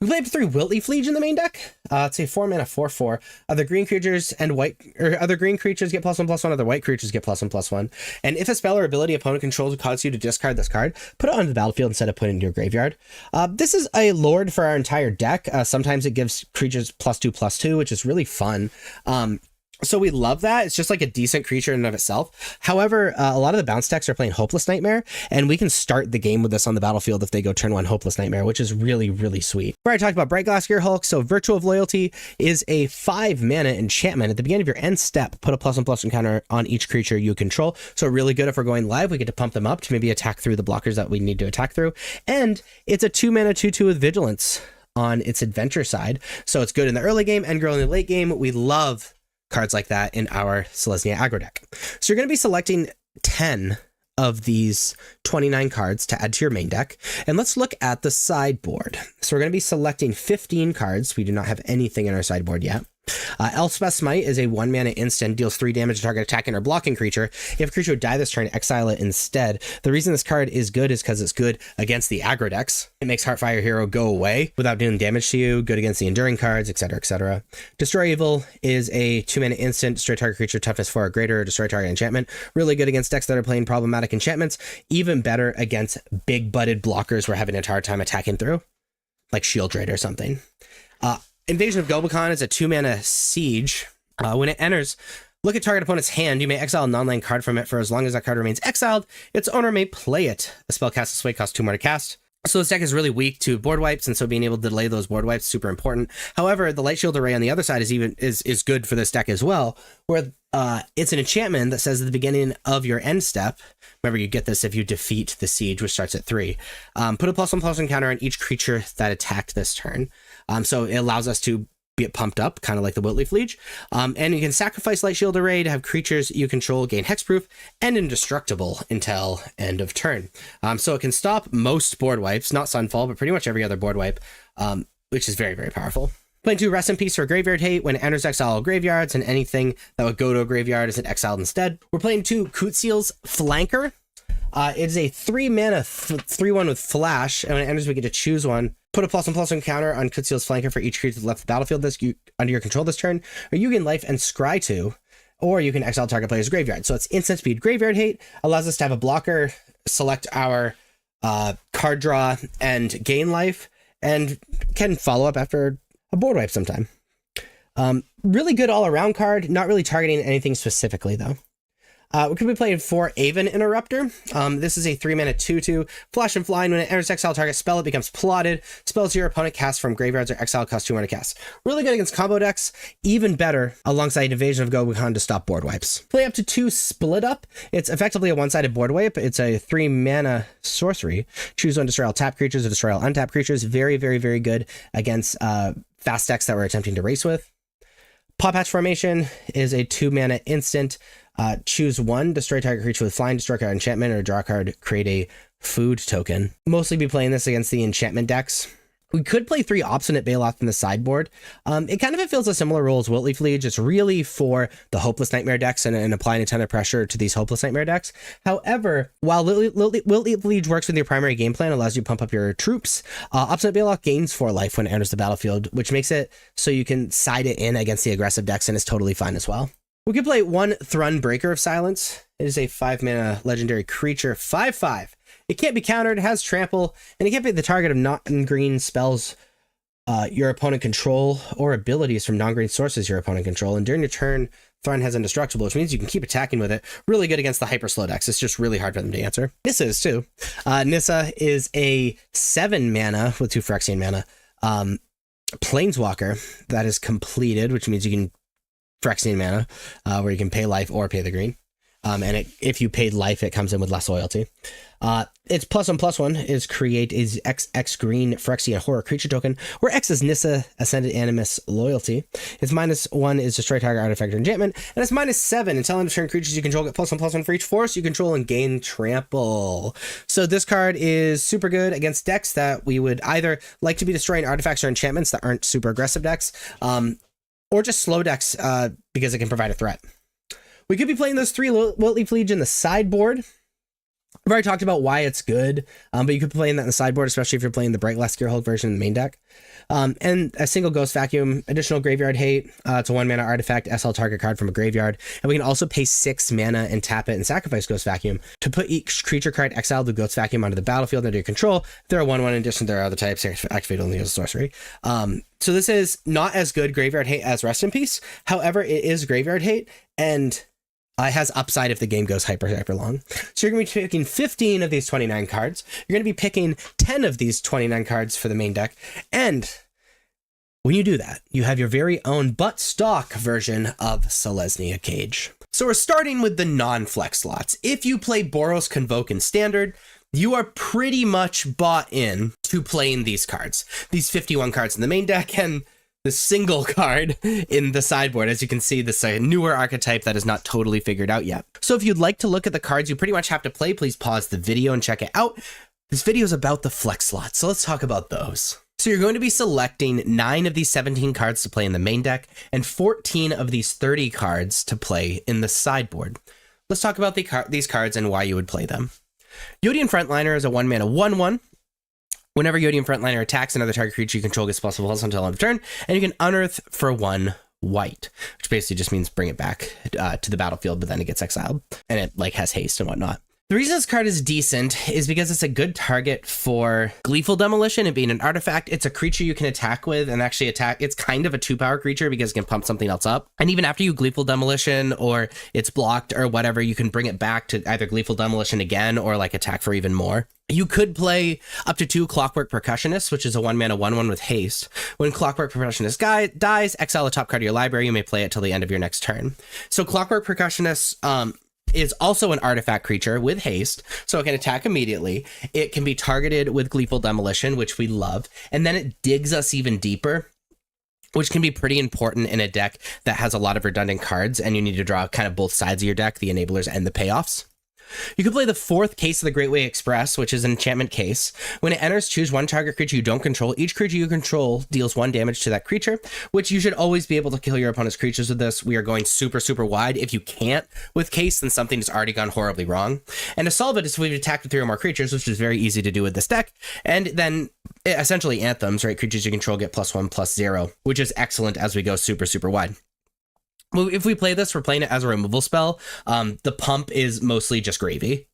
We play up to 3 Wiltly Fleege in the main deck. It's a 4-mana 4/4. Other green creatures get +1/+1. Other white creatures get +1/+1. And if a spell or ability opponent controls would cause you to discard this card, put it onto the battlefield instead of putting it into your graveyard. This is a lord for our entire deck. Sometimes it gives creatures +2/+2, which is really fun. So we love that. It's just like a decent creature in and of itself. However, a lot of the bounce decks are playing Hopeless Nightmare, and we can start the game with this on the battlefield if they go turn 1 Hopeless Nightmare, which is really, really sweet. Where I talked about Bright Glass Gear Hulk, so Virtue of Loyalty is a 5-mana enchantment. At the beginning of your end step, put a +1/+1 counter on each creature you control. So really good if we're going live. We get to pump them up to maybe attack through the blockers that we need to attack through. And it's a 2-mana 2/2 with Vigilance on its adventure side. So it's good in the early game and girl in the late game. We love cards like that in our Selesnya aggro deck. So you're going to be selecting 10 of these 29 cards to add to your main deck. And let's look at the sideboard. So we're going to be selecting 15 cards. We do not have anything in our sideboard yet. Elspeth's Smite is a 1-mana instant, deals 3 damage to target attacking or blocking creature. If a creature would die this turn, exile it instead. The reason this card is good is because it's good against the aggro decks. It makes Heartfire Hero go away without doing damage to you, good against the enduring cards, etc., etc. Destroy Evil is a 2-mana instant, destroy target creature toughness 4 or greater, or destroy target enchantment. Really good against decks that are playing problematic enchantments, even better against big-butted blockers we're having a hard time attacking through, like Shield Raid or something. Invasion of Gobekon is a 2-mana siege. When it enters, look at target opponent's hand. You may exile a non-land card from it for as long as that card remains exiled. Its owner may play it. The spell cast this way costs 2 more to cast. So this deck is really weak to board wipes, and so being able to delay those board wipes is super important. However, the Light Shield Array on the other side is good for this deck as well, where it's an enchantment that says at the beginning of your end step, remember you get this if you defeat the siege, which starts at 3, put a +1/+1 counter on each creature that attacked this turn. So it allows us to get pumped up, kind of like the Wiltleaf Liege. And you can sacrifice Light Shield Array to have creatures you control gain hexproof and indestructible until end of turn. So it can stop most board wipes, not Sunfall, but pretty much every other board wipe, which is very, very powerful. Playing 2 Rest in Peace for Graveyard Hate. When it enters exile graveyards, and anything that would go to a graveyard is exiled instead. We're playing 2 Kootseal's Flanker. It's a 3 mana 3/1 with flash, and when it enters, we get to choose one. Put a +1/+1 counter on Kootseal's Flanker for each creature that left the battlefield under your control this turn, or you gain life and scry 2, or you can exile target player's graveyard. So it's instant speed Graveyard Hate, allows us to have a blocker, select our card draw, and gain life, and can follow up after a board wipe sometime. Really good all-around card, not really targeting anything specifically, though. We could be playing 4 Aven Interrupter. This is a 3 mana 2/2 flash and flying. When it enters exile target spell, it becomes plotted. Spells your opponent casts from graveyards or exile cost 2 mana cast. Really good against combo decks. Even better alongside Invasion of Gobekhan to stop board wipes. Play up to 2 Split Up. It's effectively a one-sided board wipe. It's a 3 mana sorcery. Choose one, destroy all tap creatures or destroy all untap creatures. Very, very, very good against fast decks that we're attempting to race with. Paw Patch Formation is a 2 mana instant. Choose one, destroy target creature with flying, destroy card enchantment, or draw a card, create a food token. Mostly be playing this against the enchantment decks. We could play 3 Obstinate Baloth in the sideboard. It kind of fulfills a similar role as Wiltleaf Liege. It's really for the Hopeless Nightmare decks and applying a ton of pressure to these Hopeless Nightmare decks. However, while Wiltleaf Liege works with your primary game plan, allows you to pump up your troops, Obstinate Baloth gains 4 life when it enters the battlefield, which makes it so you can side it in against the aggressive decks, and it's totally fine as well. We could play 1 Thrun, Breaker of Silence. It is a 5 mana legendary creature, 5/5. It can't be countered, has trample, and it can't be the target of non-green spells your opponent control or abilities from non-green sources your opponent control. And during your turn, Thrun has indestructible, which means you can keep attacking with it. Really good against the hyper slow decks. It's just really hard for them to answer. Nissa is too. Nissa is a 7 mana with 2 Phyrexian mana Planeswalker that is completed, which means you can Phyrexian mana, where you can pay life or pay the green. If you paid life, it comes in with less loyalty. Its +1/+1 is create is X green Phyrexian horror creature token, where X is Nissa Ascended Animus loyalty. Its -1 is destroy target artifact or enchantment, and it's -7 until end of turn creatures you control get +1/+1 for each force you control and gain trample. So this card is super good against decks that we would either like to be destroying artifacts or enchantments that aren't super aggressive decks, or just slow decks because it can provide a threat. We could be playing those 3 Wiltleaf Liege in the sideboard. I've already talked about why it's good, but you could be playing that in the sideboard, especially if you're playing the Bright Glass Gearhulk version in the main deck. And a single Ghost Vacuum, additional Graveyard Hate. It's a 1 mana artifact, SL target card from a graveyard. And we can also pay 6 mana and tap it and sacrifice Ghost Vacuum to put each creature card exiled with Ghost Vacuum onto the battlefield under your control. There are 1/1 in addition. There are other types activate only as a sorcery. So this is not as good Graveyard Hate as Rest in Peace. However, it is Graveyard Hate, and it has upside if the game goes hyper long. So you're going to be picking 15 of these 29 cards. You're going to be picking 10 of these 29 cards for the main deck. And when you do that, you have your very own but stock version of Selesnya Cage. So we're starting with the non-flex slots. If you play Boros Convoke in Standard, you are pretty much bought in to playing these cards. These 51 cards in the main deck and the single card in the sideboard. As you can see, this is a newer archetype that is not totally figured out yet. So if you'd like to look at the cards you pretty much have to play, please pause the video and check it out. This video is about the flex slots, so let's talk about those. So you're going to be selecting 9 of these 17 cards to play in the main deck and 14 of these 30 cards to play in the sideboard. Let's talk about these cards and why you would play them. Yodian Frontliner is a 1 mana 1/1. Whenever Yodian Frontliner attacks, another target creature you control gets +1/+1 until end of turn, and you can unearth for 1 white, which basically just means bring it back to the battlefield, but then it gets exiled, and it has haste and whatnot. The reason this card is decent is because it's a good target for Gleeful Demolition. It being an artifact, it's a creature you can attack with and actually attack. It's kind of a 2-power creature because it can pump something else up. And even after you Gleeful Demolition or it's blocked or whatever, you can bring it back to either Gleeful Demolition again or like attack for even more. You could play up to 2 Clockwork Percussionists, which is a 1 mana 1/1 with haste. When Clockwork Percussionist dies, exile the top card of your library. You may play it till the end of your next turn. So Clockwork Percussionist is also an artifact creature with haste, so it can attack immediately. It can be targeted with Gleeful Demolition, which we love, and then it digs us even deeper which can be pretty important in a deck that has a lot of redundant cards and you need to draw kind of both sides of your deck, the enablers and the payoffs. You can play the fourth Case of the Great Way Express, which is an enchantment case. When it enters, choose one target creature you don't control. Each creature you control deals 1 damage to that creature, which you should always be able to kill your opponent's creatures with this. We are going super, super wide. If you can't with Case, then something has already gone horribly wrong. And to solve it is we've attacked with 3 or more creatures, which is very easy to do with this deck. And then essentially anthems, right? Creatures you control get +1/+0, which is excellent as we go super, super wide. Well, if we play this, we're playing it as a removal spell. The pump is mostly just gravy.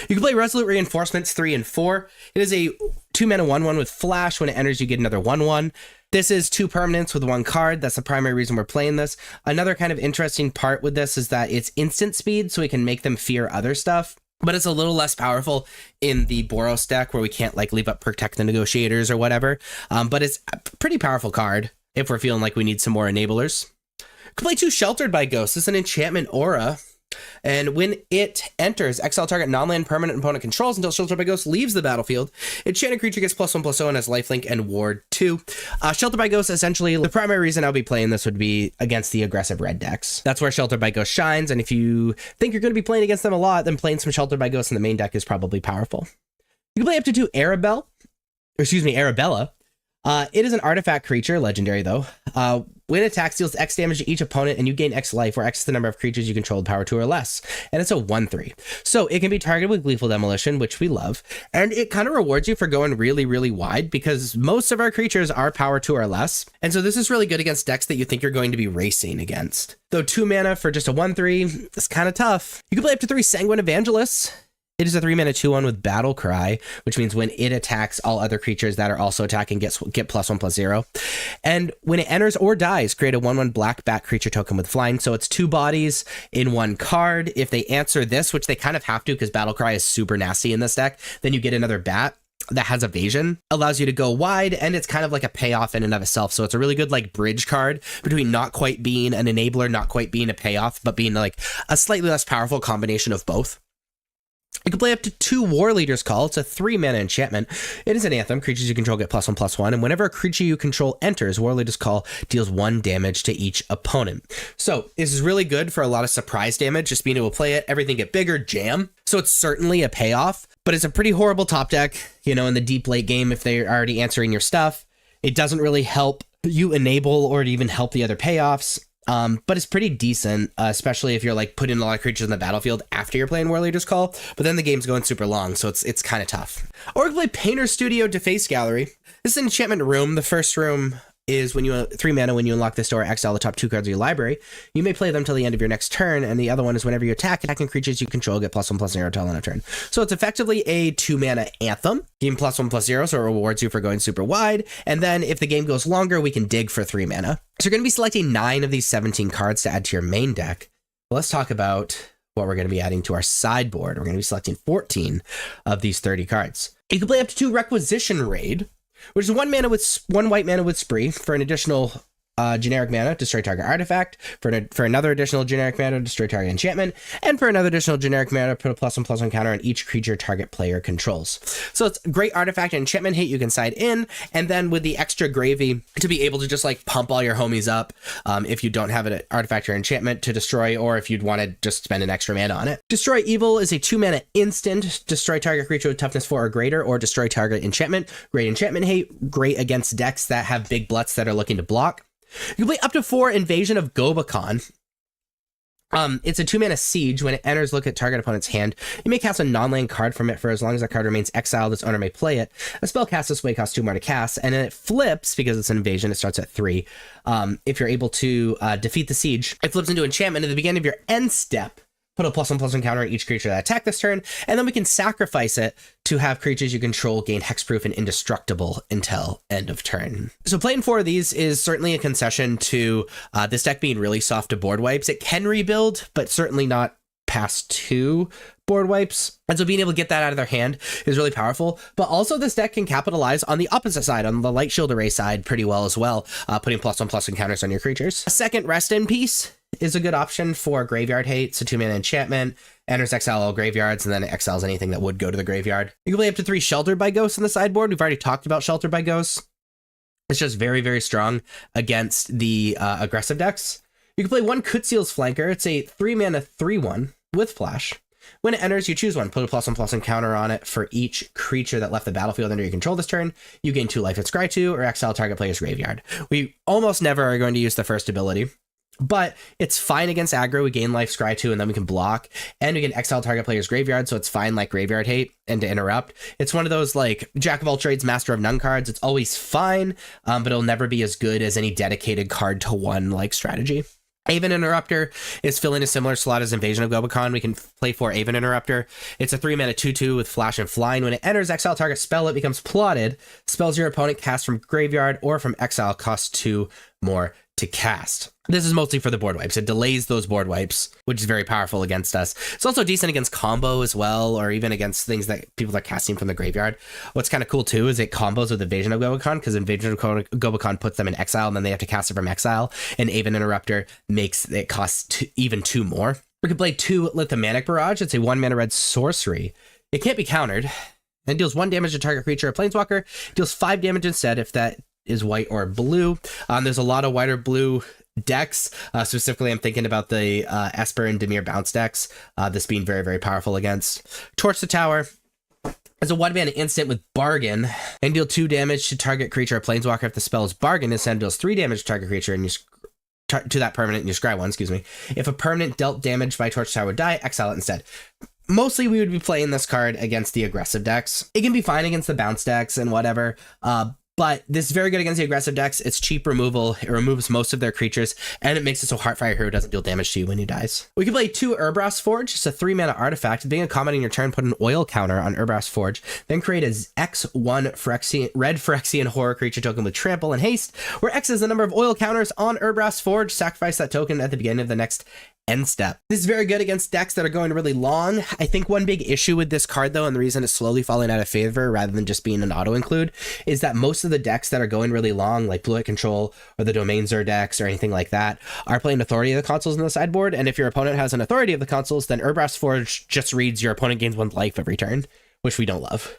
You can play Resolute Reinforcements 3 and 4. It is a 2-mana 1/1 with flash. When it enters, you get another 1/1. This is 2 permanents with 1 card. That's the primary reason we're playing this. Another kind of interesting part with this is that it's instant speed, so we can make them fear other stuff. But it's a little less powerful in the Boros deck where we can't like leave up Protect the Negotiators or whatever. But it's a pretty powerful card if we're feeling like we need some more enablers. You can play 2 Sheltered by Ghosts. This is an enchantment aura. And when it enters, exile target non-land permanent opponent controls until Sheltered by Ghosts leaves the battlefield. Enchanted creature gets +1/+0 and has lifelink and ward 2. Sheltered by Ghosts, essentially, the primary reason I'll be playing this would be against the aggressive red decks. That's where Sheltered by Ghosts shines, and if you think you're going to be playing against them a lot, then playing some Sheltered by Ghosts in the main deck is probably powerful. You can play up to 2 Arabella. It is an artifact creature, legendary though. When it attacks, deals X damage to each opponent, and you gain X life, where X is the number of creatures you control with power 2 or less. And it's a 1/3. So it can be targeted with Gleeful Demolition, which we love. And it kind of rewards you for going really, really wide, because most of our creatures are power 2 or less. And so this is really good against decks that you think you're going to be racing against. Though 2 mana for just a 1/3 is kind of tough. You can play up to 3 Sanguine Evangelists. It is a 3-mana 2/1 with Battle Cry, which means when it attacks, all other creatures that are also attacking get +1/+0. And when it enters or dies, create a 1/1 black bat creature token with flying. So it's 2 bodies in 1 card. If they answer this, which they kind of have to because Battle Cry is super nasty in this deck, then you get another bat that has evasion, allows you to go wide, and it's kind of like a payoff in and of itself. So it's a really good like bridge card between not quite being an enabler, not quite being a payoff, but being like a slightly less powerful combination of both. You can play up to 2 War Leader's Call. It's a 3-mana enchantment. It is an anthem. Creatures you control get +1/+1. And whenever a creature you control enters, War Leader's Call deals 1 damage to each opponent. So this is really good for a lot of surprise damage, just being able to play it, everything get bigger, jam. So it's certainly a payoff, but it's a pretty horrible top deck, you know, in the deep late game if they're already answering your stuff. It doesn't really help you enable or even help the other payoffs. But it's pretty decent, especially if you're like putting a lot of creatures in the battlefield after you're playing War Leader's Call, but then the game's going super long, so it's kind of tough. Or we can play Painter's Studio Deface Gallery. This is an enchantment room. The first room is when you 3 mana, when you unlock this door, exile the top 2 cards of your library. You may play them till the end of your next turn, and the other one is whenever you attacking creatures you control get +1/+0 till end of turn. So it's effectively a 2 mana anthem, game +1/+0, so it rewards you for going super wide. And then if the game goes longer, we can dig for 3 mana. So you're going to be selecting 9 of these 17 cards to add to your main deck. Let's talk about what we're going to be adding to our sideboard. We're going to be selecting 14 of these 30 cards. You can play up to 2 Requisition Raid, which is 1 white mana with Spree for an additional generic mana, destroy target artifact, for another additional generic mana, destroy target enchantment, and for another additional generic mana, put a +1/+1 counter on each creature target player controls. So it's great artifact and enchantment hit you can side in, and then with the extra gravy to be able to just like pump all your homies up if you don't have an artifact or enchantment to destroy, or if you'd want to just spend an extra mana on it. Destroy Evil is a 2 mana instant, destroy target creature with toughness 4 or greater, or destroy target enchantment. Great enchantment hate, great against decks that have big bluts that are looking to block. You can play up to 4 Invasion of Gobakon. It's a 2 mana siege. When it enters, look at target opponent's hand. You may cast a non-land card from it for as long as that card remains exiled. Its owner may play it. A spell cast this way costs 2 more to cast, and then it flips because it's an invasion. It starts at 3. If you're able to defeat the siege, it flips into enchantment at the beginning of your end step. Put a +1/+1 counter on each creature that attack this turn, and then we can sacrifice it to have creatures you control gain hexproof and indestructible until end of turn. So playing 4 of these is certainly a concession to this deck being really soft to board wipes. It can rebuild, but certainly not past 2 board wipes. And so being able to get that out of their hand is really powerful. But also this deck can capitalize on the opposite side, on the Light Shield Array side pretty well as well, putting +1/+1 counters on your creatures. A second Rest in Peace is a good option for graveyard hate. So 2 mana enchantment, enters, exile all graveyards, and then it exiles anything that would go to the graveyard. You can play up to 3 Sheltered by Ghosts on the sideboard. We've already talked about Sheltered by Ghosts. It's just very, very strong against the aggressive decks. You can play one Kutziel's Flanker. It's a 3-mana 3/1 with flash. When it enters, you choose one. Put a +1/+1 counter on it for each creature that left the battlefield under your control this turn. You gain 2 life at scry 2 or exile target player's graveyard. We almost never are going to use the first ability, but it's fine against aggro. We gain life, scry 2, and then we can block. And we can exile target player's graveyard, so it's fine like graveyard hate and to interrupt. It's one of those like jack of all trades, master of none cards. It's always fine, but it'll never be as good as any dedicated card to one like strategy. Aven Interrupter is filling a similar slot as Invasion of Gobakon. We can play for Aven Interrupter. It's a 3-mana 2/2 with flash and flying. When it enters, exile target spell, it becomes plotted. Spells your opponent cast from graveyard or from exile cost 2 more to cast. This is mostly for the board wipes. It delays those board wipes, which is very powerful against us. It's also decent against combo as well, or even against things that people are casting from the graveyard. What's kind of cool too is it combos with Invasion of Gobakon, because Invasion of Gobakon puts them in exile, and then they have to cast it from exile, and Aven Interrupter makes it cost even 2 more. We can play 2 Lithomanic Barrage. It's a 1-mana red sorcery. It can't be countered, and deals 1 damage to target creature or planeswalker. Deals 5 damage instead if that is white or blue. There's a lot of white or blue decks. Specifically, I'm thinking about the Esper and Dimir bounce decks. This being very, very powerful against. Torch the Tower. As a 1-mana instant with Bargain, and deal 2 damage to target creature or planeswalker if the spell is Bargain. Instead, deals 3 damage to target creature and you to that permanent and you scry 1, excuse me. If a permanent dealt damage by Torch Tower would die, exile it instead. Mostly we would be playing this card against the aggressive decks. It can be fine against the bounce decks and whatever, but this is very good against the aggressive decks. It's cheap removal. It removes most of their creatures, and it makes it so Heartfire Hero doesn't deal damage to you when he dies. We can play 2 Urbras Forge. It's a 3-mana artifact. Being a combat in your turn, put an oil counter on Urbras Forge. Then create a X1 red Phyrexian horror creature token with trample and haste, where X is the number of oil counters on Urbras Forge. Sacrifice that token at the beginning of the next end step. This is very good against decks that are going really long. I think one big issue with this card, though, and the reason it's slowly falling out of favor rather than just being an auto-include, is that most of the decks that are going really long, like Blue-White Control or the Domain Zur decks or anything like that, are playing Authority of the Consuls in the sideboard, and if your opponent has an Authority of the Consuls, then Urbras Forge just reads your opponent gains 1 life every turn, which we don't love.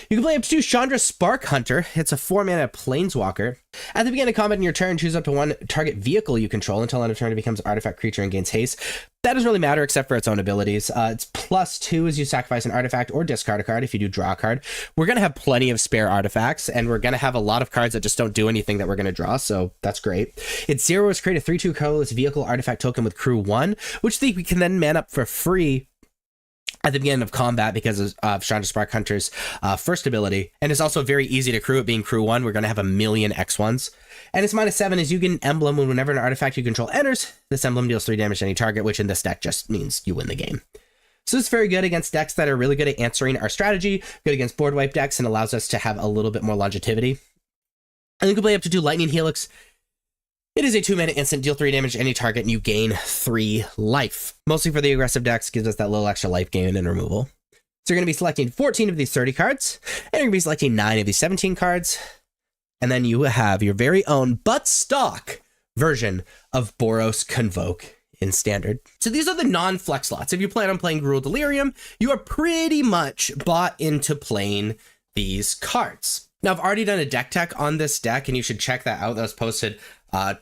You can play up to Chandra Spark Hunter. It's a 4-mana planeswalker. At the beginning of combat in your turn, choose up to 1 target vehicle you control until end of turn it becomes an artifact creature and gains haste. That doesn't really matter except for its own abilities. It's +2 as you sacrifice an artifact or discard a card if you do draw a card. We're going to have plenty of spare artifacts, and we're going to have a lot of cards that just don't do anything that we're going to draw, so that's great. Its 0 is create a 3/2 colorless vehicle artifact token with crew 1, which we can then man up for free at the beginning of combat because of Chandra Spark Hunter's first ability. And it's also very easy to crew it being crew 1. We're going to have a million X1s. And its -7 is you get an emblem whenever an artifact you control enters. This emblem deals 3 damage to any target, which in this deck just means you win the game. So it's very good against decks that are really good at answering our strategy, good against board wipe decks, and allows us to have a little bit more longevity. And you can play up to 2 Lightning Helix. It is a 2-mana instant, deal 3 damage to any target, and you gain 3 life. Mostly for the aggressive decks, gives us that little extra life gain and removal. So you're going to be selecting 14 of these 30 cards, and you're going to be selecting 9 of these 17 cards. And then you have your very own, but stock, version of Boros Convoke in Standard. So these are the non-flex slots. If you plan on playing Gruul Delirium, you are pretty much bought into playing these cards. Now, I've already done a deck tech on this deck, and you should check that out. That was posted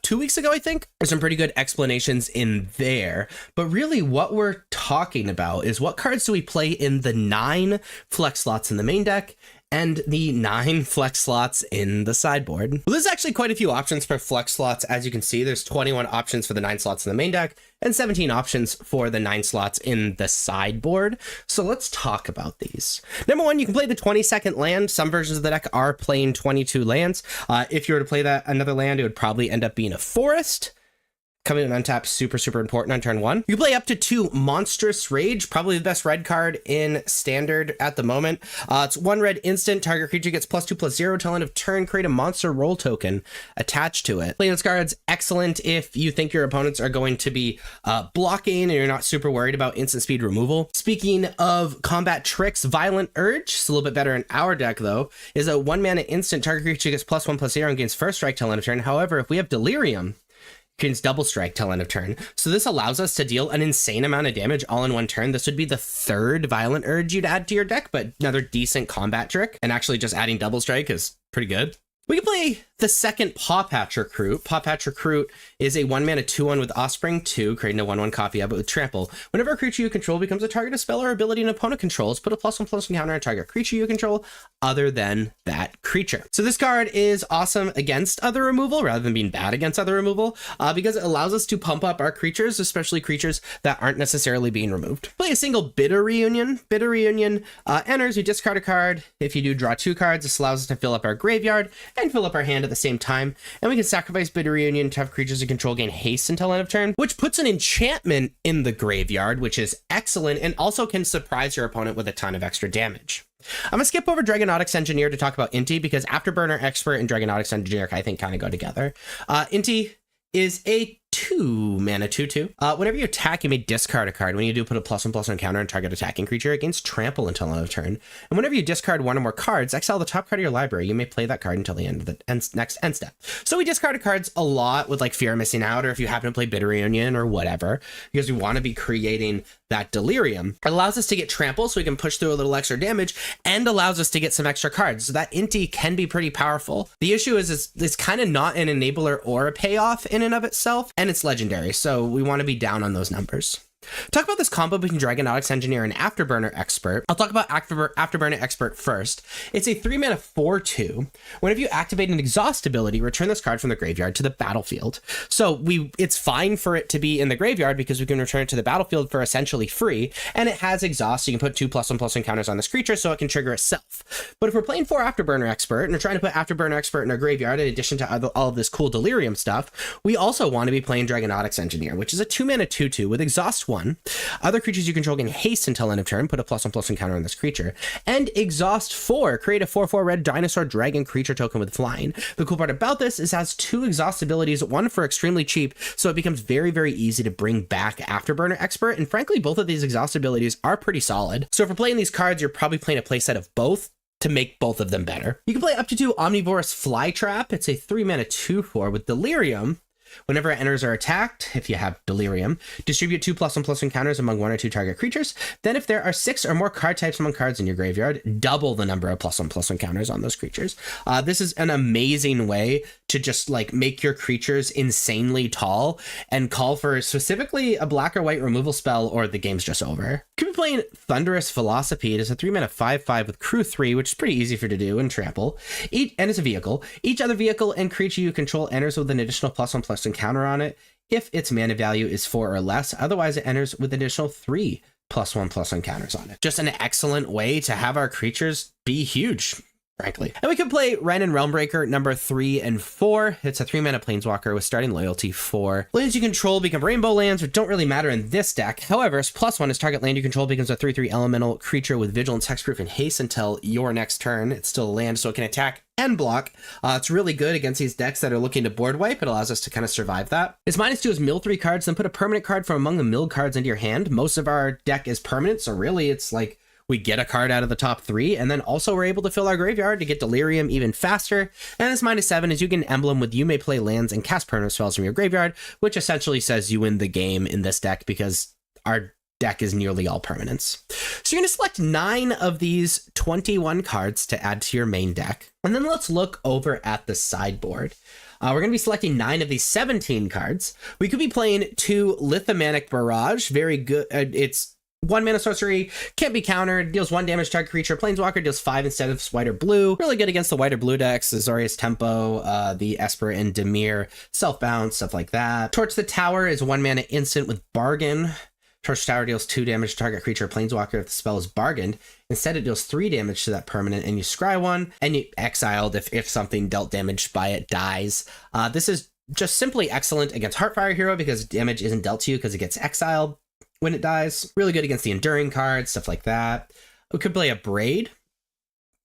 2 weeks ago, I think. There's some pretty good explanations in there. But really what we're talking about is what cards do we play in the 9 flex slots in the main deck and the 9 flex slots in the sideboard. Well, there's actually quite a few options for flex slots. As you can see, there's 21 options for the 9 slots in the main deck and 17 options for the 9 slots in the sideboard. So let's talk about these. Number 1, you can play the 22nd land. Some versions of the deck are playing 22 lands. If you were to play that another land, it would probably end up being a forest. Coming in untapped, super, super important on turn 1. You play up to 2 Monstrous Rage, probably the best red card in Standard at the moment. It's 1 red instant, target creature gets +2/+0 till end of turn, create a monster roll token attached to it. Playing this card's excellent if you think your opponents are going to be blocking and you're not super worried about instant speed removal. Speaking of combat tricks, Violent Urge, it's a little bit better in our deck though, is a 1-mana instant, target creature gets +1/+0 and gains first strike till end of turn. However, if we have Delirium, gains double strike till end of turn. So this allows us to deal an insane amount of damage all in one turn. This would be the 3rd Violent Urge you'd add to your deck, but another decent combat trick. And actually just adding double strike is pretty good. We can play the second Pawpatch Recruit. Pawpatch Recruit is a 1-mana 2/1 with Offspring 2, creating a 1/1 copy of it with Trample. Whenever a creature you control becomes a target of spell or ability an opponent controls, put a +1/+1 counter on target creature you control other than that creature. So this card is awesome against other removal rather than being bad against other removal, because it allows us to pump up our creatures, especially creatures that aren't necessarily being removed. Play a single Bitter Reunion. Bitter Reunion enters, you discard a card. If you do, draw 2 cards. This allows us to fill up our graveyard and fill up our hand at the same time, and we can sacrifice Bitter Reunion to have creatures you control gain haste until end of turn, which puts an enchantment in the graveyard, which is excellent and also can surprise your opponent with a ton of extra damage. I'm gonna skip over Dragonautics Engineer to talk about Inti, because Afterburner Expert and Dragonautics Engineer I think kind of go together. Inti is a 2-mana 2/2. Whenever you attack, you may discard a card. When you do, put a +1/+1 counter on target attacking creature against Trample until end of turn. And whenever you discard 1 or more cards, exile the top card of your library. You may play that card until the end of the next end step. So we discarded cards a lot with like Fear of Missing Out, or if you happen to play Bitter Reunion or whatever, because we want to be creating that Delirium. It allows us to get Trample so we can push through a little extra damage, and allows us to get some extra cards. So that Inti can be pretty powerful. The issue is it's kind of not an enabler or a payoff in and of itself, and it's legendary, so we want to be down on those numbers. Talk about this combo between Dragonautics Engineer and Afterburner Expert. I'll talk about Afterburner Expert first. It's a 3-mana 4/2. Whenever you activate an exhaust ability, return this card from the graveyard to the battlefield. So it's fine for it to be in the graveyard because we can return it to the battlefield for essentially free, and it has exhaust, so you can put 2 +1/+1 counters on this creature so it can trigger itself. But if we're playing 4 Afterburner Expert and we're trying to put Afterburner Expert in our graveyard in addition to all of this cool Delirium stuff, we also want to be playing Dragonautics Engineer, which is a 2-mana 2/2 with exhaust 1. Other creatures you control gain haste until end of turn, put a +1/+1 counter on this creature, and exhaust 4, create a 4/4 red dinosaur dragon creature token with flying. The cool part about this is it has 2 exhaust abilities, one for extremely cheap, so it becomes very, very easy to bring back Afterburner Expert, and frankly, both of these exhaust abilities are pretty solid. So if we're playing these cards, you're probably playing a playset of both to make both of them better. You can play up to 2 Omnivorous Flytrap. It's a 3-mana 2/4 with Delirium. Whenever it enters or attacked, if you have Delirium, distribute 2 +1/+1 counters among 1 or 2 target creatures. Then if there are 6 or more card types among cards in your graveyard, double the number of +1/+1 counters on those creatures. This is an amazing way to just like make your creatures insanely tall and call for specifically a black or white removal spell, or the game's just over. You could be playing Thunderous Philosophy. It is a 3-mana 5/5 with Crew 3, which is pretty easy for to do, and Trample. And it's a vehicle. Each other vehicle and creature you control enters with an additional +1/+1 counter on it if its mana value is 4 or less. Otherwise, it enters with additional 3 +1/+1 counters on it. Just an excellent way to have our creatures be huge, frankly. And we can play Wrenn and Realmbreaker number 3 and 4. It's a 3-mana planeswalker with starting loyalty 4. Lands you control become rainbow lands, which don't really matter in this deck. However, +1 is target land you control becomes a 3/3 elemental creature with vigilance, hexproof, and haste until your next turn. It's still a land, so it can attack and block. It's really good against these decks that are looking to board wipe. It allows us to kind of survive that. Its -2 is mill 3 cards, then put a permanent card from among the milled cards into your hand. Most of our deck is permanent, so really it's like we get a card out of the top 3, and then also we're able to fill our graveyard to get Delirium even faster. And this -7 is you get an emblem with you may play lands and cast permanent spells from your graveyard, which essentially says you win the game in this deck because our deck is nearly all permanents. So you're going to select 9 of these 21 cards to add to your main deck. And then let's look over at the sideboard. We're going to be selecting 9 of these 17 cards. We could be playing 2 Lithomanic Barrage. Very good. It's 1-mana sorcery, can't be countered, deals 1 damage to target creature. Planeswalker deals 5 instead of white or blue. Really good against the white or blue decks, Azorius Tempo, the Esper and Dimir, Self-Bound, stuff like that. Torch the Tower is 1-mana instant with Bargain. Torch Tower deals 2 damage to target creature or planeswalker if the spell is bargained. Instead, it deals 3 damage to that permanent, and you scry 1, and you exiled if something dealt damage by it dies. This is just simply excellent against Heartfire Hero because damage isn't dealt to you because it gets exiled when it dies. Really good against the Enduring cards, stuff like that. We could play a Braid.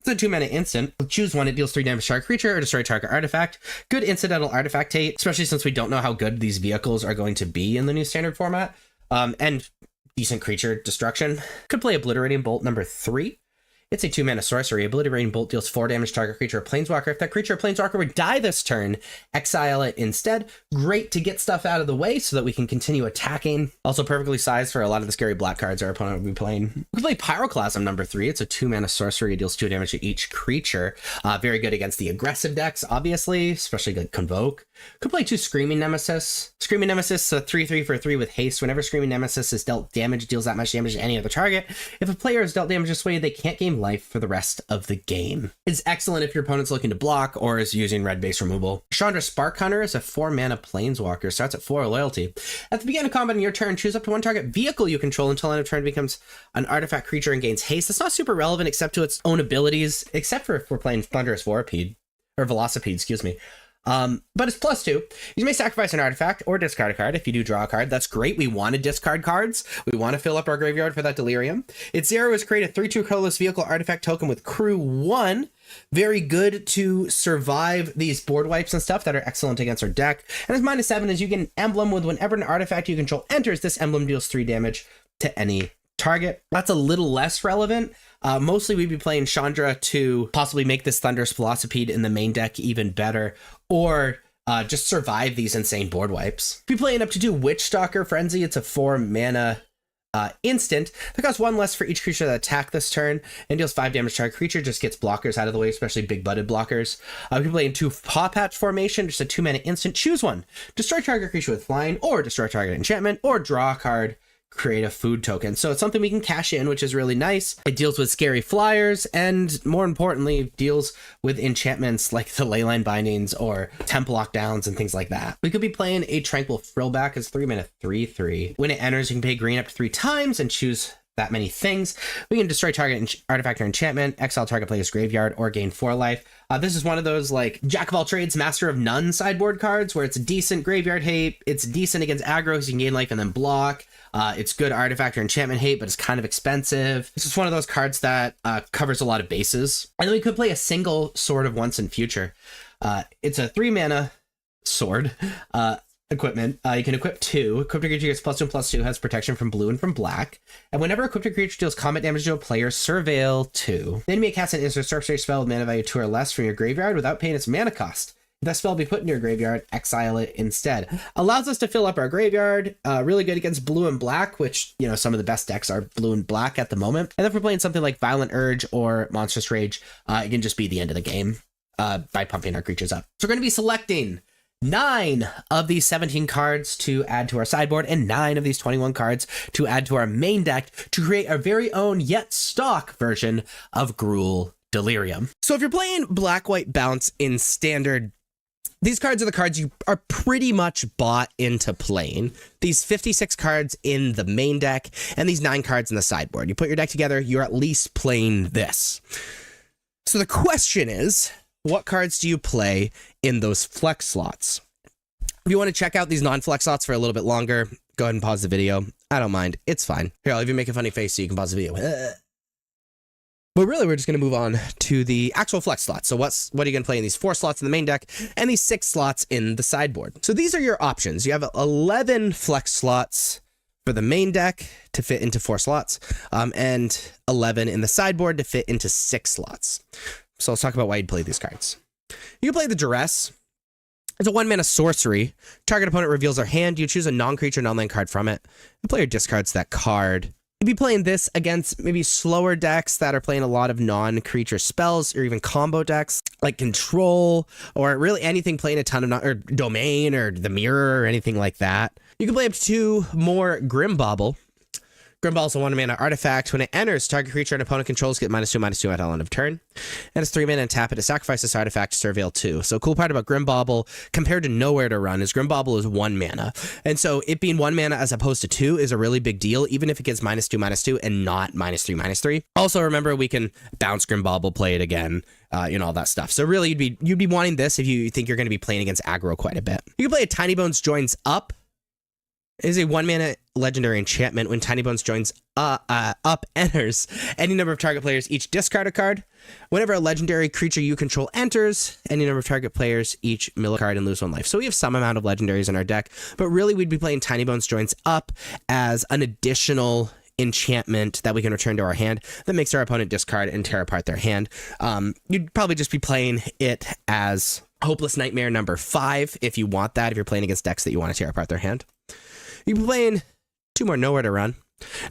It's a 2-mana instant. Choose 1, it deals 3 damage to target creature or destroy target artifact. Good incidental artifact hate, especially since we don't know how good these vehicles are going to be in the new standard format. And decent creature destruction. Could play Obliterating Bolt number 3. It's a 2-mana sorcery. Ability Rain Bolt deals 4 damage to target creature or planeswalker. If that creature or planeswalker would die this turn, exile it instead. Great to get stuff out of the way so that we can continue attacking. Also perfectly sized for a lot of the scary black cards our opponent would be playing. We can play Pyroclasm number 3. It's a 2-mana sorcery. It deals 2 damage to each creature. Very good against the aggressive decks, obviously, especially like Convoke. Could play 2 Screaming Nemesis. Screaming Nemesis, a 3/3 for 3 with haste. Whenever Screaming Nemesis is dealt damage, deals that much damage to any other target. If a player is dealt damage this way, they can't gain life for the rest of the game. It's excellent if your opponent's looking to block or is using red base removal. Chandra Spark Hunter is a 4-mana planeswalker. Starts at 4 loyalty. At the beginning of combat in your turn, choose up to 1 target vehicle you control until end of turn becomes an artifact creature and gains haste. It's not super relevant except to its own abilities, except for if we're playing Thunderous Vorapede, or Velocipede, excuse me. But it's +2. You may sacrifice an artifact or discard a card. If you do draw a card, that's great. We want to discard cards. We want to fill up our graveyard for that Delirium. Its 0 is create a 3/2 colorless vehicle artifact token with crew 1. Very good to survive these board wipes and stuff that are excellent against our deck. And its -7 is you get an emblem with whenever an artifact you control enters, this emblem deals 3 damage to any target. That's a little less relevant. Mostly we'd be playing Chandra to possibly make this Thunderous Velocipede in the main deck even better, or just survive these insane board wipes. If you're playing up to 2 Witchstalker Frenzy, it's a 4-mana instant that costs 1 less for each creature that attack this turn and deals 5 damage to target creature, just gets blockers out of the way, especially big-butted blockers. We can play in 2 Paw Patch formation, just a 2-mana instant. Choose one. Destroy target creature with flying, or destroy target enchantment, or draw a card, create a food token. So it's something we can cash in, which is really nice. It deals with scary flyers, and more importantly, deals with enchantments like the Leyline Bindings or Temp Lockdowns and things like that. We could be playing a Tranquil Frillback as 3-mana 3/3. When it enters, you can pay green up to 3 times and choose that many things. We can destroy target artifact or enchantment, exile target player's graveyard, or gain 4 life. This is one of those like Jack of all trades, Master of none sideboard cards where it's a decent graveyard hate. It's decent against aggro because you can gain life and then block. It's good artifact or enchantment hate, but it's kind of expensive. This is one of those cards that covers a lot of bases. And then we could play a single Sword of Once and Future. It's a 3-mana sword. Equipment. You can equip 2. Equipped creature gets +2/+2, has protection from blue and from black. And whenever equipped creature deals combat damage to a player, surveil 2. Then you may cast an instant sorcery spell with mana value 2 or less from your graveyard without paying its mana cost. If that spell be put in your graveyard, exile it instead. Allows us to fill up our graveyard. Really good against blue and black, which, you know, some of the best decks are blue and black at the moment. And if we're playing something like Violent Urge or Monstrous Rage, it can just be the end of the game by pumping our creatures up. So we're going to be selecting 9 of these 17 cards to add to our sideboard and 9 of these 21 cards to add to our main deck to create our very own yet stock version of Gruul Delirium. So if you're playing Black-White Bounce in Standard, these cards are the cards you are pretty much bought into playing. These 56 cards in the main deck and these 9 cards in the sideboard. You put your deck together, you're at least playing this. So the question is, what cards do you play in those flex slots? If you want to check out these non-flex slots for a little bit longer, go ahead and pause the video. I don't mind. It's fine. Here, I'll even make a funny face so you can pause the video. But really, we're just going to move on to the actual flex slots. So what are you going to play in these 4 slots in the main deck and these 6 slots in the sideboard? So these are your options. You have 11 flex slots for the main deck to fit into 4 slots, and 11 in the sideboard to fit into 6 slots. So let's talk about why you'd play these cards. You can play the Duress. It's a 1-mana sorcery. Target opponent reveals their hand. You choose a non-creature, non-land card from it. The player discards that card. You'd be playing this against maybe slower decks that are playing a lot of non-creature spells, or even combo decks like Control, or really anything playing a ton of or Domain, or the Mirror, or anything like that. You can play up to 2 more Grimbauble. Grimbauble is a 1-mana artifact. When it enters, target creature and opponent controls get -2/-2 at all end of turn. And it's 3 mana and tap it to sacrifice this artifact to surveil 2. So cool part about Grimbauble compared to Nowhere to Run is Grimbauble is 1 mana. And so it being 1 mana as opposed to 2 is a really big deal, even if it gets -2/-2 and not -3/-3. Also remember, we can bounce Grimbauble, play it again, you know, all that stuff. So really you'd be wanting this if you think you're going to be playing against aggro quite a bit. You can play a Tiny Bones Joins Up. It is a 1-mana legendary enchantment. When Tiny Bones Joins Up enters, any number of target players each discard a card. Whenever a legendary creature you control enters, any number of target players each mill a card and lose 1 life. So we have some amount of legendaries in our deck, but really we'd be playing Tiny Bones Joins Up as an additional enchantment that we can return to our hand that makes our opponent discard and tear apart their hand. You'd probably just be playing it as Hopeless Nightmare number 5 if you want that, if you're playing against decks that you want to tear apart their hand. You'd be playing 2 more Nowhere to Run.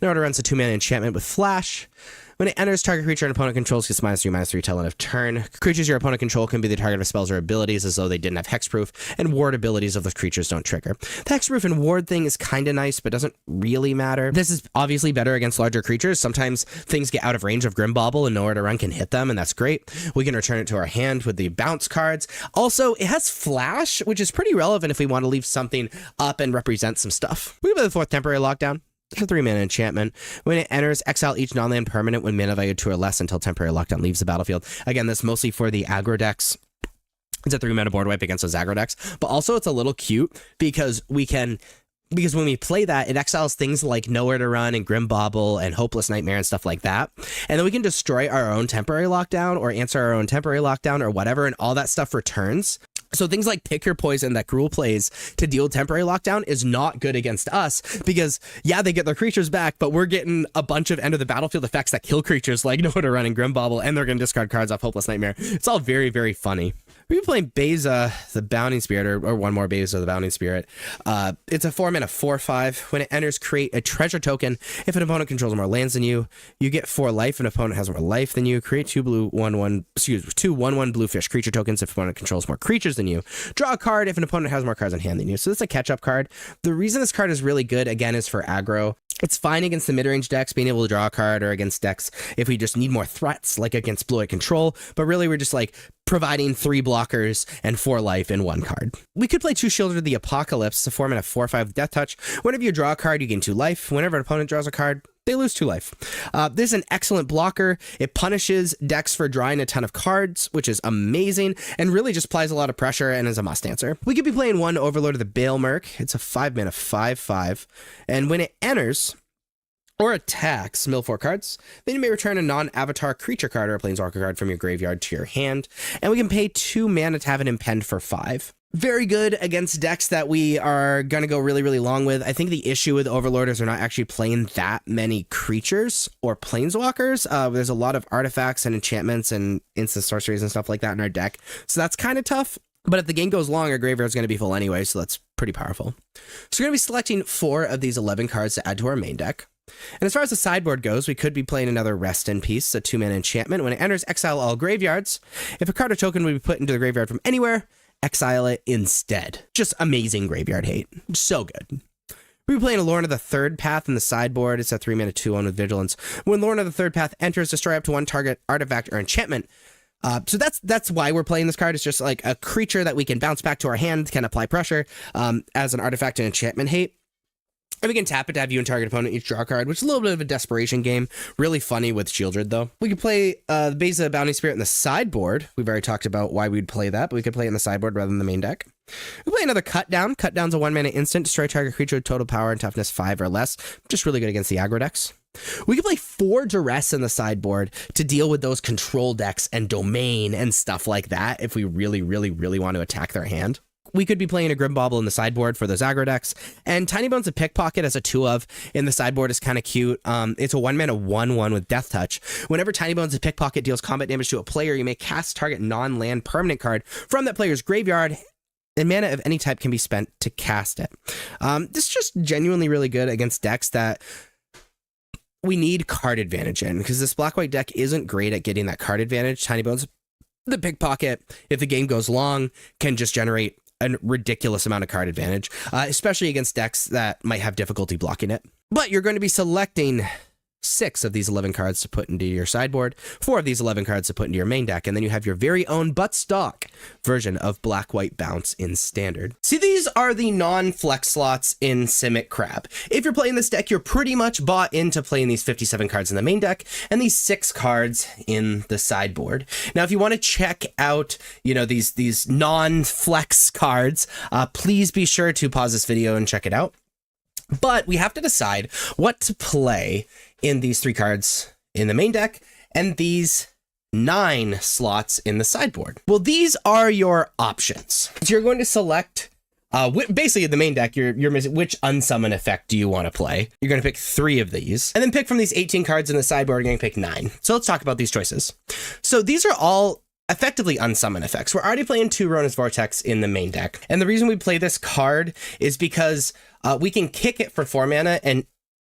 Nowhere to Run's a 2-mana enchantment with flash. When it enters, target creature an opponent controls gets -3/-3 till end of turn. Creatures your opponent control can be the target of spells or abilities as though they didn't have hexproof, and ward abilities of those creatures don't trigger. The hexproof and ward thing is kind of nice, but doesn't really matter. This is obviously better against larger creatures. Sometimes things get out of range of Grimbauble and Nowhere to Run can hit them, and that's great. We can return it to our hand with the bounce cards. Also, it has flash, which is pretty relevant if we want to leave something up and represent some stuff. We have the 4th Temporary Lockdown. It's a 3-mana enchantment. When it enters, exile each non-land permanent when mana value 2 or less until Temporary Lockdown leaves the battlefield. Again, this is mostly for the aggro decks. It's a 3-mana board wipe against those aggro decks. But also, it's a little cute because when we play that, it exiles things like Nowhere to Run and Grimbauble and Hopeless Nightmare and stuff like that. And then we can destroy our own Temporary Lockdown or answer our own Temporary Lockdown or whatever, and all that stuff returns. So things like Pick Your Poison that Gruul plays to deal Temporary Lockdown is not good against us because, yeah, they get their creatures back, but we're getting a bunch of end of the battlefield effects that kill creatures like Nowhere to Run and Grimbauble, and they're going to discard cards off Hopeless Nightmare. It's all very, very funny. We've been playing Beza, the Bounding Spirit, or one more Beza, the Bounding Spirit. It's a 4-mana 4/5. When it enters, create a treasure token. If an opponent controls more lands than you, you get 4 life. If an opponent has more life than you, create 2 1/1 blue fish creature tokens. If an opponent controls more creatures than you, draw a card if an opponent has more cards on hand than you. So this is a catch-up card. The reason this card is really good, again, is for aggro. It's fine against the mid-range decks, being able to draw a card, or against decks if we just need more threats, like against Blue-White Control. But really, we're just like providing 3 blockers and 4 life in 1 card. We could play 2 Shield of the Apocalypse, a 4-mana 4/5 with Death Touch. Whenever you draw a card, you gain 2 life. Whenever an opponent draws a card, they lose 2 life. This is an excellent blocker. It punishes decks for drawing a ton of cards, which is amazing, and really just applies a lot of pressure and is a must answer. We could be playing 1 Overlord of the Balemerc. It's a 5-mana 5/5, and when it enters or attacks, mill 4 cards, then you may return a non-avatar creature card or a planeswalker card from your graveyard to your hand, and we can pay 2 mana to have it impend for 5. Very good against decks that we are going to go really, really long with. I think the issue with Overlord is we're not actually playing that many creatures or planeswalkers. There's a lot of artifacts and enchantments and instant sorceries and stuff like that in our deck, so that's kind of tough. But if the game goes long, our graveyard's going to be full anyway, so that's pretty powerful. So we're going to be selecting 4 of these 11 cards to add to our main deck. And as far as the sideboard goes, we could be playing another Rest in Peace, a 2-mana enchantment. When it enters, exile all graveyards. If a card or token would be put into the graveyard from anywhere, exile it instead. Just amazing graveyard hate. So good. We'll be playing a Lorna the Third Path in the sideboard. It's a 3-mana 2/1 with Vigilance. When Lorna the Third Path enters, destroy up to 1 target artifact or enchantment. So that's why we're playing this card. It's just like a creature that we can bounce back to our hand, can apply pressure as an artifact and enchantment hate. And we can tap it to have you and target opponent each draw a card, which is a little bit of a desperation game. Really funny with Shieldred, though. We could play the Beza Bounty Spirit in the sideboard. We've already talked about why we'd play that, but we could play it in the sideboard rather than the main deck. We play another Cut Down. Cut Down's a 1-mana instant. Destroy target creature with total power and toughness 5 or less. Just really good against the aggro decks. We could play 4 Duress in the sideboard to deal with those control decks and domain and stuff like that if we really, really, really want to attack their hand. We could be playing a Grimbauble in the sideboard for those aggro decks. And Tiny Bones of Pickpocket as a 2-of in the sideboard is kind of cute. It's a 1-mana 1/1 with Death Touch. Whenever Tiny Bones of Pickpocket deals combat damage to a player, you may cast target non-land permanent card from that player's graveyard, and mana of any type can be spent to cast it. This is just genuinely really good against decks that we need card advantage in, because this black-white deck isn't great at getting that card advantage. Tiny Bones, the Pickpocket, if the game goes long, can just generate a ridiculous amount of card advantage, especially against decks that might have difficulty blocking it. But you're going to be selecting 6 of these 11 cards to put into your sideboard, 4 of these 11 cards to put into your main deck, and then you have your very own but stock version of Black-White Bounce in Standard. See, these are the non-flex slots in Simic Crab. If you're playing this deck, you're pretty much bought into playing these 57 cards in the main deck and these 6 cards in the sideboard. Now, if you want to check out, these non-flex cards, please be sure to pause this video and check it out. But we have to decide what to play in these 3 cards in the main deck and these 9 slots in the sideboard. Well, these are your options. So you're going to select Basically, the main deck, you're missing which unsummon effect do you want to play. You're going to pick 3 of these, and then pick from these 18 cards in the sideboard, you're going to pick 9. So let's talk about these choices. So these are all effectively unsummon effects. We're already playing 2 Rona's Vortex in the main deck. And the reason we play this card is because we can kick it for 4 mana and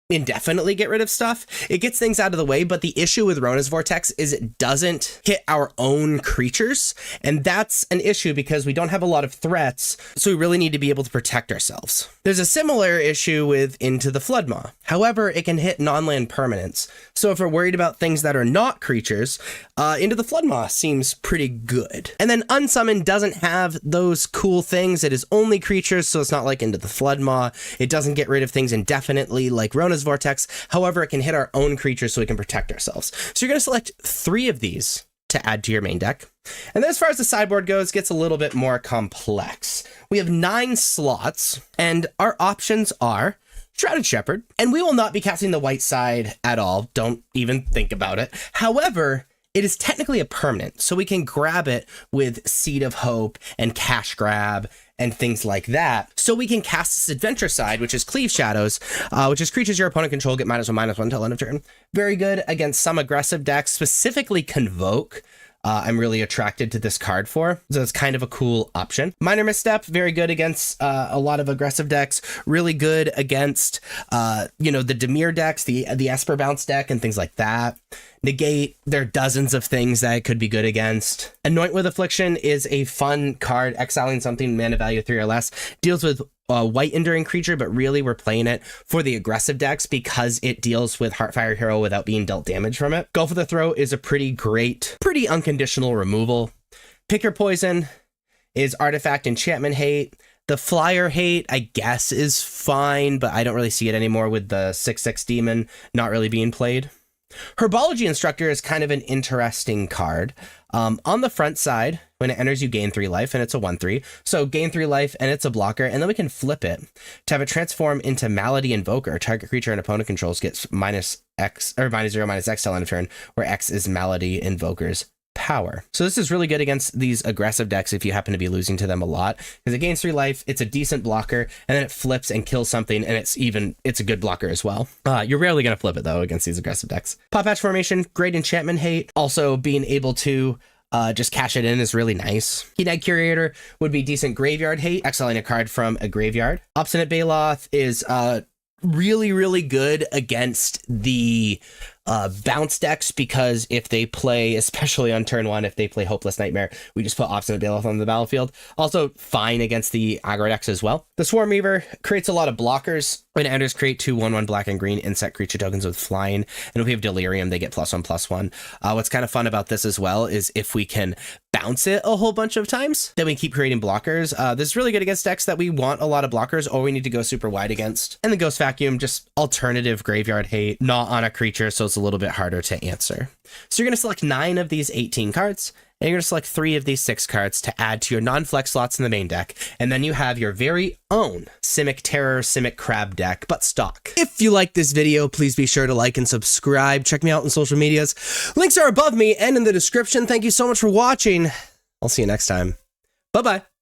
indefinitely get rid of stuff. It gets things out of the way, but the issue with Rona's Vortex is it doesn't hit our own creatures, and that's an issue because we don't have a lot of threats, so we really need to be able to protect ourselves. There's a similar issue with Into the Floodmaw. However, it can hit non-land permanents, so if we're worried about things that are not creatures, Into the Floodmaw seems pretty good. And then Unsummon doesn't have those cool things. It is only creatures, so it's not like Into the Floodmaw. It doesn't get rid of things indefinitely like Rona's Vortex. However, it can hit our own creatures so we can protect ourselves. So you're going to select 3 of these to add to your main deck. And then as far as the sideboard goes, it gets a little bit more complex. We have 9 slots, and our options are Shrouded Shepherd, and we will not be casting the white side at all. Don't even think about it. However, it is technically a permanent, so we can grab it with Seed of Hope and Cash Grab and things like that. So we can cast this Adventure side, which is Cleave Shadows, which is creatures your opponent control get -1/-1 until end of turn. Very good against some aggressive decks, specifically Convoke. I'm really attracted to this card for, so it's kind of a cool option. Minor Misstep, very good against a lot of aggressive decks, really good against, the Dimir decks, the Esper Bounce deck and things like that. Negate, there are dozens of things that it could be good against. Anoint with Affliction is a fun card, exiling something, mana value 3 or less, deals with white enduring creature, but really we're playing it for the aggressive decks because it deals with Heartfire Hero without being dealt damage from it. Go for the Throat is a pretty unconditional removal. Pick Your Poison is Artifact Enchantment Hate. The Flyer Hate, I guess, is fine, but I don't really see it anymore with the 6/6 demon not really being played. Herbology Instructor is kind of an interesting card. On the front side, when it enters, you gain 3 life, and it's a 1/3. So gain 3 life, and it's a blocker, and then we can flip it to have it transform into Malady Invoker. Target creature an opponent controls gets -X or -0/-X till end of turn, where X is Malady Invoker's power. So this is really good against these aggressive decks if you happen to be losing to them a lot, because it gains 3 life, it's a decent blocker, and then it flips and kills something, and it's a good blocker as well. You're rarely going to flip it though against these aggressive decks. Pop Patch Formation, great enchantment hate. Also being able to just cash it in is really nice. Keen-Eyed Curator would be decent graveyard hate, exiling a card from a graveyard. Obstinate Baloth is really good against the bounce decks, because if they play, especially on turn 1, if they play Hopeless Nightmare, we just put Obstinate Baloth on the battlefield. Also fine against the aggro decks as well. The Swarm Reaver creates a lot of blockers. When it enters, create 2 1/1 black and green insect creature tokens with flying, and if we have Delirium, they get +1/+1. What's kind of fun about this as well is if we can bounce it a whole bunch of times, then we keep creating blockers. This is really good against decks that we want a lot of blockers or we need to go super wide against. And the Ghost Vacuum, just alternative graveyard hate, not on a creature, so it's a little bit harder to answer. So you're going to select 9 of these 18 cards, and you're going to select 3 of these 6 cards to add to your non-flex slots in the main deck, and then you have your very own Simic Terror, Simic Crab deck, but stock. If you like this video, please be sure to like and subscribe. Check me out on social medias. Links are above me and in the description. Thank you so much for watching. I'll see you next time. Bye-bye.